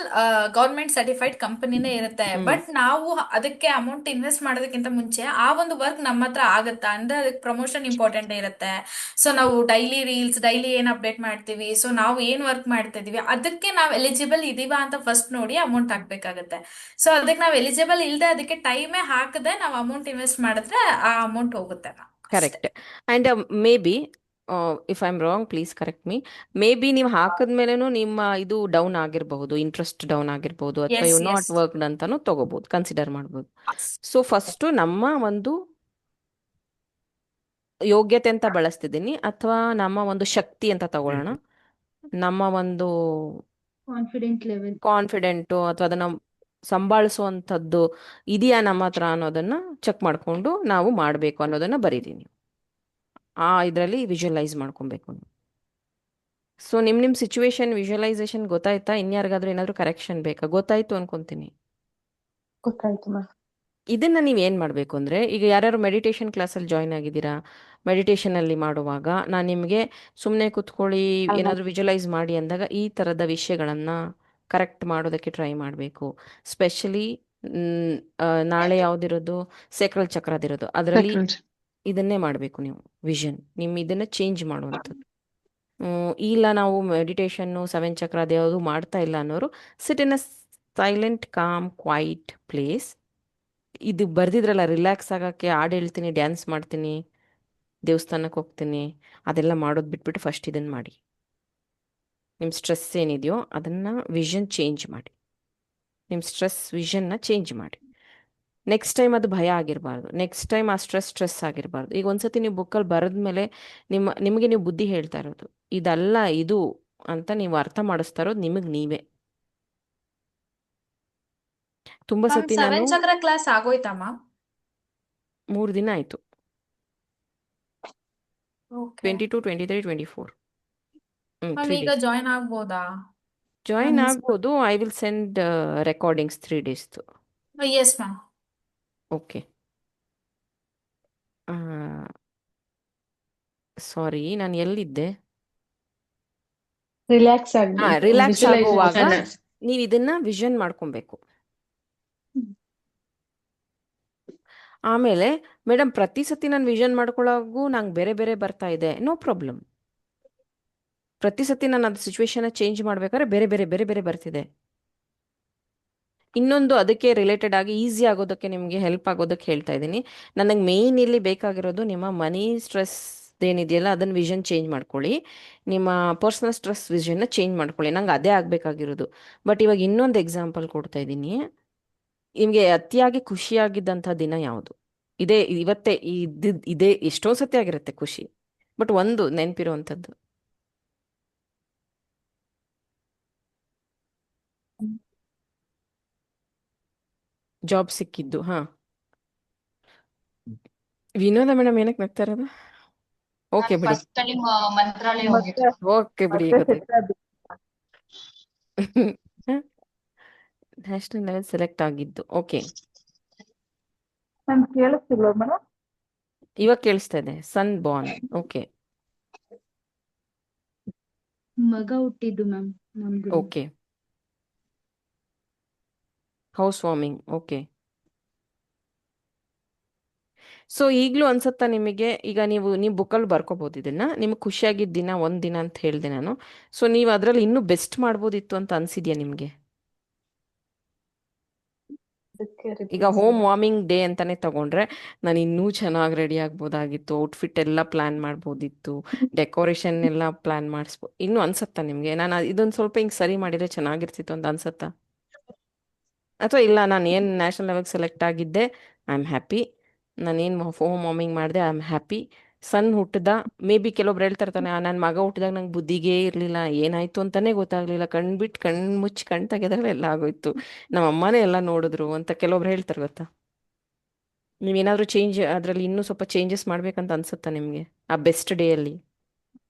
ಗೌರ್ಮೆಂಟ್ ಸರ್ಟಿಫೈಡ್ ಕಂಪನಿನೇ ಇರುತ್ತೆ. ಬಟ್ ನಾವು ಅದಕ್ಕೆ ಅಮೌಂಟ್ ಇನ್ವೆಸ್ಟ್ ಮಾಡೋದಕ್ಕಿಂತ ಮುಂಚೆ ಆ ಒಂದು ವರ್ಕ್ ನಮ್ಮ ಹತ್ರ ಆಗುತ್ತಾ ಅಂದ್ರೆ ಅದಕ್ಕೆ ಪ್ರಮೋಷನ್ ಇಂಪಾರ್ಟೆಂಟ್ ಇರುತ್ತೆ. ಸೊ ನಾವು ಡೈಲಿ ರೀಲ್ಸ್ ಡೈಲಿ ಏನ್ ಅಪ್ಡೇಟ್ ಮಾಡ್ತೀವಿ, ಸೊ ನಾವು ಏನ್ ವರ್ಕ್ ಮಾಡ್ತಾ ಇದೀವಿ ಅದಕ್ಕೆ ನಾವು ಎಲಿಜಿಬಲ್ ಇದೀವಾ ಅಂತ ಫಸ್ಟ್ ನೋಡಿ ಅಮೌಂಟ್ ಹಾಕ್ಬೇಕಾಗತ್ತೆ. ಸೊ ಅದಕ್ಕೆ ನಾವು ಎಲಿಜಿಬಲ್ ಇಲ್ಲದೆ ಅದಕ್ಕೆ ಟೈಮೇ ಹಾಕದೆ ನಾವು ಅಮೌಂಟ್ ಇನ್ವೆಸ್ಟ್ ಮಾಡಿದ್ರೆ ಆ ಅಮೌಂಟ್ ಹೋಗುತ್ತೆ ma'am. Correct. And may be if I am wrong please correct me. May be ನೀವು ಹಾಕಿದ್ಮೇಲೆನೂ ನಿಮ್ಮ ಇದು ಡೌನ್ ಆಗಿರಬಹುದು, ಇಂಟ್ರೆಸ್ಟ್ ಡೌನ್ ಆಗಿರ್ಬೋದು, ಅಥವಾ as you as not worked ಅಂತಾನು ತಗೋಬಹುದು, ಕನ್ಸಿಡರ್ ಮಾಡ್ಬೋದು. ಸೊ ಫಸ್ಟು ನಮ್ಮ ಒಂದು ಯೋಗ್ಯತೆ ಅಂತ ಬಳಸ್ತಿದ್ದೀನಿ, ಅಥವಾ ನಮ್ಮ ಒಂದು ಶಕ್ತಿ ಅಂತ ತಗೊಳ್ಳೋಣ. ನಮ್ಮ ಒಂದು ಕಾನ್ಫಿಡೆಂಟ್ ಲೆವೆಲ್, ಕಾನ್ಫಿಡೆಂಟು ಅಥವಾ ಅದನ್ನ ಸಂಭಾಳಿಸುವಂಥದ್ದು ಇದೆಯಾ ನಮ್ಮ ಹತ್ರ ಅನ್ನೋದನ್ನ ಚೆಕ್ ಮಾಡಿಕೊಂಡು ನಾವು ಮಾಡಬೇಕು ಅನ್ನೋದನ್ನ ಬರೀತೀನಿ. ಇದರಲ್ಲಿ ವಿಜುವಲೈಸ್ ಮಾಡ್ಕೊಬೇಕು ನೀವು. ಸೊ ನಿಮ್ಮ ಸಿಚುವೇಶನ್ ವಿಜುವಲೈಸೇಷನ್ ಗೊತ್ತಾಯ್ತಾ? ಇನ್ಯಾರಿಗಾದ್ರೂ ಏನಾದರೂ ಕರೆಕ್ಷನ್ ಬೇಕಾ? ಗೊತ್ತಾಯ್ತು ಅನ್ಕೊಂತೀನಿ. ಗೊತ್ತಾಯ್ತು ಮ್ಯಾಮ್. ಇದನ್ನ ನೀವು ಏನು ಮಾಡಬೇಕು ಅಂದರೆ, ಈಗ ಯಾರ್ಯಾರು ಮೆಡಿಟೇಷನ್ ಕ್ಲಾಸಲ್ಲಿ ಜಾಯ್ನ್ ಆಗಿದ್ದೀರಾ, ಮೆಡಿಟೇಷನಲ್ಲಿ ಮಾಡುವಾಗ ನಾನು ನಿಮಗೆ ಸುಮ್ಮನೆ ಕೂತ್ಕೊಳ್ಳಿ ಏನಾದರೂ ವಿಜುವಲೈಸ್ ಮಾಡಿ ಅಂದಾಗ ಈ ಥರದ ವಿಷಯಗಳನ್ನು ಕರೆಕ್ಟ್ ಮಾಡೋದಕ್ಕೆ ಟ್ರೈ ಮಾಡಬೇಕು. ಸ್ಪೆಷಲಿ ನಾಳೆ ಯಾವುದಿರೋದು ಸೇಕ್ರಲ್ ಚಕ್ರದಿರೋದು, ಅದರಲ್ಲಿ ಇದನ್ನೇ ಮಾಡಬೇಕು ನೀವು. ವಿಷನ್ ಇದನ್ನು ಚೇಂಜ್ ಮಾಡುವಂಥದ್ದು. ಇಲ್ಲ ನಾವು ಮೆಡಿಟೇಷನ್ನು 7 ಚಕ್ರ ಅದ್ಯಾವುದು ಮಾಡ್ತಾ ಇಲ್ಲ ಅನ್ನೋರು, sit in a silent calm quiet place. ಇದು ಬರ್ದಿದ್ರಲ್ಲ, ರಿಲ್ಯಾಕ್ಸ್ ಆಗೋಕ್ಕೆ ಹಾಡು ಹೇಳ್ತೀನಿ, ಡ್ಯಾನ್ಸ್ ಮಾಡ್ತೀನಿ, ದೇವಸ್ಥಾನಕ್ಕೆ ಹೋಗ್ತೀನಿ, ಅದೆಲ್ಲ ಮಾಡೋದು ಬಿಟ್ಬಿಟ್ಟು ಫಸ್ಟ್ ಇದನ್ನು ಮಾಡಿ. ನಿಮ್ಮ ಸ್ಟ್ರೆಸ್ ಏನಿದೆಯೋ ಅದನ್ನು ವಿಷನ್ ಚೇಂಜ್ ಮಾಡಿ. ನಿಮ್ಮ ಸ್ಟ್ರೆಸ್ ವಿಷನ್ನ ಚೇಂಜ್ ಮಾಡಿ. ನೆಕ್ಸ್ಟ್ ಟೈಮ್ ಅದು ಭಯ ಆಗಿರಬಾರ್ದು, ನೆಕ್ಸ್ಟ್ ಟೈಮ್ ಆ ಸ್ಟ್ರೆಸ್ ಆಗಿರಬಾರ್ದು. ಈಗ ಒಂದ್ಸತಿ ನೀವು ಬುಕ್ಕಲ್ಲಿ ಬರೆದ್ಮೇಲೆ ನಿಮಗೆ ನೀವು ಬುದ್ಧಿ ಹೇಳ್ತಾ ಇರೋದು ಇದಲ್ಲ ಇದು ಅಂತ ನೀವು ಅರ್ಥ ಮಾಡಿಸ್ತಾ ಇರೋದು ನಿಮಗೆ ನೀವೇ. ತುಂಬ ಸತಿ ನಾನು 7 ಚಕ್ರ ಕ್ಲಾಸ್ ಆಗೋಯ್ತಾ ಮ್ಯಾಮ್? 3 ದಿನ ಆಯಿತು, ಓಕೆ 22, 23, 24. ಮ್ಯಾಮ್ 3 ಈಗ days ಜಾಯಿನ್ ಆಗ್ಬೋದಾ? ಜಾಯಿನ್ ಆಗ್ಬೋದು. I will send recordings 3 days. Yes ma'am. Okay. Sorry, ನಾನು ಎಲ್ಲಿದ್ದೆ? ರಿಲ್ಯಾಕ್ಸ್ ಆಗಿ ರಿಲ್ಯಾಕ್ಸ್ ಆಗುವಾಗ ವಿಜುವಲೈಸೇಷನ್. ನೀವು ಇದನ್ನ ವಿಷನ್ ಮಾಡ್ಕೊಬೇಕು. ಆಮೇಲೆ ಮೇಡಮ್ ಪ್ರತಿ ಸತಿ ನಾನು ವಿಷನ್ ಮಾಡ್ಕೊಳ್ಳೋಗೂ ನಂಗೆ ಬೇರೆ ಬೇರೆ ಬರ್ತಾ ಇದೆ, ನೋ ಪ್ರಾಬ್ಲಮ್. ಪ್ರತಿ ಸತಿ ನಾನು ಅದು ಸಿಚುವೇಶನ್ ಚೇಂಜ್ ಮಾಡ್ಬೇಕಾದ್ರೆ ಬೇರೆ ಬೇರೆ ಬೇರೆ ಬೇರೆ ಬರ್ತಿದೆ. ಇನ್ನೊಂದು ಅದಕ್ಕೆ ರಿಲೇಟೆಡ್ ಆಗಿ ಈಸಿ ಆಗೋದಕ್ಕೆ, ನಿಮಗೆ ಹೆಲ್ಪ್ ಆಗೋದಕ್ಕೆ ಹೇಳ್ತಾ ಇದ್ದೀನಿ. ನನಗೆ ಮೇಯ್ನ್ ಇಲ್ಲಿ ಬೇಕಾಗಿರೋದು ನಿಮ್ಮ ಮನಿ ಸ್ಟ್ರೆಸ್ ಏನಿದೆಯಲ್ಲ ಅದನ್ನು ವಿಷನ್ ಚೇಂಜ್ ಮಾಡ್ಕೊಳ್ಳಿ, ನಿಮ್ಮ ಪರ್ಸ್ನಲ್ ಸ್ಟ್ರೆಸ್ ವಿಷನ್ನ ಚೇಂಜ್ ಮಾಡ್ಕೊಳ್ಳಿ. ನಂಗೆ ಅದೇ ಆಗಬೇಕಾಗಿರೋದು. ಬಟ್ ಇವಾಗ ಇನ್ನೊಂದು ಎಕ್ಸಾಂಪಲ್ ಕೊಡ್ತಾ ಇದ್ದೀನಿ. ನಿಮಗೆ ಅತಿಯಾಗಿ ಖುಷಿಯಾಗಿದ್ದಂಥ ದಿನ ಯಾವುದು? ಇವತ್ತೇ ಇದೇ ಎಷ್ಟೋ ಸತಿ ಆಗಿರುತ್ತೆ ಖುಷಿ, ಬಟ್ ಒಂದು ನೆನಪಿರುವಂಥದ್ದು. ಜಾಬ್ ಸಿಕ್ಕಿದ್ದು. ಹಾ, ವಿನೋದ ಮೇಡಮ್ ಏನಕ್ಕೆ ನಗ್ತಾ ಇರೋದು? ಓಕೆ ನಾನು ಬಿಡಿ, ಫಸ್ಟ್ ಟೈಮ್ ಮಂತ್ರಾಲಯ ಮತ್ತೆ ಹೋಗಿದ್ದು. ಓಕೆ ಬಿಡಿ, ಮತ್ತೆ ಗೊತ್ತಾಯ್ತು. ಸೆಟ್ ಆದ ನ್ಯಾಷನಲ್ ಲೆವೆಲ್ ಸೆಲೆಕ್ಟ್ ಆಗಿದ್ದು. ಓಕೆ, ನನ್ ಕೇಳಿಸ್ತಿಲ್ವ ಮೇಡಮ್? ಇವಾಗ ಕೇಳಿಸ್ತಾ ಇದೆ. ಸನ್ ಬಾರ್ನ್. ಓಕೆ ಮಗ ಹುಟ್ಟಿದ್ದು ಮ್ಯಾಮ್ ನಮ್ಗೂ. Okay. House warming. Okay. So ಈಗಲೂ ಅನ್ಸುತ್ತಾ ನಿಮಗೆ, ಈಗ ನೀವು ಬುಕ್ಕಲ್ಲಿ ಬರ್ಕೋಬೋದು ಇದನ್ನ, ನಿಮ್ಗೆ ಖುಷಿಯಾಗಿದ್ದ ದಿನ ಒಂದು ದಿನ ಅಂತ ಹೇಳಿದೆ ನಾನು. ಸೊ ನೀವು ಅದರಲ್ಲಿ ಇನ್ನೂ ಬೆಸ್ಟ್ ಮಾಡ್ಬೋದಿತ್ತು ಅಂತ ಅನ್ಸಿದ್ಯಾ ನಿಮಗೆ? ಅದಕ್ಕೆ ಈಗ ರಿಪೀಟ್ ಹೋಮ್ ವಾರ್ಮಿಂಗ್ ಡೇ ಅಂತಾನೆ ತಗೊಂಡ್ರೆ, ನಾನು ಇನ್ನೂ ಚೆನ್ನಾಗಿ ರೆಡಿ ಆಗ್ಬೋದಾಗಿತ್ತು, ಔಟ್ಫಿಟ್ ಎಲ್ಲ ಪ್ಲಾನ್ ಮಾಡ್ಬೋದಿತ್ತು, ಡೆಕೋರೇಷನ್ ಎಲ್ಲ ಪ್ಲಾನ್ ಮಾಡಿಸ್ಬೋದು, ಇನ್ನೂ ಅನ್ಸತ್ತಾ ನಿಮಗೆ? ನಾನು ಇದೊಂದು ಸ್ವಲ್ಪ ಹಿಂಗೆ ಸರಿ ಮಾಡಿದರೆ ಚೆನ್ನಾಗಿರ್ತಿತ್ತು ಅಂತ ಅನ್ಸತ್ತಾ? ಅಥವಾ ಇಲ್ಲ, ನಾನು ಏನು ನ್ಯಾಷನಲ್ ಲೆವೆಲ್ ಸೆಲೆಕ್ಟ್ ಆಗಿದ್ದೆ, ಐ ಆಮ್ ಹ್ಯಾಪಿ, ನಾನೇನು ಹೋಮ್ ವಾರ್ಮಿಂಗ್ ಮಾಡಿದೆ, ಐ ಆಮ್ ಹ್ಯಾಪಿ. ಸನ್ ಹುಟ್ಟಿದ, ಮೇ ಬಿ ಕೆಲವೊಬ್ರು ಹೇಳ್ತಿರ್ತಾನೆ, ನನ್ನ ಮಗ ಹುಟ್ಟಿದಾಗ ನಂಗೆ ಬುದ್ಧಿಗೇ ಇರಲಿಲ್ಲ, ಏನಾಯ್ತು ಅಂತಾನೆ ಗೊತ್ತಾಗ್ಲಿಲ್ಲ, ಕಣ್ಬಿಟ್ಟು ಕಣ್ಣು ಮುಚ್ಚಿ ಕಣ್ ತೆಗೆದ್ರೆ ಎಲ್ಲ ಆಗೋಯ್ತು, ನಮ್ಮ ಅಮ್ಮನೇ ಎಲ್ಲ ನೋಡಿದ್ರು ಅಂತ ಕೆಲವೊಬ್ರು ಹೇಳ್ತಾರೆ ಗೊತ್ತಾ? ನೀವೇನಾದರೂ ಅದರಲ್ಲಿ ಇನ್ನೂ ಸ್ವಲ್ಪ ಚೇಂಜಸ್ ಮಾಡ್ಬೇಕಂತ ಅನ್ಸುತ್ತಾ ನಿಮಗೆ ಆ ಬೆಸ್ಟ್ ಡೇಯಲ್ಲಿ?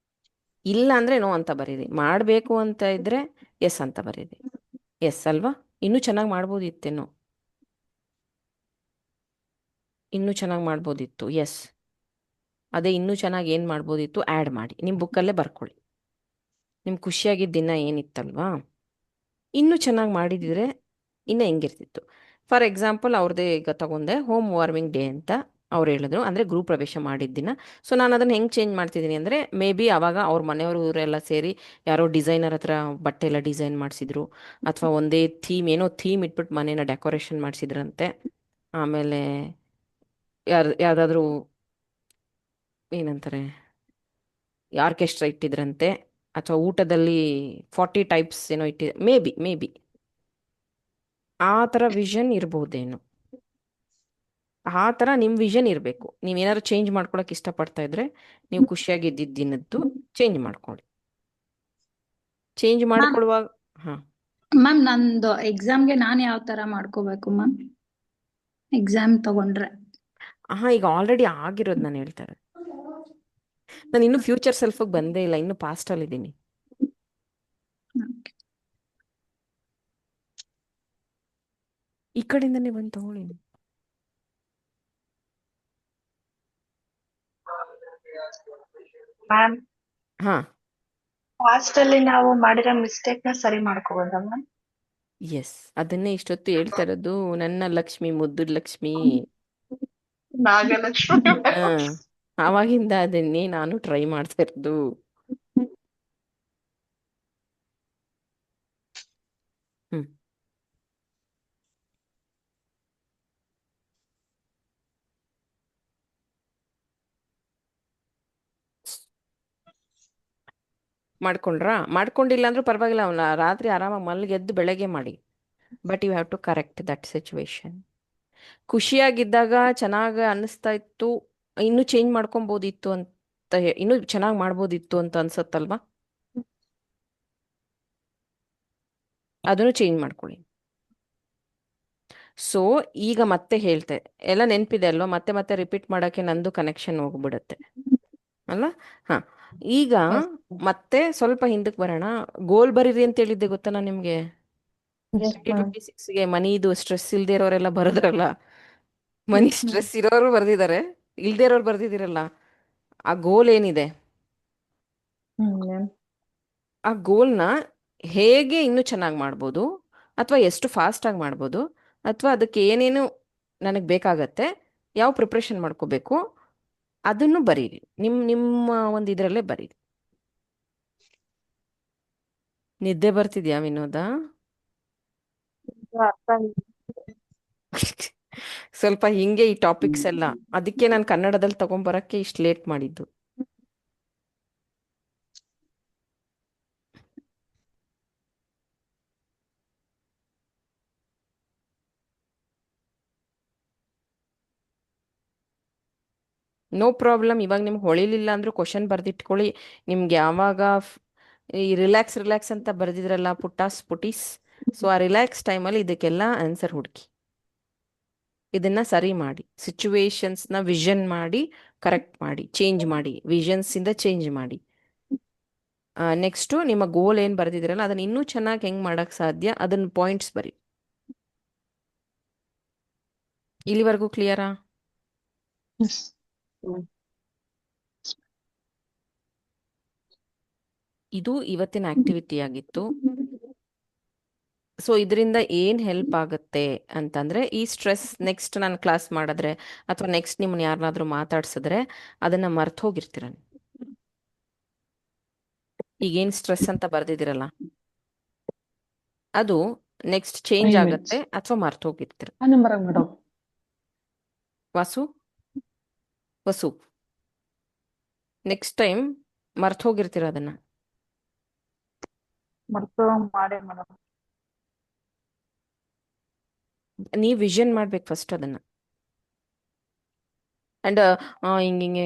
ಇಲ್ಲ ಅಂದರೆ ನೋ ಅಂತ ಬರೀರಿ, ಮಾಡಬೇಕು ಅಂತ ಇದ್ದರೆ ಎಸ್ ಅಂತ ಬರೀರಿ. ಎಸ್ ಅಲ್ವಾ? ಇನ್ನೂ ಚೆನ್ನಾಗಿ ಮಾಡ್ಬೋದಿತ್ತೇನೋ, ಇನ್ನೂ ಚೆನ್ನಾಗಿ ಮಾಡ್ಬೋದಿತ್ತು. ಎಸ್, ಅದೇ ಇನ್ನೂ ಚೆನ್ನಾಗಿ ಏನು ಮಾಡ್ಬೋದಿತ್ತು ಆ್ಯಡ್ ಮಾಡಿ ನಿಮ್ಮ ಬುಕ್ಕಲ್ಲೇ ಬರ್ಕೊಳ್ಳಿ. ನಿಮ್ಗೆ ಖುಷಿಯಾಗಿದ್ದ ದಿನ ಏನಿತ್ತಲ್ವಾ, ಇನ್ನೂ ಚೆನ್ನಾಗಿ ಮಾಡಿದಿದ್ರೆ ಇನ್ನೂ ಹೆಂಗಿರ್ತಿತ್ತು. ಫಾರ್ ಎಕ್ಸಾಂಪಲ್ ಅವ್ರದ್ದೇ ಈಗ ತಗೊಂಡೆ ಹೋಮ್ ವಾರ್ಮಿಂಗ್ ಡೇ ಅಂತ ಅವ್ರು ಹೇಳಿದ್ರು, ಅಂದರೆ ಗೃಹ ಪ್ರವೇಶ ಮಾಡಿದ ದಿನ. ಸೊ ನಾನು ಅದನ್ನು ಹೆಂಗೆ ಚೇಂಜ್ ಮಾಡ್ತಿದ್ದೀನಿ ಅಂದರೆ, ಮೇ ಬಿ ಆವಾಗ ಅವ್ರ ಮನೆಯವರು ಇವರೆಲ್ಲ ಸೇರಿ ಯಾರೋ ಡಿಸೈನರ್ ಹತ್ರ ಬಟ್ಟೆ ಎಲ್ಲ ಡಿಸೈನ್ ಮಾಡಿಸಿದ್ರು, ಅಥವಾ ಒಂದೇ ಥೀಮ್, ಏನೋ ಥೀಮ್ ಇಟ್ಬಿಟ್ಟು ಮನೇನ ಡೆಕೋರೇಷನ್ ಮಾಡಿಸಿದ್ರಂತೆ. ಆಮೇಲೆ ಯಾವುದಾದ್ರೂ ಏನಂತಾರೆ, ಆರ್ಕೆಸ್ಟ್ರಾ ಇಟ್ಟಿದ್ರಂತೆ, ಅಥವಾ ಊಟದಲ್ಲಿ 40 ಟೈಪ್ಸ್ ಏನೋ ಮೇ ಬಿ ಆ ಥರ ವಿಷನ್ ಇರ್ಬೋದೇನೋ. ಆ ಥರ ನಿಮ್ಮ ವಿಷನ್ ಇರಬೇಕು. ನೀವೇನಾದ್ರು ಚೇಂಜ್ ಮಾಡ್ಕೊಳಕ್ಕೆ ಇಷ್ಟಪಡ್ತಾ ಇದ್ರೆ, ನೀವು ಖುಷಿಯಾಗಿದ್ದಿದ್ದ ದಿನದ್ದು ಚೇಂಜ್ ಮಾಡ್ಕೊಳ್ಳಿ. ಚೇಂಜ್ ಮ್ಯಾಮ್ ಮಾಡ್ಕೊಳ್ಳುವಾಗ ಹಾಂ ಮ್ಯಾಮ್ ನಂದು ಎಕ್ಸಾಮ್ಗೆ ನಾನು ಯಾವ ತರ ಮಾಡ್ಕೋಬೇಕು ಮ್ಯಾಮ್? ಎಕ್ಸಾಮ್ ತಗೊಂಡ್ರೆ ಹಾಂ, ಈಗ ಆಲ್ರೆಡಿ ಆಗಿರೋದು ನಾನು ಹೇಳ್ತಾರೆ. ನಾನು ಇನ್ನೂ ಫ್ಯೂಚರ್ ಸೆಲ್ಫಿಗೆ ಬಂದೇ ಇಲ್ಲ, ಇನ್ನೂ ಪಾಸ್ಟಲ್ಲಿದ್ದೀನಿ. ಈ ಕಡೆಯಿಂದನೇ ಬಂದು ತಗೊಳ್ಳಿ. ಮ್ಯಾಮ್ ಹಾಂ, ಪಾಸ್ಟ್ ಅಲ್ಲಿ ನಾವು ಮಾಡಿರೋ ಮಿಸ್ಟೇಕ್ ನ ಸರಿ ಮಾಡ್ಕೋಬೋದಾ ಮ್ಯಾಮ್? ಎಸ್, ಅದನ್ನೇ ಇಷ್ಟೊತ್ತು ಹೇಳ್ತಾ ಇರೋದು, ನನ್ನ ಲಕ್ಷ್ಮಿ, ಮುದ್ದು ಲಕ್ಷ್ಮಿ. ನಾಗಲಕ್ಷ್ಮಿ ಹಾಂ, ಆವಾಗಿಂದ ಅದನ್ನೇ ನಾನು ಟ್ರೈ ಮಾಡ್ತಾ ಇರೋದು. ಹ್ಞೂ, ಮಾಡ್ಕೊಂಡಿಲ್ಲ ಅಂದ್ರೂ ಪರವಾಗಿಲ್ಲ, ಅವನ ರಾತ್ರಿ ಆರಾಮಾಗಿ ಮಲಗೆದ್ದು ಬೆಳಗ್ಗೆ ಮಾಡಿ. But you have to correct that situation. ಖುಷಿಯಾಗಿದ್ದಾಗ ಚೆನ್ನಾಗಿ ಅನ್ನಿಸ್ತಾ ಇತ್ತು, ಇನ್ನೂ ಚೇಂಜ್ ಮಾಡ್ಕೊಬೋದಿತ್ತು ಅಂತ ಇನ್ನೂ ಚೆನ್ನಾಗಿ ಮಾಡ್ಬೋದಿತ್ತು ಅಂತ ಅನ್ಸತ್ತಲ್ವಾ, ಅದನ್ನು ಚೇಂಜ್ ಮಾಡ್ಕೊಳ್ಳಿ. ಸೊ ಈಗ ಮತ್ತೆ ಹೇಳ್ತೆ, ಎಲ್ಲ ನೆನಪಿದೆ ಅಲ್ವಾ, ಮತ್ತೆ ಮತ್ತೆ ರಿಪೀಟ್ ಮಾಡೋಕ್ಕೆ ನಂದು ಕನೆಕ್ಷನ್ ಹೋಗ್ಬಿಡುತ್ತೆ ಅಲ್ವಾ? ಹಾಂ, ಈಗ ಮತ್ತೆ ಸ್ವಲ್ಪ ಹಿಂದಕ್ಕೆ ಬರೋಣ. ಗೋಲ್ ಬರೀರಿ ಅಂತ ಹೇಳಿದ್ದೆ ಗೊತ್ತಾ ನಾನು ನಿಮಗೆ? Yes, ma'am. 2026ಗೆ ಮನಿದು ಸ್ಟ್ರೆಸ್ ಇಲ್ದೇ ಇರೋರೆಲ್ಲ ಬರೆದ್ರಲ್ಲ, ಮನಿ ಸ್ಟ್ರೆಸ್ ಇರೋರು ಬರ್ದಿದ್ದಾರೆ, ಇಲ್ದೇ ಇರೋರು ಬರ್ದಿದ್ದೀರಲ್ಲ, ಆ ಗೋಲ್ ಏನಿದೆ, ma'am. ಆ ಗೋಲ್ನ ಹೇಗೆ ಇನ್ನೂ ಚೆನ್ನಾಗಿ ಮಾಡ್ಬೋದು, ಅಥವಾ ಎಷ್ಟು ಫಾಸ್ಟಾಗಿ ಮಾಡ್ಬೋದು, ಅಥವಾ ಅದಕ್ಕೆ ಏನೇನು ನನಗೆ ಬೇಕಾಗತ್ತೆ, ಯಾವ ಪ್ರಿಪ್ರೇಷನ್ ಮಾಡ್ಕೋಬೇಕು, ಅದನ್ನು ಬರೀರಿ. ನಿಮ್ಮ ಒಂದು ಇದರಲ್ಲೇ ಬರೀರಿ. ನಿದ್ದೆ ಬರ್ತಿದ್ಯಾ ವಿನೋದ? ಅರ್ಥ ಆಗಿಲ್ಲ. ಸ್ವಲ್ಪ ಹಿಂಗೆ ಈ ಟಾಪಿಕ್ಸ್ ಎಲ್ಲ, ಅದಕ್ಕೆ ನಾನು ಕನ್ನಡದಲ್ಲಿ ತಗೊಂಬರಕ್ಕೆ ಇಷ್ಟು ಲೇಟ್ ಮಾಡಿದ್ದು. No problem. ಇವಾಗ ನಿಮ್ಗೆ ಹೊಳಿಲಿಲ್ಲ ಅಂದ್ರೂ ಕ್ವಶನ್ ಬರೆದಿಟ್ಕೊಳ್ಳಿ. ನಿಮ್ಗೆ ಯಾವಾಗ ಈ ರಿಲ್ಯಾಕ್ಸ್ ಅಂತ ಬರೆದಿದ್ರಲ್ಲ ಪುಟ್ಟಾಸ್ ಪುಟೀಸ್, ಸೊ ಆ ರಿಲ್ಯಾಕ್ಸ್ ಟೈಮಲ್ಲಿ ಇದಕ್ಕೆಲ್ಲ ಆನ್ಸರ್ ಹುಡುಕಿ, ಇದನ್ನ ಸರಿ ಮಾಡಿ, ಸಿಚುವೇಶನ್ಸ್ನ ವಿಷನ್ ಮಾಡಿ ಕರೆಕ್ಟ್ ಮಾಡಿ, ಚೇಂಜ್ ಮಾಡಿ, ವಿಷನ್ಸಿಂದ ಚೇಂಜ್ ಮಾಡಿ. ನೆಕ್ಸ್ಟು ನಿಮ್ಮ ಗೋಲ್ ಏನು ಬರೆದಿದ್ದೀರಲ್ಲ ಅದನ್ನು ಇನ್ನೂ ಚೆನ್ನಾಗಿ ಹೆಂಗೆ ಮಾಡೋಕ್ಕೆ ಸಾಧ್ಯ ಅದನ್ನ ಪಾಯಿಂಟ್ಸ್ ಬರಿ. ಇಲ್ಲಿವರೆಗೂ ಕ್ಲಿಯರಾ? ಇದು ಇವತ್ತಿನ ಆಕ್ಟಿವಿಟಿ ಆಗಿತ್ತು. ಸೊ ಇದರಿಂದ ಏನು ಹೆಲ್ಪ್ ಆಗುತ್ತೆ ಅಂತಂದರೆ, ಈ ಸ್ಟ್ರೆಸ್ ನೆಕ್ಸ್ಟ್ ನಾನು ಕ್ಲಾಸ್ ಮಾಡಿದ್ರೆ ಅಥವಾ ನೆಕ್ಸ್ಟ್ ನಿಮ್ಮನ್ನ ಯಾರನ್ನಾದ್ರೂ ಮಾತಾಡ್ಸಿದ್ರೆ ಅದನ್ನು ಮರ್ತು ಹೋಗಿರ್ತೀರ. ಈಗೇನು ಸ್ಟ್ರೆಸ್ ಅಂತ ಬರ್ದಿದ್ದೀರಲ್ಲ ಅದು ನೆಕ್ಸ್ಟ್ ಚೇಂಜ್ ಆಗುತ್ತೆ ಅಥವಾ ಮರ್ತು ಹೋಗಿರ್ತೀರ. ವಾಸು ವಸು ನೆಕ್ಸ್ಟ್ ಟೈಮ್ ಮರ್ತು ಹೋಗಿರ್ತೀರ ಅದನ್ನ. ನೀವು ವಿಷನ್ ಮಾಡ್ಬೇಕು ಫಸ್ಟ್ ಅದನ್ನ. ಅಂಡ್ ಹಿಂಗೆ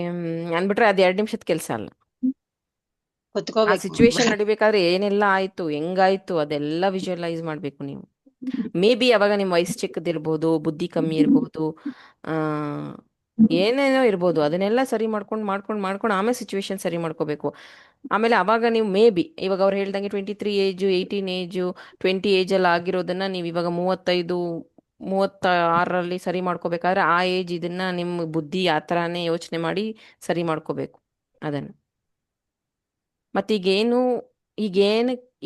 ಅನ್ಬಿಟ್ರೆ ಅದು 2 ನಿಮಿಷದ ಕೆಲಸ ಅಲ್ಲ. ಆ ಸಿಚುವೇಶನ್ ನಡಿಬೇಕಾದ್ರೆ ಏನೆಲ್ಲ ಆಯ್ತು, ಹೆಂಗಾಯ್ತು ಅದೆಲ್ಲ ವಿಜುವಲೈಸ್ ಮಾಡ್ಬೇಕು ನೀವು. ಮೇ ಬಿ ಅವಾಗ ನಿಮ್ಮ ವಯಸ್ಸು ಚಿಕ್ಕದಿರ್ಬೋದು, ಬುದ್ಧಿ ಕಮ್ಮಿ ಇರ್ಬೋದು, ಏನೇನೋ ಇರ್ಬೋದು. ಅದನ್ನೆಲ್ಲ ಸರಿ ಮಾಡ್ಕೊಂಡು ಆಮೇಲೆ ಸಿಚುವೇಶನ್ ಸರಿ ಮಾಡ್ಕೋಬೇಕು. ಆಮೇಲೆ ಅವಾಗ ನೀವು ಮೇ ಬಿ ಇವಾಗ ಅವ್ರು ಹೇಳ್ದಂಗೆ 23 ಏಜು, 18 ಏಜು, 20 ಏಜಲ್ಲಿ ಆಗಿರೋದನ್ನ ನೀವು ಇವಾಗ 35, 36ರಲ್ಲಿ ಸರಿ ಮಾಡ್ಕೋಬೇಕಾದ್ರೆ ಆ ಏಜ್ ಇದನ್ನ ನಿಮ್ಮ ಬುದ್ಧಿ ಆ ಥರನೇ ಯೋಚನೆ ಮಾಡಿ ಸರಿ ಮಾಡ್ಕೋಬೇಕು ಅದನ್ನು. ಮತ್ತೀಗೇನು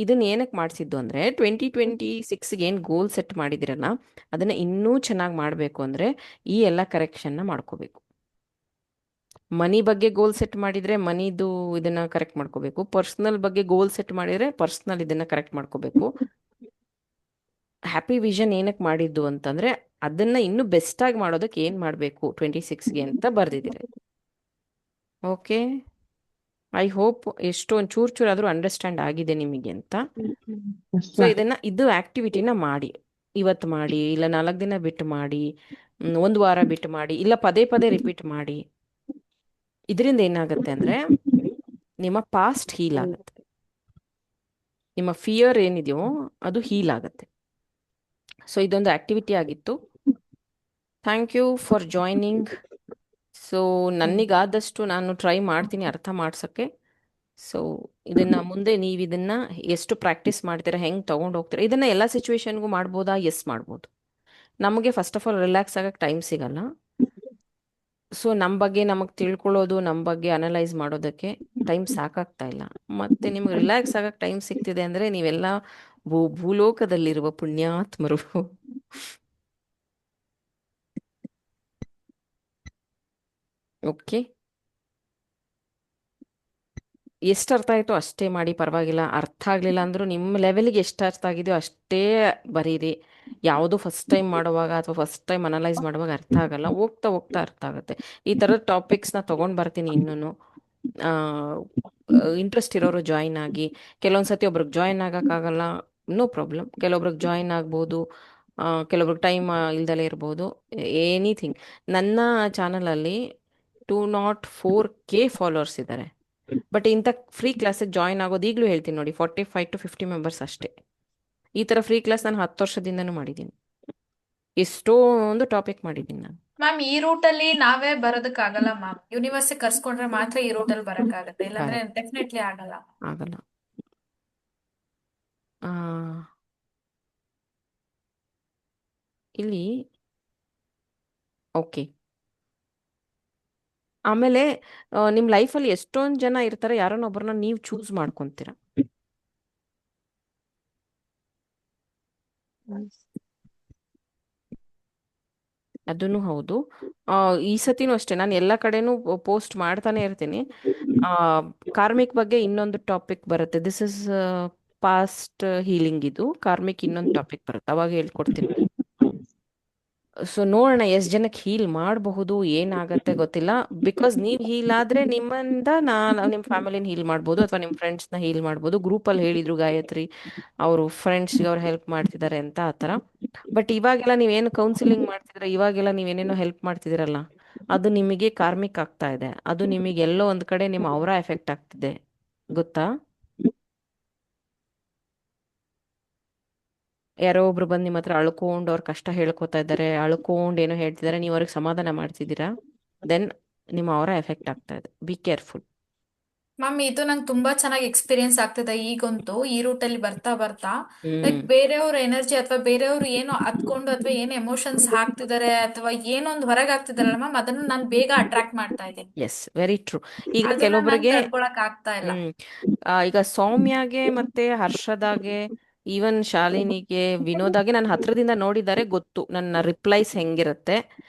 ಇದನ್ನ ಏನಕ್ಕೆ ಮಾಡಿಸಿದ್ದು ಅಂದರೆ 2026ಗೆ ಏನು ಗೋಲ್ ಸೆಟ್ ಮಾಡಿದಿರಲ್ಲ ಅದನ್ನು ಇನ್ನೂ ಚೆನ್ನಾಗಿ ಮಾಡಬೇಕು ಅಂದರೆ ಈ ಎಲ್ಲ ಕರೆಕ್ಷನ್ನ ಮಾಡ್ಕೋಬೇಕು. ಮನಿ ಬಗ್ಗೆ ಗೋಲ್ ಸೆಟ್ ಮಾಡಿದರೆ ಮನಿದು ಇದನ್ನು ಕರೆಕ್ಟ್ ಮಾಡ್ಕೋಬೇಕು. ಪರ್ಸ್ನಲ್ ಬಗ್ಗೆ ಗೋಲ್ ಸೆಟ್ ಮಾಡಿದರೆ ಪರ್ಸ್ನಲ್ ಇದನ್ನು ಕರೆಕ್ಟ್ ಮಾಡ್ಕೋಬೇಕು. ಹ್ಯಾಪಿ ವಿಷನ್ ಏನಕ್ಕೆ ಮಾಡಿದ್ದು ಅಂತಂದರೆ ಅದನ್ನು ಇನ್ನೂ ಬೆಸ್ಟಾಗಿ ಮಾಡೋದಕ್ಕೆ ಏನು ಮಾಡಬೇಕು 26ಗೆ ಅಂತ ಬರೆದಿದ್ದೀರಿ. ಓಕೆ, ಐ ಹೋಪ್ ಎಷ್ಟೋ ಒಂದು ಚೂರು ಆದರೂ ಅಂಡರ್ಸ್ಟ್ಯಾಂಡ್ ಆಗಿದೆ ನಿಮಗೆ ಅಂತ. ಸೊ ಇದು ಆಕ್ಟಿವಿಟಿನ ಮಾಡಿ, ಇವತ್ತು ಮಾಡಿ, ಇಲ್ಲ 4 ದಿನ ಬಿಟ್ಟು ಮಾಡಿ, 1 ವಾರ ಬಿಟ್ಟು ಮಾಡಿ, ಇಲ್ಲ ಪದೇ ಪದೇ ರಿಪೀಟ್ ಮಾಡಿ. ಇದರಿಂದ ಏನಾಗುತ್ತೆ ಅಂದರೆ ನಿಮ್ಮ ಪಾಸ್ಟ್ ಹೀಲ್ ಆಗುತ್ತೆ, ನಿಮ್ಮ ಫಿಯರ್ ಏನಿದೆಯೋ ಅದು ಹೀಲ್ ಆಗುತ್ತೆ. ಸೊ ಇದೊಂದು ಆಕ್ಟಿವಿಟಿ ಆಗಿತ್ತು. Thank you for joining. So ನನಗಾದಷ್ಟು ನಾನು ಟ್ರೈ ಮಾಡ್ತೀನಿ ಅರ್ಥ ಮಾಡ್ಸೋಕ್ಕೆ. ಸೊ ಇದನ್ನು ಮುಂದೆ ನೀವು ಇದನ್ನು ಎಷ್ಟು ಪ್ರಾಕ್ಟೀಸ್ ಮಾಡ್ತೀರಾ, ಹೆಂಗೆ ತೊಗೊಂಡು ಹೋಗ್ತೀರಾ, ಇದನ್ನು ಎಲ್ಲ ಸಿಚುವೇಶನ್ಗೂ ಮಾಡ್ಬೋದಾ? ಎಸ್ ಮಾಡ್ಬೋದು. ನಮಗೆ ಫಸ್ಟ್ ಆಫ್ ಆಲ್ ರಿಲ್ಯಾಕ್ಸ್ ಆಗೋಕ್ಕೆ ಟೈಮ್ ಸಿಗಲ್ಲ. ಸೊ ನಮ್ಮ ಬಗ್ಗೆ ನಮಗೆ ತಿಳ್ಕೊಳ್ಳೋದು, ನಮ್ಮ ಬಗ್ಗೆ ಅನಲೈಸ್ ಮಾಡೋದಕ್ಕೆ ಟೈಮ್ ಸಾಕಾಗ್ತಾ ಇಲ್ಲ. ಮತ್ತು ನಿಮ್ಗೆ ರಿಲ್ಯಾಕ್ಸ್ ಆಗೋಕ್ಕೆ ಟೈಮ್ ಸಿಗ್ತಿದೆ ಅಂದರೆ ನೀವೆಲ್ಲ ಭೂಲೋಕದಲ್ಲಿರುವ ಪುಣ್ಯಾತ್ಮರು. ಓಕೆ, ಎಷ್ಟು ಅರ್ಥ ಆಯಿತು ಅಷ್ಟೇ ಮಾಡಿ, ಪರವಾಗಿಲ್ಲ. ಅರ್ಥ ಆಗಲಿಲ್ಲ ಅಂದರೂ ನಿಮ್ಮ ಲೆವೆಲ್ಗೆ ಎಷ್ಟು ಅರ್ಥ ಆಗಿದೆಯೋ ಅಷ್ಟೇ ಬರೀರಿ. ಯಾವುದು ಫಸ್ಟ್ ಟೈಮ್ ಮಾಡುವಾಗ ಅಥವಾ ಫಸ್ಟ್ ಟೈಮ್ ಅನಲೈಸ್ ಮಾಡುವಾಗ ಅರ್ಥ ಆಗಲ್ಲ, ಹೋಗ್ತಾ ಹೋಗ್ತಾ ಅರ್ಥ ಆಗುತ್ತೆ. ಈ ಥರದ ಟಾಪಿಕ್ಸ್ನ ತೊಗೊಂಡು ಬರ್ತೀನಿ ಇನ್ನೂ. ಇಂಟ್ರೆಸ್ಟ್ ಇರೋರು ಜಾಯಿನ್ ಆಗಿ. ಕೆಲವೊಂದು ಸತಿ ಒಬ್ರಿಗೆ ಜಾಯಿನ್ ಆಗೋಕ್ಕಾಗಲ್ಲ, ನೋ ಪ್ರಾಬ್ಲಮ್. ಕೆಲವೊಬ್ರಿಗೆ ಜಾಯಿನ್ ಆಗ್ಬೋದು, ಕೆಲವೊಬ್ರಿಗೆ ಟೈಮ್ ಇಲ್ದಲೇ ಇರ್ಬೋದು, ಎನಿಥಿಂಗ್. ನನ್ನ ಚಾನಲಲ್ಲಿ 204K ಫಾಲೋವರ್ಸ್ ಇದ್ದಾರೆ. ಬಟ್ ಇಂಥ ಫ್ರೀ ಕ್ಲಾಸಿಗೆ ಜಾಯಿನ್ ಆಗೋದು ಈಗಲೂ ಹೇಳ್ತೀನಿ ನೋಡಿ, 45 to 50 ಮೆಂಬರ್ಸ್ ಅಷ್ಟೇ. ಈ ಥರ ಫ್ರೀ ಕ್ಲಾಸ್ ನಾನು 10 ವರ್ಷದಿಂದನೂ ಮಾಡಿದ್ದೀನಿ. ಎಷ್ಟೊಂದು ಟಾಪಿಕ್ ಮಾಡಿದ್ದೀನಿ ನಾನು. ಮ್ಯಾಮ್ ಈ ರೂಟಲ್ಲಿ ನಾವೇ ಬರೋದಕ್ಕಾಗಲ್ಲ ಮ್ಯಾಮ್. ಯೂನಿವರ್ಸಿಟಿ ಕರ್ಸ್ಕೊಂಡ್ರೆ ಮಾತ್ರ ಈ ರೂಟಲ್ಲಿ ಬರೋಕ್ಕಾಗತ್ತೆ, ಇಲ್ಲಾಂದ್ರೆ ಡೆಫಿನೆಟ್ಲಿ ಆಗಲ್ಲ. ಇಲ್ಲಿ ಓಕೆ. ಆಮೇಲೆ ನಿಮ್ಮ ಲೈಫಲ್ಲಿ ಎಷ್ಟೊಂದು ಜನ ಇರ್ತಾರೆ, ಯಾರನ್ನೊಬ್ಬರನ್ನ ನೀವು ಚೂಸ್ ಮಾಡ್ಕೊತೀರ. ಅದೂ ಹೌದು. ಈ ಸತಿನೂ ಅಷ್ಟೇ, ನಾನು ಎಲ್ಲ ಕಡೆನೂ ಪೋಸ್ಟ್ ಮಾಡ್ತಾನೆ ಇರ್ತೀನಿ. ಕಾರ್ಮಿಕ್ ಬಗ್ಗೆ ಇನ್ನೊಂದು ಟಾಪಿಕ್ ಬರುತ್ತೆ. This is past healing. ಇದು ಕಾರ್ಮಿಕ್ ಇನ್ನೊಂದು ಟಾಪಿಕ್ ಬರುತ್ತೆ, ಅವಾಗ ಹೇಳ್ಕೊಡ್ತೀನಿ. ಸೊ ನೋಡೋಣ ಎಷ್ಟು ಜನಕ್ಕೆ ಹೀಲ್ ಮಾಡಬಹುದು, ಏನಾಗತ್ತೆ ಗೊತ್ತಿಲ್ಲ. ಬಿಕಾಸ್ ನೀವು ಹೀಲ್ ಆದರೆ ನಿಮ್ಮಿಂದ ನಿಮ್ಮ ಫ್ಯಾಮಿಲಿನ ಹೀಲ್ ಮಾಡ್ಬೋದು, ಅಥವಾ ನಿಮ್ಮ ಫ್ರೆಂಡ್ಸ್ನ ಹೀಲ್ ಮಾಡ್ಬೋದು. ಗ್ರೂಪಲ್ಲಿ ಹೇಳಿದರು ಗಾಯತ್ರಿ ಅವರು ಫ್ರೆಂಡ್ಸ್ಗೆ ಅವ್ರು ಹೆಲ್ಪ್ ಮಾಡ್ತಿದ್ದಾರೆ ಅಂತ, ಆ ಥರ. ಬಟ್ ಇವಾಗೆಲ್ಲ ನೀವೇನು ಕೌನ್ಸಿಲಿಂಗ್ ಮಾಡ್ತಿದ್ರೆ, ಇವಾಗೆಲ್ಲ ನೀವೇನೇನೋ ಹೆಲ್ಪ್ ಮಾಡ್ತಿದ್ದೀರಲ್ಲ, ಅದು ನಿಮಗೆ ಕಾರ್ಮಿಕ್ ಆಗ್ತಾ ಇದೆ. ಅದು ನಿಮಗೆ ಎಲ್ಲೋ ಒಂದು ಕಡೆ ನಿಮ್ಮ ಅವರ ಎಫೆಕ್ಟ್ ಆಗ್ತಿದೆ, ಗೊತ್ತಾ? ಯಾರೋ ಒಬ್ರು ಬಂದು ನಿಮ್ಮ ಹತ್ರ ಅಳ್ಕೊಂಡು ಅವ್ರ ಕಷ್ಟ ಹೇಳ್ಕೊತಾ ಇದ್ದಾರೆ, ಅಳ್ಕೊಂಡು ಏನೋ ಹೇಳ್ತಿದ್ದಾರೆ, ನೀವು ಅವ್ರಿಗೆ ಸಮಾಧಾನ ಮಾಡ್ತಿದ್ದೀರಾ, ದೆನ್ ನಿಮ್ಮ ಅವರ ಎಫೆಕ್ಟ್ ಆಗ್ತಾ ಇದೆ. Be careful. ಮ್ಯಾಮ್ ಇದು ನಂಗೆ ತುಂಬಾ ಚೆನ್ನಾಗಿ ಎಕ್ಸ್ಪೀರಿಯನ್ಸ್ ಆಗ್ತಿದೆ ಈಗಂತೂ ಈ ರೂಟಲ್ಲಿ ಬರ್ತಾ ಬರ್ತಾ. ಲೈಕ್ ಹ್ಮ್ ಬೇರೆಯವ್ರ ಎನರ್ಜಿ ಅಥವಾ ಬೇರೆಯವ್ರು ಏನೋ ಹತ್ಕೊಂಡು ಅಥವಾ ಏನು ಎಮೋಷನ್ಸ್ ಹಾಕ್ತಿದ್ದಾರೆ ಅಥವಾ ಏನೊಂದು ಹೊರಗೆ ಹಾಕ್ತಿದಾರಲ್ಲ ಮ್ಯಾಮ್, ಅದನ್ನ ನಾನು ಬೇಗ ಅಟ್ರಾಕ್ಟ್ ಮಾಡ್ತಾ ಇದ್ದೀನಿ. Yes, very true. ಈಗ ಅದನ್ನ ನಾನು ಕೆಲವೊಬ್ಬರಿಗೆ ತಡ್ಕೊಳಕ್ ಆಗ್ತಾ ಇಲ್ಲ. ಈಗ ಸೌಮ್ಯಗೆ ಮತ್ತೆ ಹರ್ಷದಾಗೆ, ಈವನ್ ಶಾಲಿನಿಗೆ, ವಿನೋದಾಗೆ ನನ್ನ ಹತ್ರದಿಂದ ನೋಡಿದ್ದಾರೆ, ಗೊತ್ತು ನನ್ನ ರಿಪ್ಲೈಸ್ ಹೆಂಗಿರುತ್ತೆ,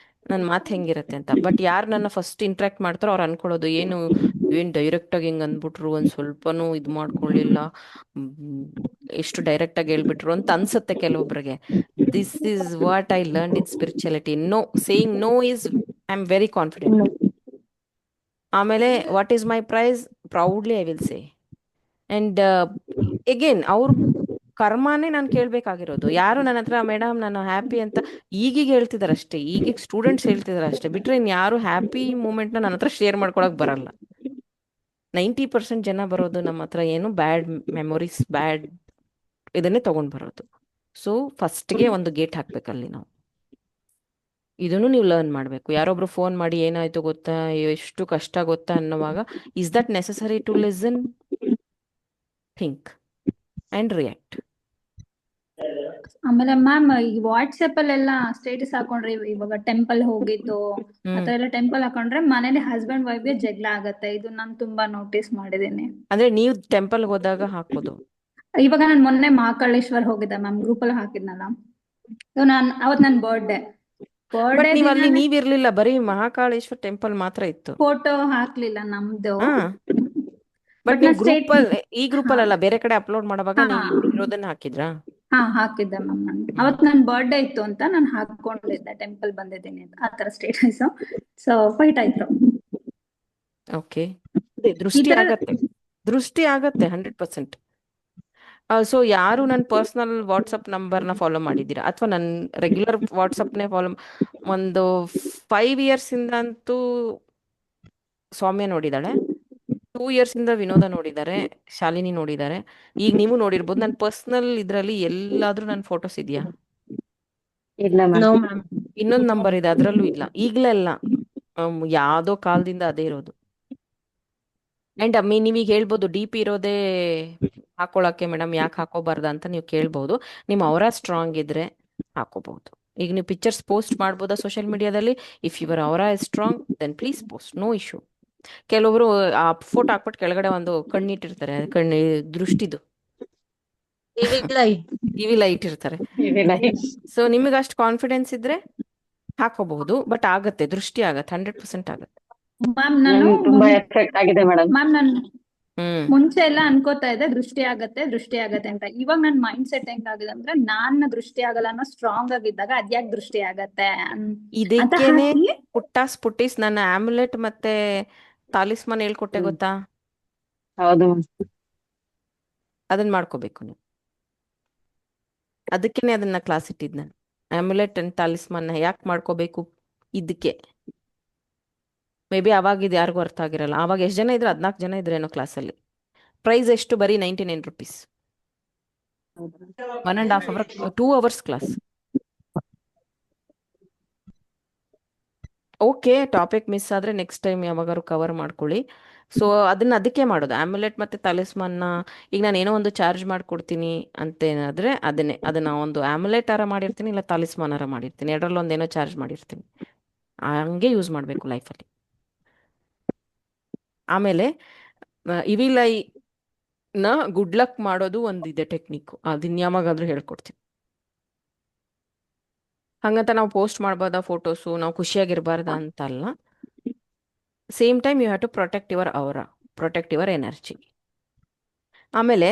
ನನ್ನ ಮಾತು ಹೆಂಗಿರುತ್ತೆ ಅಂತ. ಬಟ್ ಯಾರು ನನ್ನ ಫಸ್ಟ್ ಇಂಟ್ರಾಕ್ಟ್ ಮಾಡ್ತಾರೋ ಅವ್ರು ಅನ್ಕೊಳ್ಳೋದು ಏನು ಡೈರೆಕ್ಟ್ ಆಗಿ ಹಿಂಗ್ ಅಂದ್ಬಿಟ್ರು, ಒಂದ್ ಸ್ವಲ್ಪನೂ ಇದು ಮಾಡ್ಕೊಳ್ಳಿಲ್ಲ, ಎಷ್ಟು ಡೈರೆಕ್ಟ್ ಆಗಿ ಹೇಳ್ಬಿಟ್ರು ಅಂತ ಅನ್ಸುತ್ತೆ ಕೆಲವೊಬ್ಬರಿಗೆ. This is what I learn in spirituality. No, saying no is, I am very confident. ಆಮೇಲೆ what is my price, proudly I will say. And again ಅವ್ರ ಕರ್ಮಾನೇ ನಾನು ಕೇಳ್ಬೇಕಾಗಿರೋದು. ಯಾರು ನನ್ನ ಹತ್ರ ಮೇಡಮ್ ನಾನು ಹ್ಯಾಪಿ ಅಂತ ಈಗೀಗ ಹೇಳ್ತಿದಾರೆ ಅಷ್ಟೇ, ಈಗೀಗ ಸ್ಟೂಡೆಂಟ್ಸ್ ಹೇಳ್ತಿದಾರೆ ಅಷ್ಟೇ, ಬಿಟ್ರೆ ಇನ್ಯಾರು ಹ್ಯಾಪಿ ಮೂಮೆಂಟ್ನ ನನ್ನ ಹತ್ರ ಶೇರ್ ಮಾಡ್ಕೊಳಕ್ ಬರಲ್ಲ. 90% ಜನ ಬರೋದು ನಮ್ಮ ಹತ್ರ ಏನು ಬ್ಯಾಡ್ ಮೆಮೊರೀಸ್, ಬ್ಯಾಡ್ ಇದನ್ನೇ ತಗೊಂಡ್ ಬರೋದು. ಸೊ ಫಸ್ಟ್ಗೆ ಒಂದು ಗೇಟ್ ಹಾಕ್ಬೇಕಲ್ಲಿ ನಾವು. ಇದನ್ನು ನೀವು ಲರ್ನ್ ಮಾಡಬೇಕು. ಯಾರೊಬ್ರು ಫೋನ್ ಮಾಡಿ ಏನಾಯ್ತು ಗೊತ್ತಾ, ಎಷ್ಟು ಕಷ್ಟ ಗೊತ್ತಾ ಅನ್ನುವಾಗ, is that necessary to listen? Think and react. ಆಮೇಲೆ ಮ್ಯಾಮ್ ಈ ವಾಟ್ಸಪ್ ಅಲ್ಲೆಲ್ಲ ಸ್ಟೇಟಸ್ ಹಾಕೊಂಡ್ರೆ ಇವಾಗ ಟೆಂಪಲ್ ಹೋಗಿದ್ದು ಅಥವಾ ಎಲ್ಲ ಟೆಂಪಲ್ ಹಾಕೊಂಡ್ರೆ ಮನೇಲಿ ಹಸ್ಬೆಂಡ್ ವೈಫ್ಗೆ ಜಗಳ ಆಗತ್ತೆ. ಇದು ನಾನು ತುಂಬಾ ನೋಟಿಸ್ ಮಾಡಿದ್ದೀನಿ. ಅಂದ್ರೆ ನೀವು ಟೆಂಪಲ್ ಹೋದಾಗ ಹಾಕೋದು? ಇವಾಗ ನಾನು ಮೊನ್ನೆ ಮಹಾಕಾಳೇಶ್ವರ್ ಹೋಗಿದ್ದೆ ಮ್ಯಾಮ್, ಗ್ರೂಪ್ ಅಲ್ಲಿ ಹಾಕಿದ್ನಲ್ಲ. ಅವತ್ ನನ್ ಬರ್ಡೇ ಬಟ್ ನೀವ್ ಅಲ್ಲಿ ನೀವಿರ್ಲಿಲ್ಲ, ಬರೀ ಮಹಾಕಾಳೇಶ್ವರ್ ಟೆಂಪಲ್ ಮಾತ್ರ ಇತ್ತು. ಫೋಟೋ ಹಾಕ್ಲಿಲ್ಲ ನಮ್ದು. ಬಟ್ ನೀವು ಗ್ರೂಪ್ ಅಲ್ಲಿ, ಈ ಗ್ರೂಪ್ ಅಲ್ಲ ಬೇರೆ ಕಡೆ ಅಪ್ಲೋಡ್ ಮಾಡುವಾಗ ನೀವು ಇರೋದನ್ನ ಹಾಕಿದ್ರಾ? ಹಾಕಿದ್ದೆ ಮ್ಯಾಮ್. ನಾನು ಅವತ್ ನನ್ ಬರ್ಡೇ ಇತ್ತು ಅಂತ ನಾನು ಹಾಕೊಂಡಿದ್ದೆ, ಟೆಂಪಲ್ ಬಂದಿದ್ದೀನಿ ಅಂತ, ಆತರ ಸ್ಟೇಟಸ್. ಸೊ ಫೈಟ್ ಆಯ್ತು. ಓಕೆ, ದೃಷ್ಟಿ ಆಗತ್ತೆ, ದೃಷ್ಟಿ ಆಗತ್ತೆ 100%. ಸೊ ಯಾರು ನನ್ನ ಪರ್ಸನಲ್ ವಾಟ್ಸಪ್ ನಂಬರ್ನ ಫಾಲೋ ಮಾಡಿದ್ದೀರಾ ಅಥವಾ ನನ್ನ ರೆಗ್ಯುಲರ್ ವಾಟ್ಸಪ್ನೇ ಫಾಲೋ, ಒಂದು 5 years ಇಂದ ಅಂತೂ ಸೌಮ್ಯ ನೋಡಿದಾಳೆ, 2 years ಇಂದ ವಿನೋದ ನೋಡಿದ್ದಾರೆ, ಶಾಲಿನಿ ನೋಡಿದ್ದಾರೆ, ಈಗ ನೀವು ನೋಡಿರ್ಬೋದು. ನನ್ನ ಪರ್ಸನಲ್ ಇದ್ರಲ್ಲಿ ಎಲ್ಲಾದ್ರೂ ನನ್ನ ಫೋಟೋಸ್ ಇದೆಯಾ? ಇನ್ನೊಂದು ನಂಬರ್ ಇದೆ, ಅದ್ರಲ್ಲೂ ಇಲ್ಲ. ಈಗ್ಲೆಲ್ಲ ಯಾವ್ದೋ ಕಾಲದಿಂದ ಅದೇ ಇರೋದು. ಅಂಡ್ ನೀವೀಗ ಹೇಳ್ಬೋದು DP ಇರೋದೇ ಹಾಕೊಳಕ್ಕೆ ಮೇಡಮ್, ಯಾಕೆ ಹಾಕೋಬಾರ್ದ ಅಂತ ನೀವು ಕೇಳ್ಬೋದು. ನಿಮ್ಮ ಅವರ ಸ್ಟ್ರಾಂಗ್ ಇದ್ರೆ ಹಾಕೋಬಹುದು. ಈಗ ನೀವು ಪಿಕ್ಚರ್ಸ್ ಪೋಸ್ಟ್ ಮಾಡ್ಬೋದಾ ಸೋಷಿಯಲ್ ಮೀಡಿಯಾದಲ್ಲಿ? If your aura is strong then please post, no issue. ಕೆಲವೊಬ್ರು ಆ ಫೋಟೋ ಹಾಕ್ಬಿಟ್ಟು ಕೆಳಗಡೆ ಒಂದು ಕಣ್ಣಿಟ್ಟಿರ್ತಾರೆ, ದೃಷ್ಟಿದು ಇವಿಲ ಇಟ್ಟಿರ್ತಾರೆ. ಸೊ ನಿಮಗೆ ಅಷ್ಟು ಕಾನ್ಫಿಡೆನ್ಸ್ ಇದ್ರೆ ಹಾಕೋಬಹುದು. ಬಟ್ ಆಗತ್ತೆ, ದೃಷ್ಟಿ ಆಗತ್ತೆ, 100% ಆಗತ್ತೆ. ಮ್ಯಾಮ್ ನಾನು ತುಂಬಾ ಎಫೆಕ್ಟ್ ಆಗಿದೆ ಮೇಡಮ್. ಮ್ಯಾಮ್ ನಾನು ಮುಂಚೆ ಎಲ್ಲ ಅನ್ಕೋತಾ ಇದ್ದೆ ದೃಷ್ಟಿ ಆಗತ್ತೆ ಅಂತ. ಇವಾಗ ನನ್ ಮೈಂಡ್ ಸೆಟ್ ಹೆಂಗಾಗಿದೆ ಅಂದ್ರೆ, ನಾನ್ ದೃಷ್ಟಿ ಆಗಲ್ಲ ಅನ್ನೋ ಸ್ಟ್ರಾಂಗ್ ಆಗಿದ್ದಾಗ ಅದ್ಯಾಕ್ ದೃಷ್ಟಿ ಆಗತ್ತೆ ಇದಕ್ಕೇನೆ ಪುಟ್ಟಿಸ್ ನನ್ನ ಆಮ್ಯುಲೆಟ್ ಮತ್ತೆ ತಾಲಿಸ್ಮಾನ್ ಹೇಳ್ಕೊಟ್ಟೆ ಗೊತ್ತಾ? ಹೌದು, ಅದನ್ನ ಮಾಡ್ಕೋಬೇಕು ನೀವು. ಅದಕ್ಕೇನೆ ಅದನ್ನ ಕ್ಲಾಸ್ ಇಟ್ಟಿದ್ ನಾನು. ಆಮ್ಯುಲೆಟ್ ಅಂಡ್ ತಾಲಿಸ್ಮಾನ್ ಯಾಕೆ ಮಾಡ್ಕೋಬೇಕು? ಇದಕ್ಕೆ ಮೇ ಬಿ ಅವಾಗ ಇದು ಯಾರಿಗೂ ಅರ್ಥ ಆಗಿರಲ್ಲ. ಆವಾಗ ಎಷ್ಟು ಜನ ಇದ್ರು? 14 ಜನ ಇದ್ರೇನೋ ಕ್ಲಾಸಲ್ಲಿ. ಪ್ರೈಸ್ ಎಷ್ಟು? ಬರೀ 99 rupees. 1.5 hour, 2 hours class. Okay, topic miss ಆದ್ರೆ ನೆಕ್ಸ್ಟ್ ಟೈಮ್ ಯಾವಾಗಾರು ಕವರ್ ಮಾಡ್ಕೊಳ್ಳಿ. ಸೊ ಅದಕ್ಕೆ ಮಾಡೋದು ಆಮ್ಯುಲೆಟ್ ಮತ್ತೆ ತಾಲಿಸ್ಮಾನ್ನ. ಈಗ ನಾನು ಏನೋ ಒಂದು ಚಾರ್ಜ್ ಮಾಡ್ಕೊಡ್ತೀನಿ ಅಂತೇನಾದ್ರೆ ಅದನ್ನ ಒಂದು ಆಮ್ಯುಲೆಟ್ ಆರ ಮಾಡಿರ್ತೀನಿ, ಇಲ್ಲ ತಾಲಿಸ್ಮಾನ್ ಆರ ಮಾಡಿರ್ತೀನಿ, ಎರಡರಲ್ಲಿ ಒಂದೇನೋ ಚಾರ್ಜ್ ಮಾಡಿರ್ತೀನಿ. ಹಂಗೆ ಯೂಸ್ ಮಾಡಬೇಕು ಲೈಫಲ್ಲಿ. ಆಮೇಲೆ ಇವಿಲೈ ನ ಗುಡ್ ಲಕ್ ಮಾಡೋದು ಒಂದಿದೆ ಟೆಕ್ನಿಕ್, ಅದನ್ನ ಯಾವಾಗಾದ್ರೂ ಹೇಳ್ಕೊಡ್ತೀನಿ. ಹಂಗಂತ ನಾವು ಪೋಸ್ಟ್ ಮಾಡ್ಬೋದಾ ಫೋಟೋಸು, ನಾವು ಖುಷಿಯಾಗಿರ್ಬಾರ್ದ ಅಂತಲ್ಲ. Same time you have to protect your aura, protect your energy. ಆಮೇಲೆ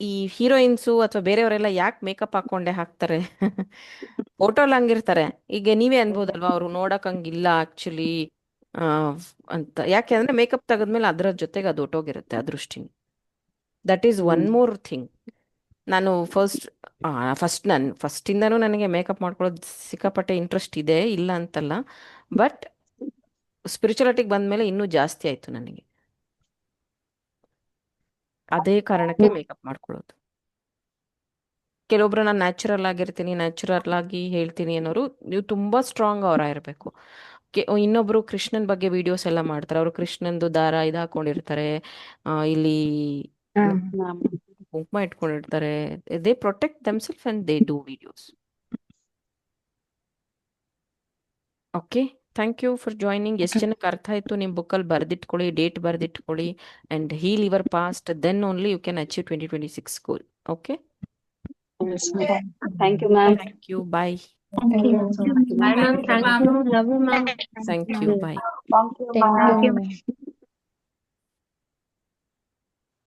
ಈ ಹೀರೋಯಿನ್ಸು ಅಥವಾ ಬೇರೆಯವರೆಲ್ಲ ಯಾಕೆ ಮೇಕಪ್ ಹಾಕೊಂಡೆ ಹಾಕ್ತಾರೆ? ಫೋಟೋಲ್ ಹಂಗಿರ್ತಾರೆ. ಈಗ ನೀವೇ ಅನ್ಬೋದಲ್ವಾ, ಅವ್ರು ನೋಡಕ್ ಹಂಗಿಲ್ಲ ಆಕ್ಚುಲಿ ಅಂತ. ಯಾಕೆ ಅಂದ್ರೆ ಮೇಕಪ್ ತೆಗೆದ್ಮೇಲೆ ಅದರ ಜೊತೆಗೆ ಅದು ಹೊಟ್ಟೋಗಿರುತ್ತೆ ಆ ದೃಷ್ಟಿ. That is one more thing. ನಾನು ಫಸ್ಟಿಂದನೂ ನನಗೆ ಮೇಕಪ್ ಮಾಡ್ಕೊಳ್ಳೋದು ಸಿಕ್ಕಾಪಟ್ಟೆ ಇಂಟ್ರೆಸ್ಟ್ ಇದೆ, ಇಲ್ಲ ಅಂತಲ್ಲ. ಬಟ್ ಸ್ಪಿರಿಚುಯಾಲಿಟಿಗೆ ಬಂದ್ಮೇಲೆ ಇನ್ನೂ ಜಾಸ್ತಿ ಆಯ್ತು ನನಗೆ. ಅದೇ ಕಾರಣಕ್ಕೆ ಮೇಕಪ್ ಮಾಡ್ಕೊಳ್ಳೋದು. ಕೆಲವೊಬ್ರು ನಾನು ನ್ಯಾಚುರಲ್ ಆಗಿರ್ತೀನಿ, ನ್ಯಾಚುರಲ್ ಆಗಿ ಹೇಳ್ತೀನಿ ಅನ್ನೋರು, ನೀವು ತುಂಬಾ ಸ್ಟ್ರಾಂಗ್ ಅವರ ಇರಬೇಕು. ಇನ್ನೊಬ್ರು ಕೃಷ್ಣನ್ ಬಗ್ಗೆ ವಿಡಿಯೋಸ್ ಎಲ್ಲ ಮಾಡ್ತಾರೆ, ಅವರು ಕೃಷ್ಣನ್ದು ದಾರ ಇದು ಹಾಕೊಂಡಿರ್ತಾರೆ, ಇಲ್ಲಿ ಕುಂಕುಮ ಇಟ್ಕೊಂಡಿರ್ತಾರೆ. They protect themselves and they do videos. Okay, thank you for joining. ಎಷ್ಟು ಜನಕ್ಕೆ ಅರ್ಥ ಆಯ್ತು ನಿಮ್ಮ ಬುಕ್ಕಲ್ಲಿ ಬರೆದಿಟ್ಕೊಳ್ಳಿ, ಡೇಟ್ ಬರೆದಿಟ್ಕೊಳ್ಳಿ. And heal your past, then only you can achieve 2026 goal. Okay, thank you ma'am. Thank you, bye. Thank you. Bye, ma'am. Thank you. Love you, ma'am. Thank you, bye. Thank you. Thank Bye. you, ma'am.